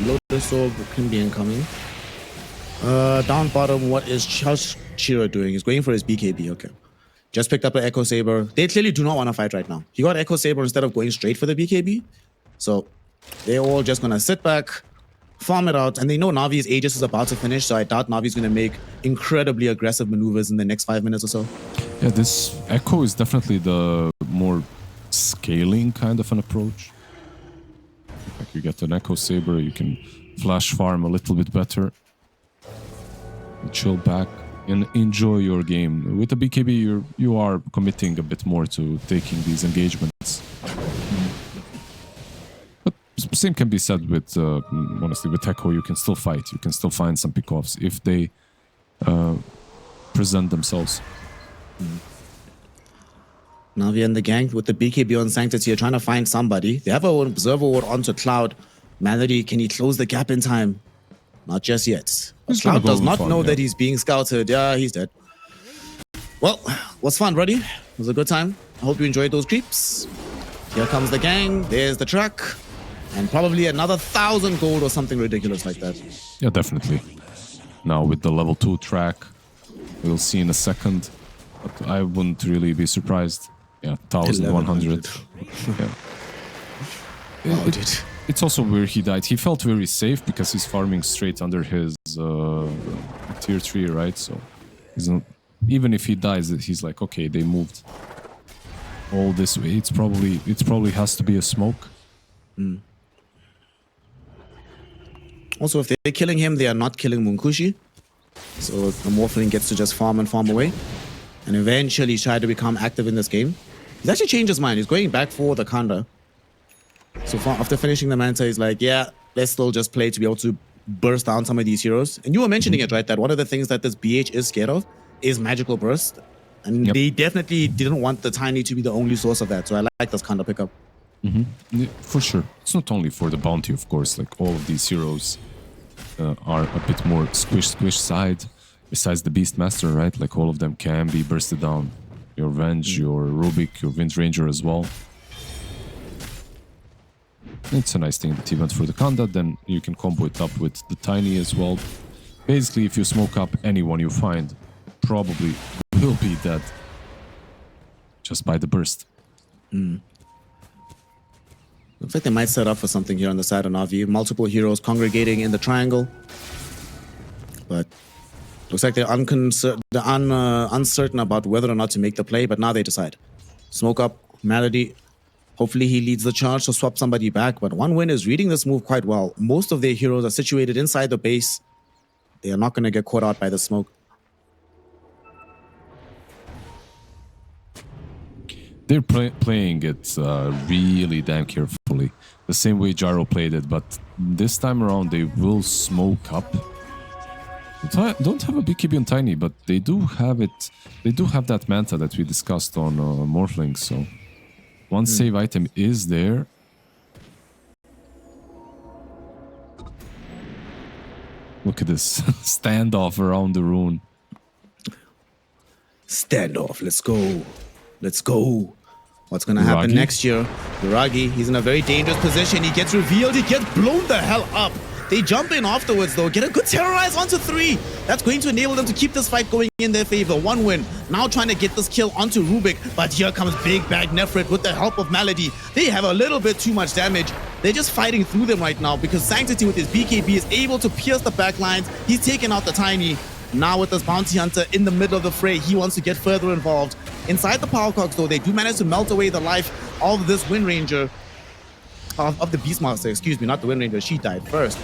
Lotus Orb can be incoming. Down bottom, what is Chira doing? He's going for his BKB, okay. Just picked up an Echo Saber. They clearly do not want to fight right now. He got Echo Saber instead of going straight for the BKB. So they're all just going to sit back, farm it out, and they know Navi's Aegis is about to finish, so I doubt Navi's going to make incredibly aggressive maneuvers in the next 5 minutes or so. Yeah, this Echo is definitely the more scaling kind of an approach. Like you get an Echo Saber, you can flash farm a little bit better. Chill back and enjoy your game. With the BKB, you are committing a bit more to taking these engagements. But same can be said with, honestly, with Echo, you can still fight. You can still find some pickoffs if they present themselves. Navi and the gang with the BKB on Sanctity are trying to find somebody. They have an Observer Ward onto Cloud. Malady, can he close the gap in time? Not just yet. Cloud does not know that he's being scouted. Yeah, he's dead. Well, was fun, buddy. It was a good time. I hope you enjoyed those creeps. Here comes the gang. There's the truck. And probably another 1,000 gold or something ridiculous like that. Yeah, definitely. Now with the level 2 track, we'll see in a second. But I wouldn't really be surprised. Yeah, 1,100. Yeah. It's also where he died. He felt very safe because he's farming straight under his tier 3, right? So he's not, even if he dies, he's like, okay, they moved all this way. It probably has to be a smoke. Also, if they're killing him, they are not killing Munkushi. So the Morphling gets to just farm and farm away. And eventually try to become active in this game. He's actually changed his mind. He's going back for the Kanda. So after finishing the Manta, he's like, yeah, let's still just play to be able to burst down some of these heroes. And you were mentioning it, right? That one of the things that this BH is scared of is magical burst. And they definitely didn't want the Tiny to be the only source of that. So I like this Kanda pickup. Yeah, for sure. It's not only for the bounty, of course. Like all of these heroes are a bit more squish side. Besides the Beastmaster, right? Like all of them can be bursted down. Your Venge, your Rubik, your Wind Ranger as well. It's a nice thing that he went for the Kanda, then you can combo it up with the Tiny as well. Basically, if you smoke up anyone you find, probably will be dead. Just by the burst. Looks like they might set up for something here on the side of Navi. Multiple heroes congregating in the triangle. But looks like they're uncertain about whether or not to make the play, but now they decide. Smoke up, Malady. Hopefully he leads the charge to swap somebody back, but 1win is reading this move quite well. Most of their heroes are situated inside the base. They are not going to get caught out by the smoke. They're playing it really damn carefully. The same way Jaro played it, but this time around they will smoke up. They don't have a BKB on Tiny, but they do have it. They do have that Manta that we discussed on Morphling, so one save item is there. Look at this standoff around the rune. Standoff, let's go. Let's go. What's gonna happen next year? Uragi, he's in a very dangerous position. He gets revealed, he gets blown the hell up. They jump in afterwards though, get a good terrorize onto 3. That's going to enable them to keep this fight going in their favor. 1win, now trying to get this kill onto Rubik, but here comes Big Bag Nefrit with the help of Malady. They have a little bit too much damage. They're just fighting through them right now because Sanctity with his BKB is able to pierce the back lines. He's taken out the Tiny. Now with this Bounty Hunter in the middle of the fray, he wants to get further involved. Inside the Power Cogs, though, they do manage to melt away the life of this Wind Ranger. Of the Beastmaster, excuse me, not the Wind Ranger. She died first.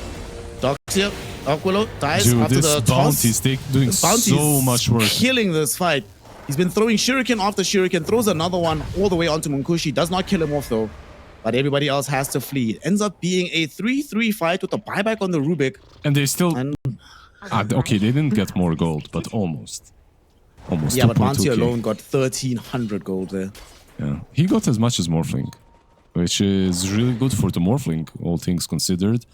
Doxia, Aquilo dies Dude, after this the Bounty's doing so much work. Killing this fight. He's been throwing Shuriken after Shuriken, throws another one all the way onto Munkushi. Does not kill him off though. But everybody else has to flee. It ends up being a 3-3 fight with a buyback on the Rubik. And they still... okay, they didn't get more gold, but almost. Almost. Yeah, but Bounty 2.2K. alone got 1,300 gold there. Yeah, he got as much as Morphling, which is really good for the Morphling, all things considered.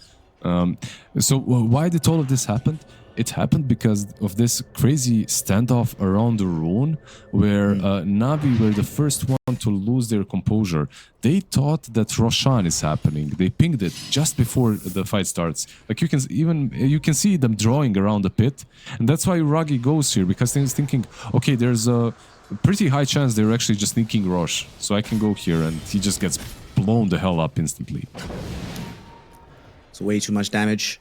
So why did all of this happen? It happened because of this crazy standoff around the rune where Navi were the first one to lose their composure. They thought that Roshan is happening. They pinged it just before the fight starts. Like you can see them drawing around the pit, and that's why Ragi goes here, because he's thinking, okay, there's a pretty high chance they're actually just sneaking Rosh, so I can go here, and he just gets blown the hell up instantly. It's way too much damage.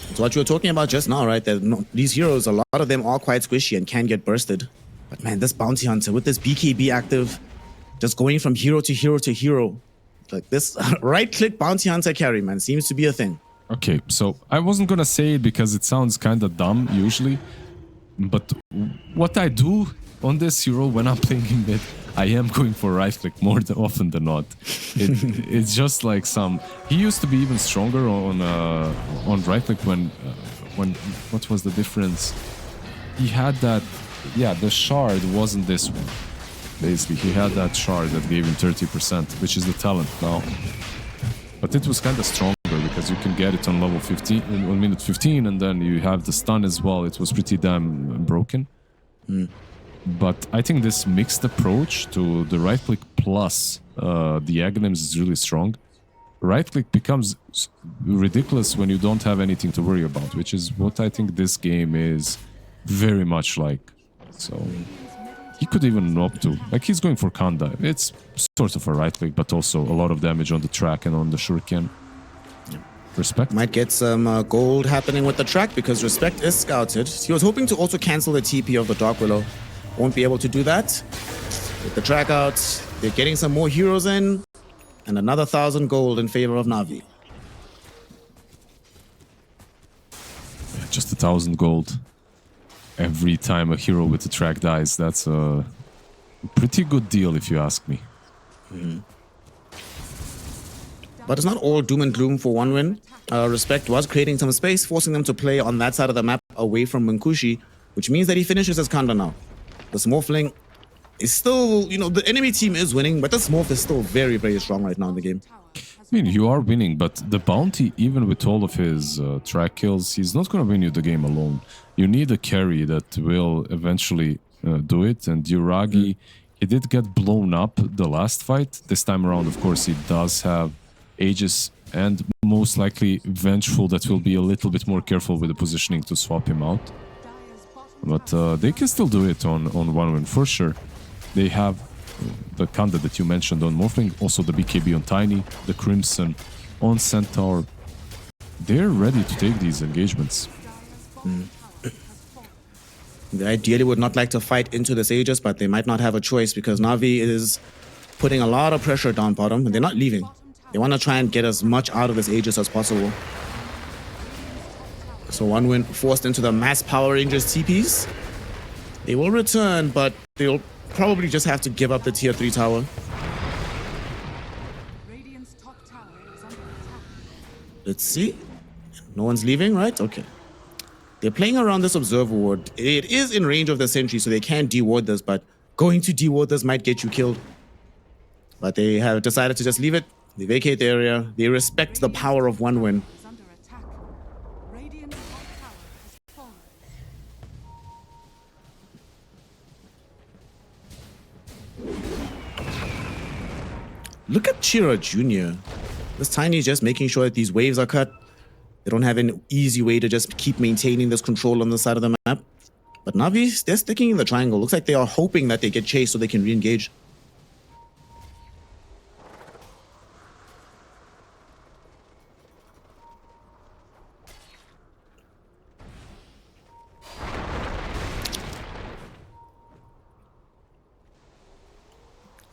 It's what you were talking about just now, right? That these heroes, a lot of them are quite squishy and can get bursted. But man, this Bounty Hunter with this BKB active, just going from hero to hero to hero. Like this right-click Bounty Hunter carry, man, seems to be a thing. Okay, so I wasn't gonna say it because it sounds kind of dumb usually, but what I do on this hero when I'm playing in mid, I am going for right-click more often than not. It's just like some... He used to be even stronger on right-click when what was the difference? He had that... Yeah, the shard wasn't this one. Basically, he had that shard that gave him 30%, which is the talent now. But it was kind of stronger because you can get it on level 15, on minute 15, and then you have the stun as well. It was pretty damn broken. But I think this mixed approach to the right-click plus the Aghanims is really strong. Right-click becomes ridiculous when you don't have anything to worry about, which is what I think this game is very much like. So he could even opt to... Like, he's going for Kanda. It's sort of a right-click, but also a lot of damage on the track and on the Shuriken. Respect. Might get some gold happening with the track because Respect is scouted. He was hoping to also cancel the TP of the Dark Willow. Won't be able to do that. With the track out, they're getting some more heroes in, and another 1,000 gold in favor of Navi. Yeah, just 1,000 gold. Every time a hero with the track dies, that's a pretty good deal if you ask me. But it's not all doom and gloom for one win. Respect was creating some space, forcing them to play on that side of the map away from Munkushi, which means that he finishes his Kanda now. The Smurfling is still, you know, the enemy team is winning, but the Smurf is still very, very strong right now in the game. I mean, you are winning, but the Bounty, even with all of his track kills, he's not going to win you the game alone. You need a carry that will eventually do it, and Yuragi, he did get blown up the last fight. This time around, of course, he does have Aegis and most likely Vengeful that will be a little bit more careful with the positioning to swap him out. But they can still do it on one win for sure. They have the Kanda that you mentioned on Morphling, also the BKB on Tiny, the Crimson on Centaur. They're ready to take these engagements. They ideally would not like to fight into this Aegis, but they might not have a choice because Navi is putting a lot of pressure down bottom, and they're not leaving. They want to try and get as much out of this Aegis as possible. So one win forced into the mass Power Rangers TPs. They will return, but they'll probably just have to give up the tier 3 tower. Radiant's top tower is under attack. Let's see. No one's leaving, right? Okay. They're playing around this Observer Ward. It is in range of the Sentry, so they can deward this, but going to deward this might get you killed. But they have decided to just leave it. They vacate the area. They respect the power of one win. Is under attack. Radiant's top tower has fallen. Look at Chira Jr. This Tiny is just making sure that these waves are cut. They don't have an easy way to just keep maintaining this control on the side of the map. But Navi, they're sticking in the triangle. Looks like they are hoping that they get chased so they can re-engage.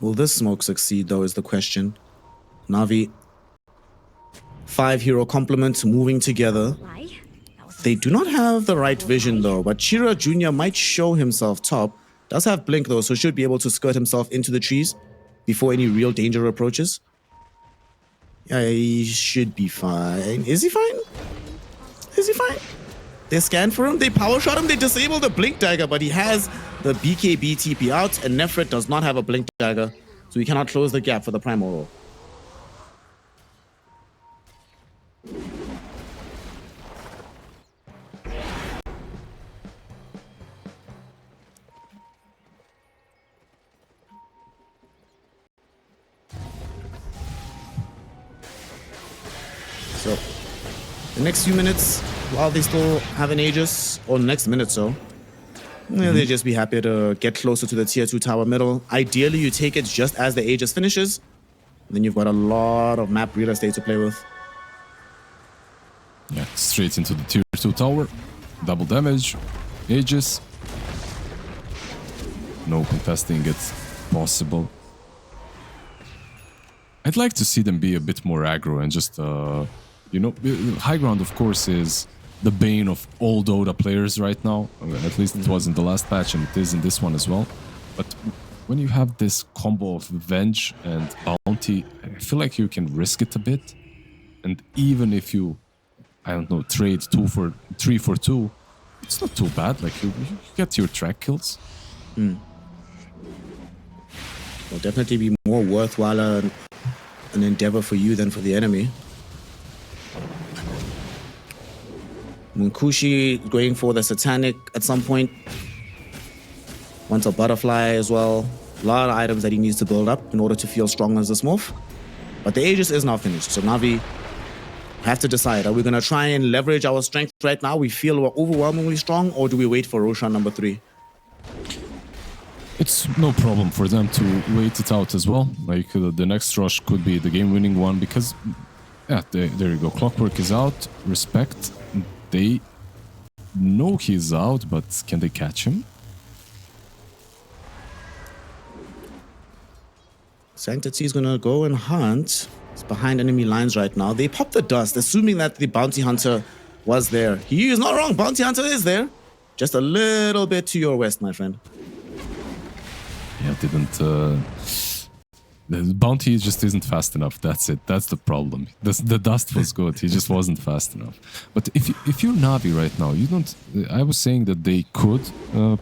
Will this smoke succeed, though, is the question. Na'Vi, 5 hero complements moving together. They do not have the right vision, though, but Chira Jr. might show himself top. Does have blink, though, so should be able to skirt himself into the trees before any real danger approaches. Yeah, he should be fine. Is he fine? Is he fine? They scan for him, they power shot him, they disable the blink dagger, but he has the BKB TP out, and Nefrit does not have a blink dagger, so he cannot close the gap for the primal roll. So, the next few minutes, while they still have an Aegis, or the next minute so, they'd just be happy to get closer to the tier 2 tower middle. Ideally, you take it just as the Aegis finishes, then you've got a lot of map real estate to play with. Yeah, straight into the tier 2 tower. Double damage. Aegis. No contesting it possible. I'd like to see them be a bit more aggro and just, you know, high ground, of course, is the bane of all Dota players right now. At least it was in the last patch, and it is in this one as well. But when you have this combo of Venge and Bounty, I feel like you can risk it a bit. And even if you, I don't know, trade 3 for 2, it's not too bad. Like, you get your track kills. Will definitely be more worthwhile an endeavor for you than for the enemy. Munkushi going for the Satanic at some point. Wants a Butterfly as well. A lot of items that he needs to build up in order to feel strong as this morph. But the Aegis is now finished, so Na'Vi have to decide. Are we going to try and leverage our strength right now? We feel we're overwhelmingly strong, or do we wait for Roshan number 3? It's no problem for them to wait it out as well. Like, the next rush could be the game-winning one because, yeah, there you go. Clockwork is out. Respect. They know he's out, but can they catch him? Sanctity is going to go and hunt. It's behind enemy lines right now. They pop the dust, assuming that the Bounty Hunter was there. He is not wrong. Bounty Hunter is there. Just a little bit to your west, my friend. Yeah, the bounty just isn't fast enough. That's it. That's the problem. The dust was good. He just wasn't fast enough. But if you're Na'Vi right now, you don't. I was saying that they could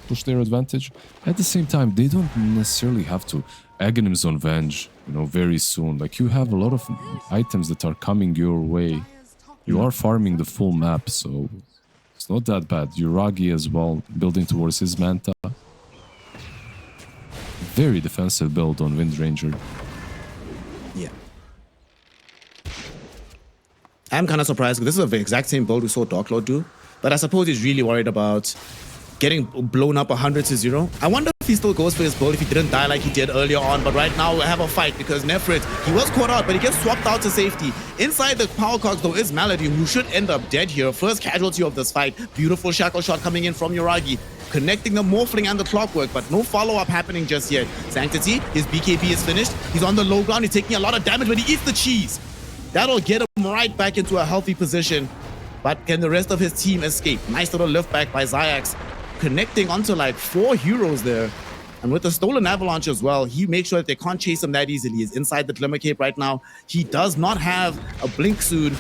push their advantage. At the same time, they don't necessarily have to. Aghanim's on Venge, you know, very soon. Like, you have a lot of items that are coming your way. You are farming the full map, so it's not that bad. Yuragi as well, building towards his Manta. Very defensive build on Wind Ranger. Yeah. I'm kind of surprised because this is the exact same build we saw Darklord do. But I suppose he's really worried about getting blown up 100 to 0. I wonder if he still goes for his build if he didn't die like he did earlier on. But right now we have a fight because Nefrit, he was caught out, but he gets swapped out to safety. Inside the power cogs though is Malady, who should end up dead here. First casualty of this fight. Beautiful shackle shot coming in from Yuragi, connecting the Morphling and the Clockwork, but no follow-up happening just yet. Sanctity, his BKB is finished. He's on the low ground. He's taking a lot of damage, but he eats the cheese. That'll get him right back into a healthy position. But can the rest of his team escape? Nice little lift back by Zayax, connecting onto like 4 heroes there. And with the Stolen Avalanche as well, he makes sure that they can't chase him that easily. He's inside the Glimmer Cape right now. He does not have a blink soon.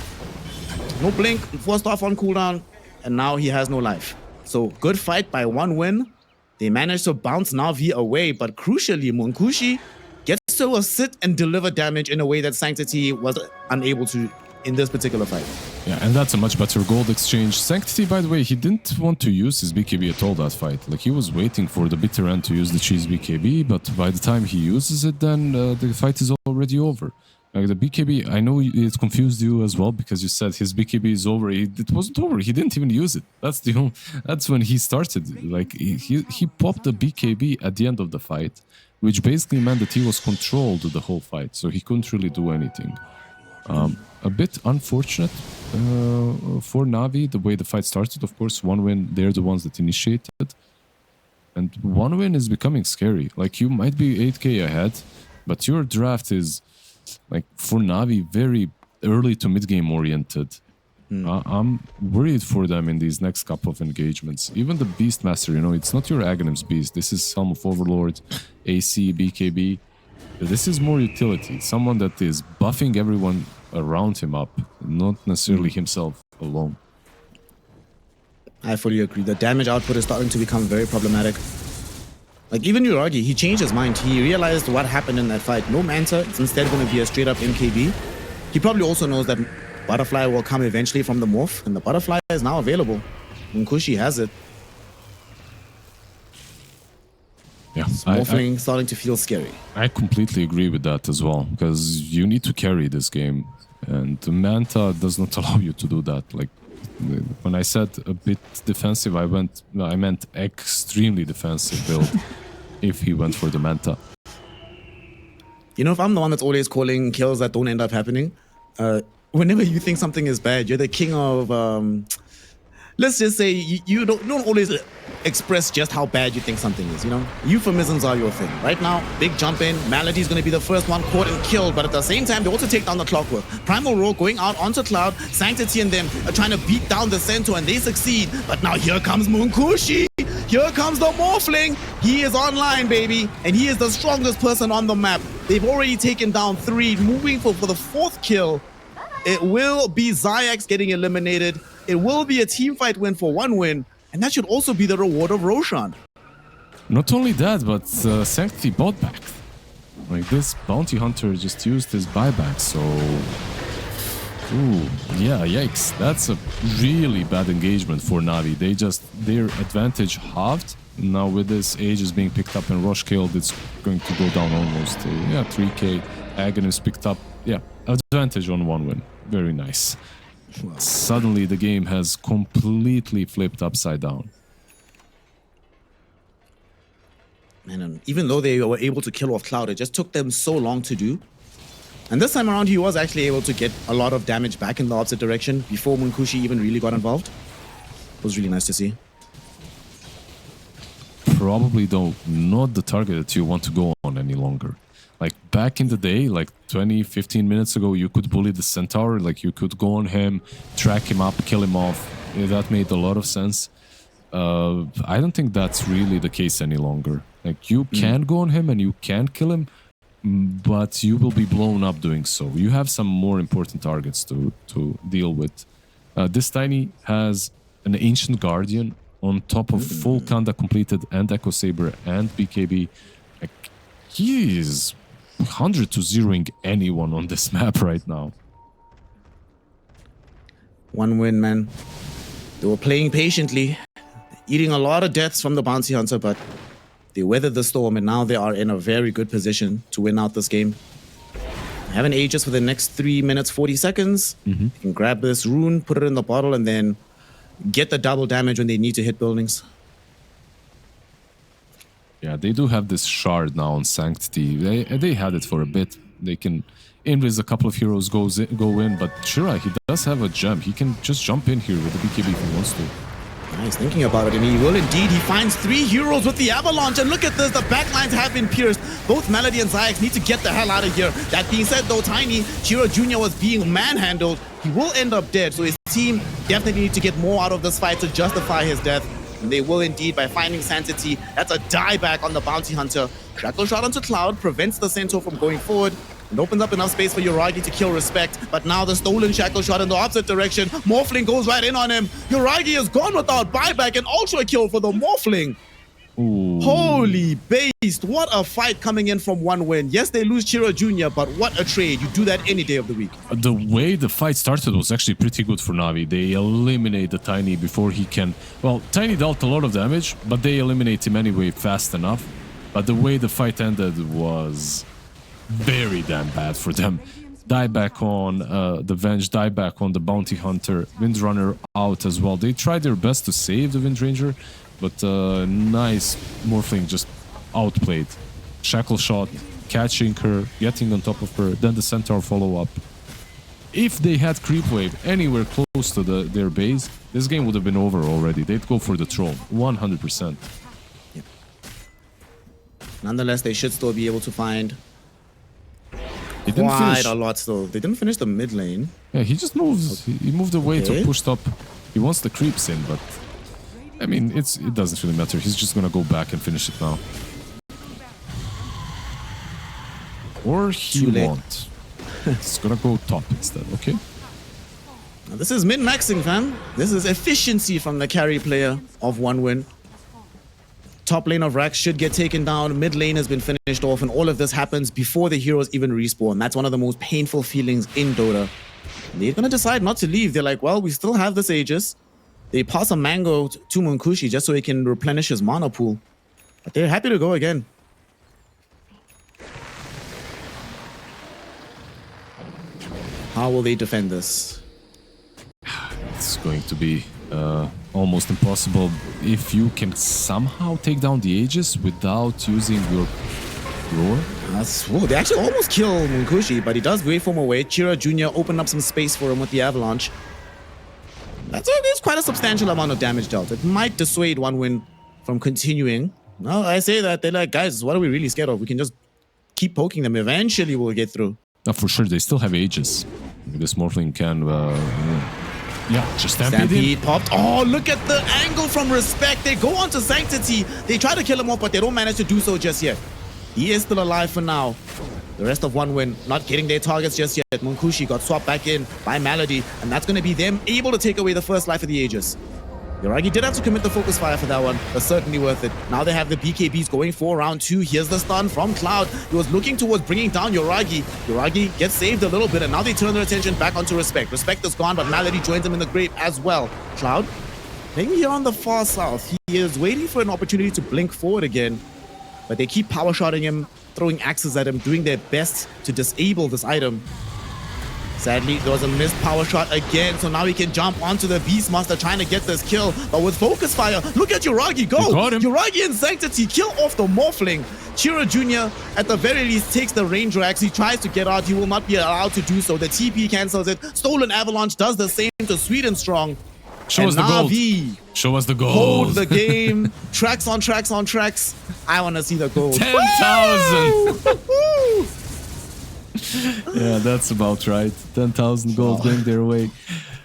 No blink, forced off on cooldown, and now he has no life. So good fight by 1 win. They managed to bounce Na'Vi away, but crucially, Munkushi gets to sit and deliver damage in a way that Sanctity was unable to in this particular fight. Yeah, and that's a much better gold exchange. Sanctity, by the way, he didn't want to use his BKB at all that fight. Like, he was waiting for the bitter end to use the cheese BKB, but by the time he uses it, then the fight is already over. Like, the BKB, I know it confused you as well because you said his BKB is over. It wasn't over. He didn't even use it. That's when he started. Like, he popped the BKB at the end of the fight, which basically meant that he was controlled the whole fight, so he couldn't really do anything. A bit unfortunate for Na'Vi, the way the fight started. Of course, 1 win, they're the ones that initiated. And one win is becoming scary. Like, you might be 8k ahead, but your draft is, like, for Na'Vi, very early to mid-game oriented. I'm worried for them in these next couple of engagements. Even the Beastmaster, you know, it's not your Aghanim's Beast. This is Helm of Overlord, AC, BKB. This is more utility. Someone that is buffing everyone around him up, not necessarily himself alone. I fully agree. The damage output is starting to become very problematic. Like, even Uragi, he changed his mind. He realized what happened in that fight. No Manta, it's instead going to be a straight-up MKB. He probably also knows that Butterfly will come eventually from the morph, and the Butterfly is now available. Nkushi has it. Yeah, Morphling starting to feel scary. I completely agree with that as well, because you need to carry this game, and the Manta does not allow you to do that. Like, when I said a bit defensive, I meant extremely defensive build if he went for the Manta. You know, if I'm the one that's always calling kills that don't end up happening, whenever you think something is bad, you're the king of, let's just say you don't always express just how bad you think something is, you know? Euphemisms are your thing. Right now, big jump in, Malady's going to be the first one caught and killed, but at the same time, they also take down the Clockwork. Primal Roar going out onto Cloud, Sanctity and them are trying to beat down the Centaur, and they succeed. But now here comes Munkushi. Here comes the Morphling. He is online, baby, and he is the strongest person on the map. They've already taken down 3, moving for the 4th kill. It will be Zayax getting eliminated. It will be a team fight win for 1 win. And that should also be the reward of Roshan. Not only that, but Sanctity bought back. Like, this bounty hunter just used his buyback, so... Ooh, yeah, yikes. That's a really bad engagement for Na'Vi. Their advantage halved. Now with this Aegis being picked up and Rosh killed, it's going to go down almost. 3k. Aghanim's picked up. Yeah, advantage on 1 win. Very nice. Suddenly the game has completely flipped upside down. And even though they were able to kill off Cloud, it just took them so long to do. And this time around, he was actually able to get a lot of damage back in the opposite direction before Munkushi even really got involved. It was really nice to see. Probably, though, not the target that you want to go on any longer. Like, back in the day, like 20, 15 minutes ago, you could bully the Centaur. Like, you could go on him, track him up, kill him off. Yeah, that made a lot of sense. I don't think that's really the case any longer. Like, you can go on him and you can kill him, but you will be blown up doing so. You have some more important targets to deal with. This Tiny has an Ancient Guardian on top of full Kanda completed and Echo Saber and BKB. Like, he is 100 to 0ing anyone on this map right now. 1 win, man. They were playing patiently, eating a lot of deaths from the bounty hunter, but they weathered the storm, and now they are in a very good position to win out this game. I have an Aegis for the next 3 minutes, 40 seconds. You can grab this rune, put it in the bottle, and then get the double damage when they need to hit buildings. Yeah, they do have this shard now on Sanctity. They had it for a bit. They can invis a couple of heroes go in, but Shira, he does have a gem. He can just jump in here with the BKB if he wants to. He's thinking about it, and he will indeed. He finds 3 heroes with the Avalanche, and look at this. The backlines have been pierced. Both Melody and Zayax need to get the hell out of here. That being said, though, Tiny, Chiro Jr. was being manhandled. He will end up dead, so his team definitely need to get more out of this fight to justify his death. And they will indeed by finding Sanctity. That's a dieback on the bounty hunter. Shackle shot onto Cloud prevents the Centaur from going forward. It opens up enough space for Uragi to kill Respect, but now the stolen shackle shot in the opposite direction. Morphling goes right in on him. Uragi is gone without buyback, and ultra kill for the Morphling. Ooh. Holy beast, what a fight coming in from 1 win. Yes, they lose Chiro Jr., but what a trade. You do that any day of the week. The way the fight started was actually pretty good for Na'Vi. They eliminate the Tiny before he can... Well, Tiny dealt a lot of damage, but they eliminate him anyway fast enough. But the way the fight ended was very damn bad for them. Die back on the Venge, die back on the Bounty Hunter, Windrunner out as well. They tried their best to save the Windranger, but nice Morphling just outplayed. Shackle shot, catching her, getting on top of her, then the Centaur follow-up. If they had Creep Wave anywhere close to their base, this game would have been over already. They'd go for the Troll, 100%. Nonetheless, they should still be able to find He didn't quite finish. a lot still. They didn't finish the mid lane. Yeah, he just moves. He moved away Okay. to push top. He wants the creeps in, but I mean, it doesn't really matter. He's just gonna go back and finish it now. Or he Too late. won't. He's gonna go top instead, okay? Now, this is min-maxing, fam. This is efficiency from the carry player of 1win. Top lane of Rax should get taken down. Mid lane has been finished off, and all of this happens before the heroes even respawn. That's one of the most painful feelings in Dota. They're gonna decide not to leave. They're like, well, we still have this Aegis. They pass a mango to Munkushi just so he can replenish his mana pool. But they're happy to go again. How will they defend this? It's going to be almost impossible if you can somehow take down the Aegis without using your roar. Whoa, they actually almost kill Munkushi, but he does waveform away. Chira Jr. opened up some space for him with the Avalanche. It's quite a substantial amount of damage dealt. It might dissuade 1win from continuing. No, I say that. They're like, guys, what are we really scared of? We can just keep poking them. Eventually, we'll get through. For sure, they still have Aegis. This Morphling can... yeah, just stampede him. Stampede popped. Oh, look at the angle from Respect. They go on to Sanctity. They try to kill him off, but they don't manage to do so just yet. He is still alive for now. The rest of 1win not getting their targets just yet. Munkushi got swapped back in by Malady, and that's going to be them able to take away the first life of the Aegis. Yoragi did have to commit the focus fire for that one, but certainly worth it. Now they have the BKBs going for round 2. Here's the stun from Cloud. He was looking towards bringing down Yoragi. Yoragi gets saved a little bit, and now they turn their attention back onto Respect. Respect is gone, but Malady joins him in the grave as well. Cloud, maybe here on the far south, he is waiting for an opportunity to blink forward again, but they keep power shotting him, throwing axes at him, doing their best to disable this item. Sadly, there was a missed power shot again, so now he can jump onto the Beastmaster trying to get this kill. But with focus fire, look at Yoragi go! You got him. Yoragi and Sanctity kill off the Morphling. Chira Jr. at the very least takes the Ranger Axe. He tries to get out. He will not be allowed to do so. The TP cancels it. Stolen Avalanche does the same to Sweet and Strong. Show us the gold. Navi Show us the gold. hold the game. Tracks on tracks on tracks. I want to see the gold. 10,000! Woo! Yeah, that's about right. 10,000 gold going their way.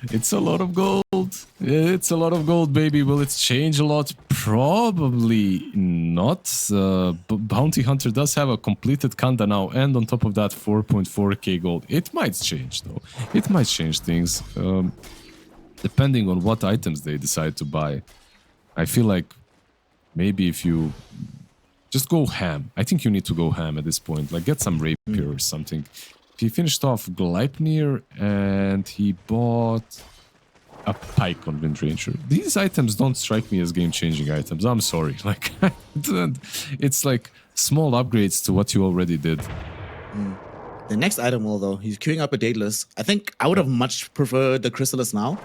It's a lot of gold. It's a lot of gold, baby. Will it change a lot? Probably not. Bounty Hunter does have a completed Kanda now, and on top of that, 4.4k gold. It might change, though. It might change things, depending on what items they decide to buy. I feel like maybe if you just go ham. I think you need to go ham at this point. Like, get some rapier or something. He finished off Gleipnir and he bought a pike on Windranger. These items don't strike me as game-changing items. I'm sorry. Like, it's like small upgrades to what you already did. The next item will, though, he's queuing up a Daedalus. I think I would have much preferred the Chrysalis now.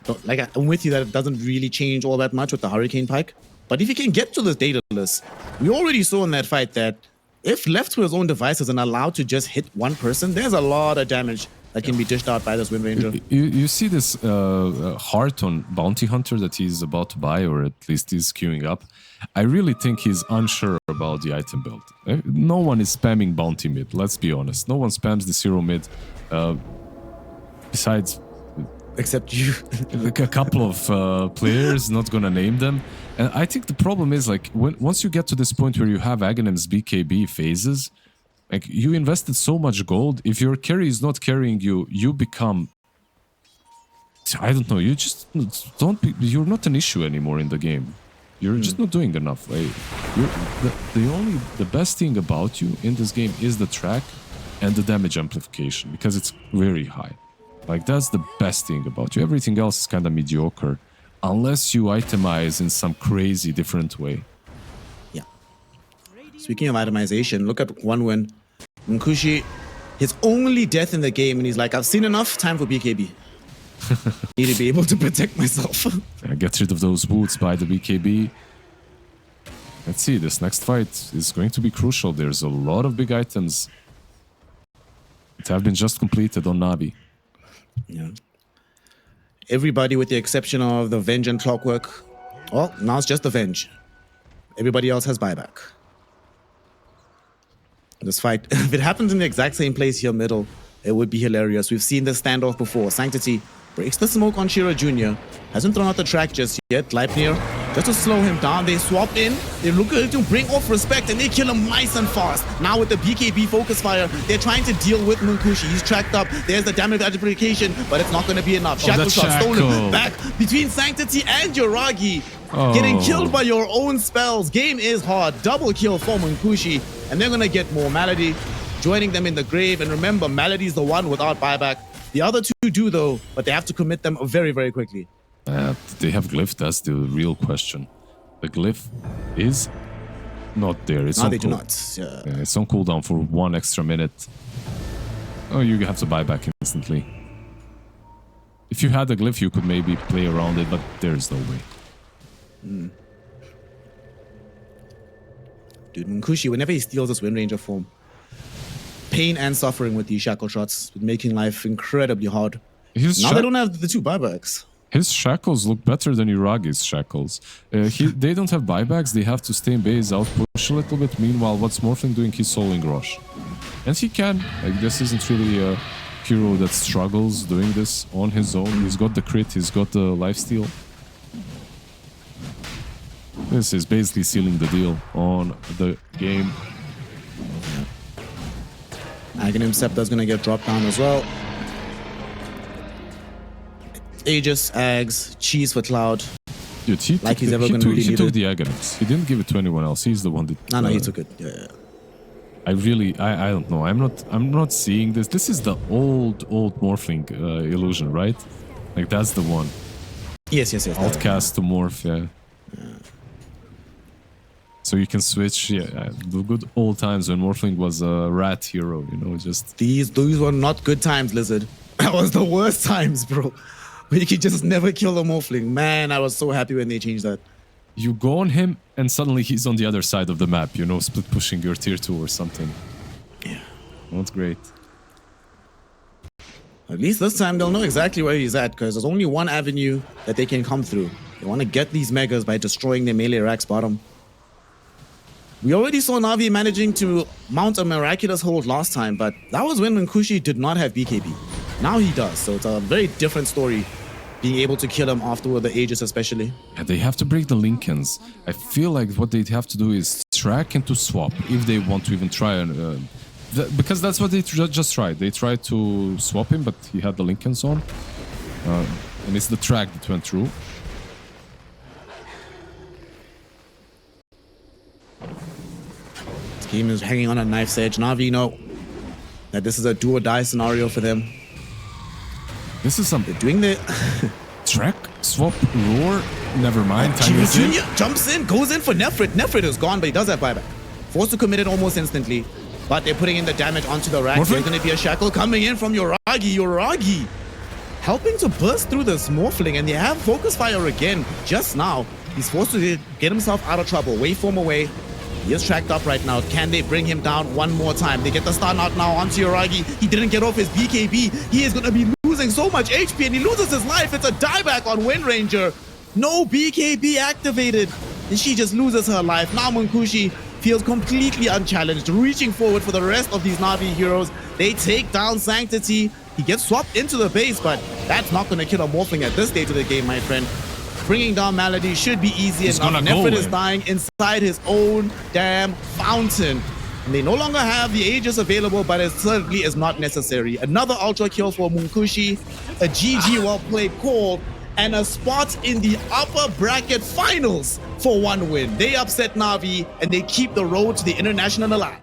But, like, I'm with you that it doesn't really change all that much with the Hurricane Pike. But if he can get to the Daedalus, we already saw in that fight that if left to his own devices and allowed to just hit one person, there's a lot of damage that can be dished out by this Windranger. You see this heart on Bounty Hunter that he's about to buy, or at least he's queuing up. I really think he's unsure about the item build. No one is spamming Bounty mid, let's be honest. No one spams the zero mid. Besides... Except you. Like a couple of players, not gonna name them. And I think the problem is, like, once you get to this point where you have Aghanim's BKB phases, like, you invested so much gold. If your carry is not carrying you, you become... I don't know, you just don't... You're not an issue anymore in the game. You're just not doing enough. Like, the best thing about you in this game is the track and the damage amplification, because it's very high. Like, that's the best thing about you. Everything else is kind of mediocre, unless you itemize in some crazy different way. Yeah. Speaking of itemization, look at 1win. Munkushi, his only death in the game, and he's like, I've seen enough, time for BKB. Need to be able to protect myself. Get rid of those boots by the BKB. Let's see, this next fight is going to be crucial. There's a lot of big items that have been just completed on Navi. Yeah. Everybody, with the exception of the Venge and Clockwork, well, now it's just the Venge. Everybody else has buyback. This fight, if it happens in the exact same place here middle, it would be hilarious. We've seen this standoff before. Sanctity breaks the smoke on Shira Jr. Hasn't thrown out the track just yet. Leipnir, just to slow him down. They swap in. They look to bring off respect and they kill him nice and fast. Now with the BKB focus fire, they're trying to deal with Munkushi. He's tracked up. There's the damage multiplication, but it's not going to be enough. Shackle shot stolen back between Sanctity and Yoragi. Getting killed by your own spells. Game is hard. Double kill for Munkushi. And they're going to get more Malady, joining them in the grave. And remember, Malady's the one without buyback. The other two do, though, but they have to commit them very, very quickly. They have glyph. That's the real question. The glyph is not there. It's no, they do not. Yeah. Yeah, it's on cooldown for 1 extra minute. Oh, you have to buy back instantly. If you had a glyph, you could maybe play around it, but there's no way. Dude, Munkushi, whenever he steals this Wind Ranger form, pain and suffering with these shackle shots, making life incredibly hard. Now they don't have the 2 buybacks. His shackles look better than Uragi's shackles. They don't have buybacks, they have to stay in base, out push a little bit. Meanwhile, what's Morphling doing? He's soloing Rush. And he can. Like, this isn't really a hero that struggles doing this on his own. He's got the crit, he's got the lifesteal. This is basically sealing the deal on the game. Aghanim Scepter's gonna get dropped down as well. Aegis, Ags, Cheese for Cloud. Dude, he took the Aghanims. He didn't give it to anyone else. He's the one that. No, he took it. Yeah. I don't know. I'm not seeing this. This is the old Morphling illusion, right? Like, that's the one. Yes. Outcast to Morph, yeah. So you can switch, the good old times when Morphling was a rat hero, you know, just... These were not good times, Lizard. That was the worst times, bro. Where you could just never kill a Morphling. Man, I was so happy when they changed that. You go on him, and suddenly he's on the other side of the map, you know, split pushing your tier 2 or something. Yeah. Not great. At least this time they'll know exactly where he's at, because there's only one avenue that they can come through. They want to get these megas by destroying their melee racks bottom. We already saw Na'Vi managing to mount a miraculous hold last time, but that was when Munkushi did not have BKB. Now he does, so it's a very different story, being able to kill him afterward, the Aegis especially. Yeah, they have to break the Lincolns. I feel like what they have to do is track and to swap, if they want to even try and... because that's what they just tried. They tried to swap him, but he had the Lincolns on. And it's the track that went through. Game is hanging on a knife's edge. Na'Vi know that this is a do or die scenario for them. This is something. They're doing the track, swap, roar. Never mind. Junior jumps in, goes in for Nefrit. Nefrit is gone, but he does have buyback. Forced to commit it almost instantly. But they're putting in the damage onto the rack. There's going to be a shackle coming in from Yoragi. Helping to burst through this Morphling, and they have focus fire again just now. He's forced to get himself out of trouble. Waveform away. He is tracked up right now. Can they bring him down one more time? They get the stun out now onto Yoragi. He didn't get off his BKB. He is going to be losing so much HP and he loses his life. It's a dieback on Wind Ranger. No BKB activated. And she just loses her life. Now Munkushi feels completely unchallenged, reaching forward for the rest of these Na'Vi heroes. They take down Sanctity. He gets swapped into the base, but that's not going to kill a Morphling at this stage of the game, my friend. Bringing down Malady should be easy enough. Nefrit is dying inside his own damn fountain. And they no longer have the Aegis available, but it certainly is not necessary. Another ultra kill for Munkushi, a GG well played call, and a spot in the upper bracket finals for one win. They upset Na'Vi, and they keep the road to the international alive.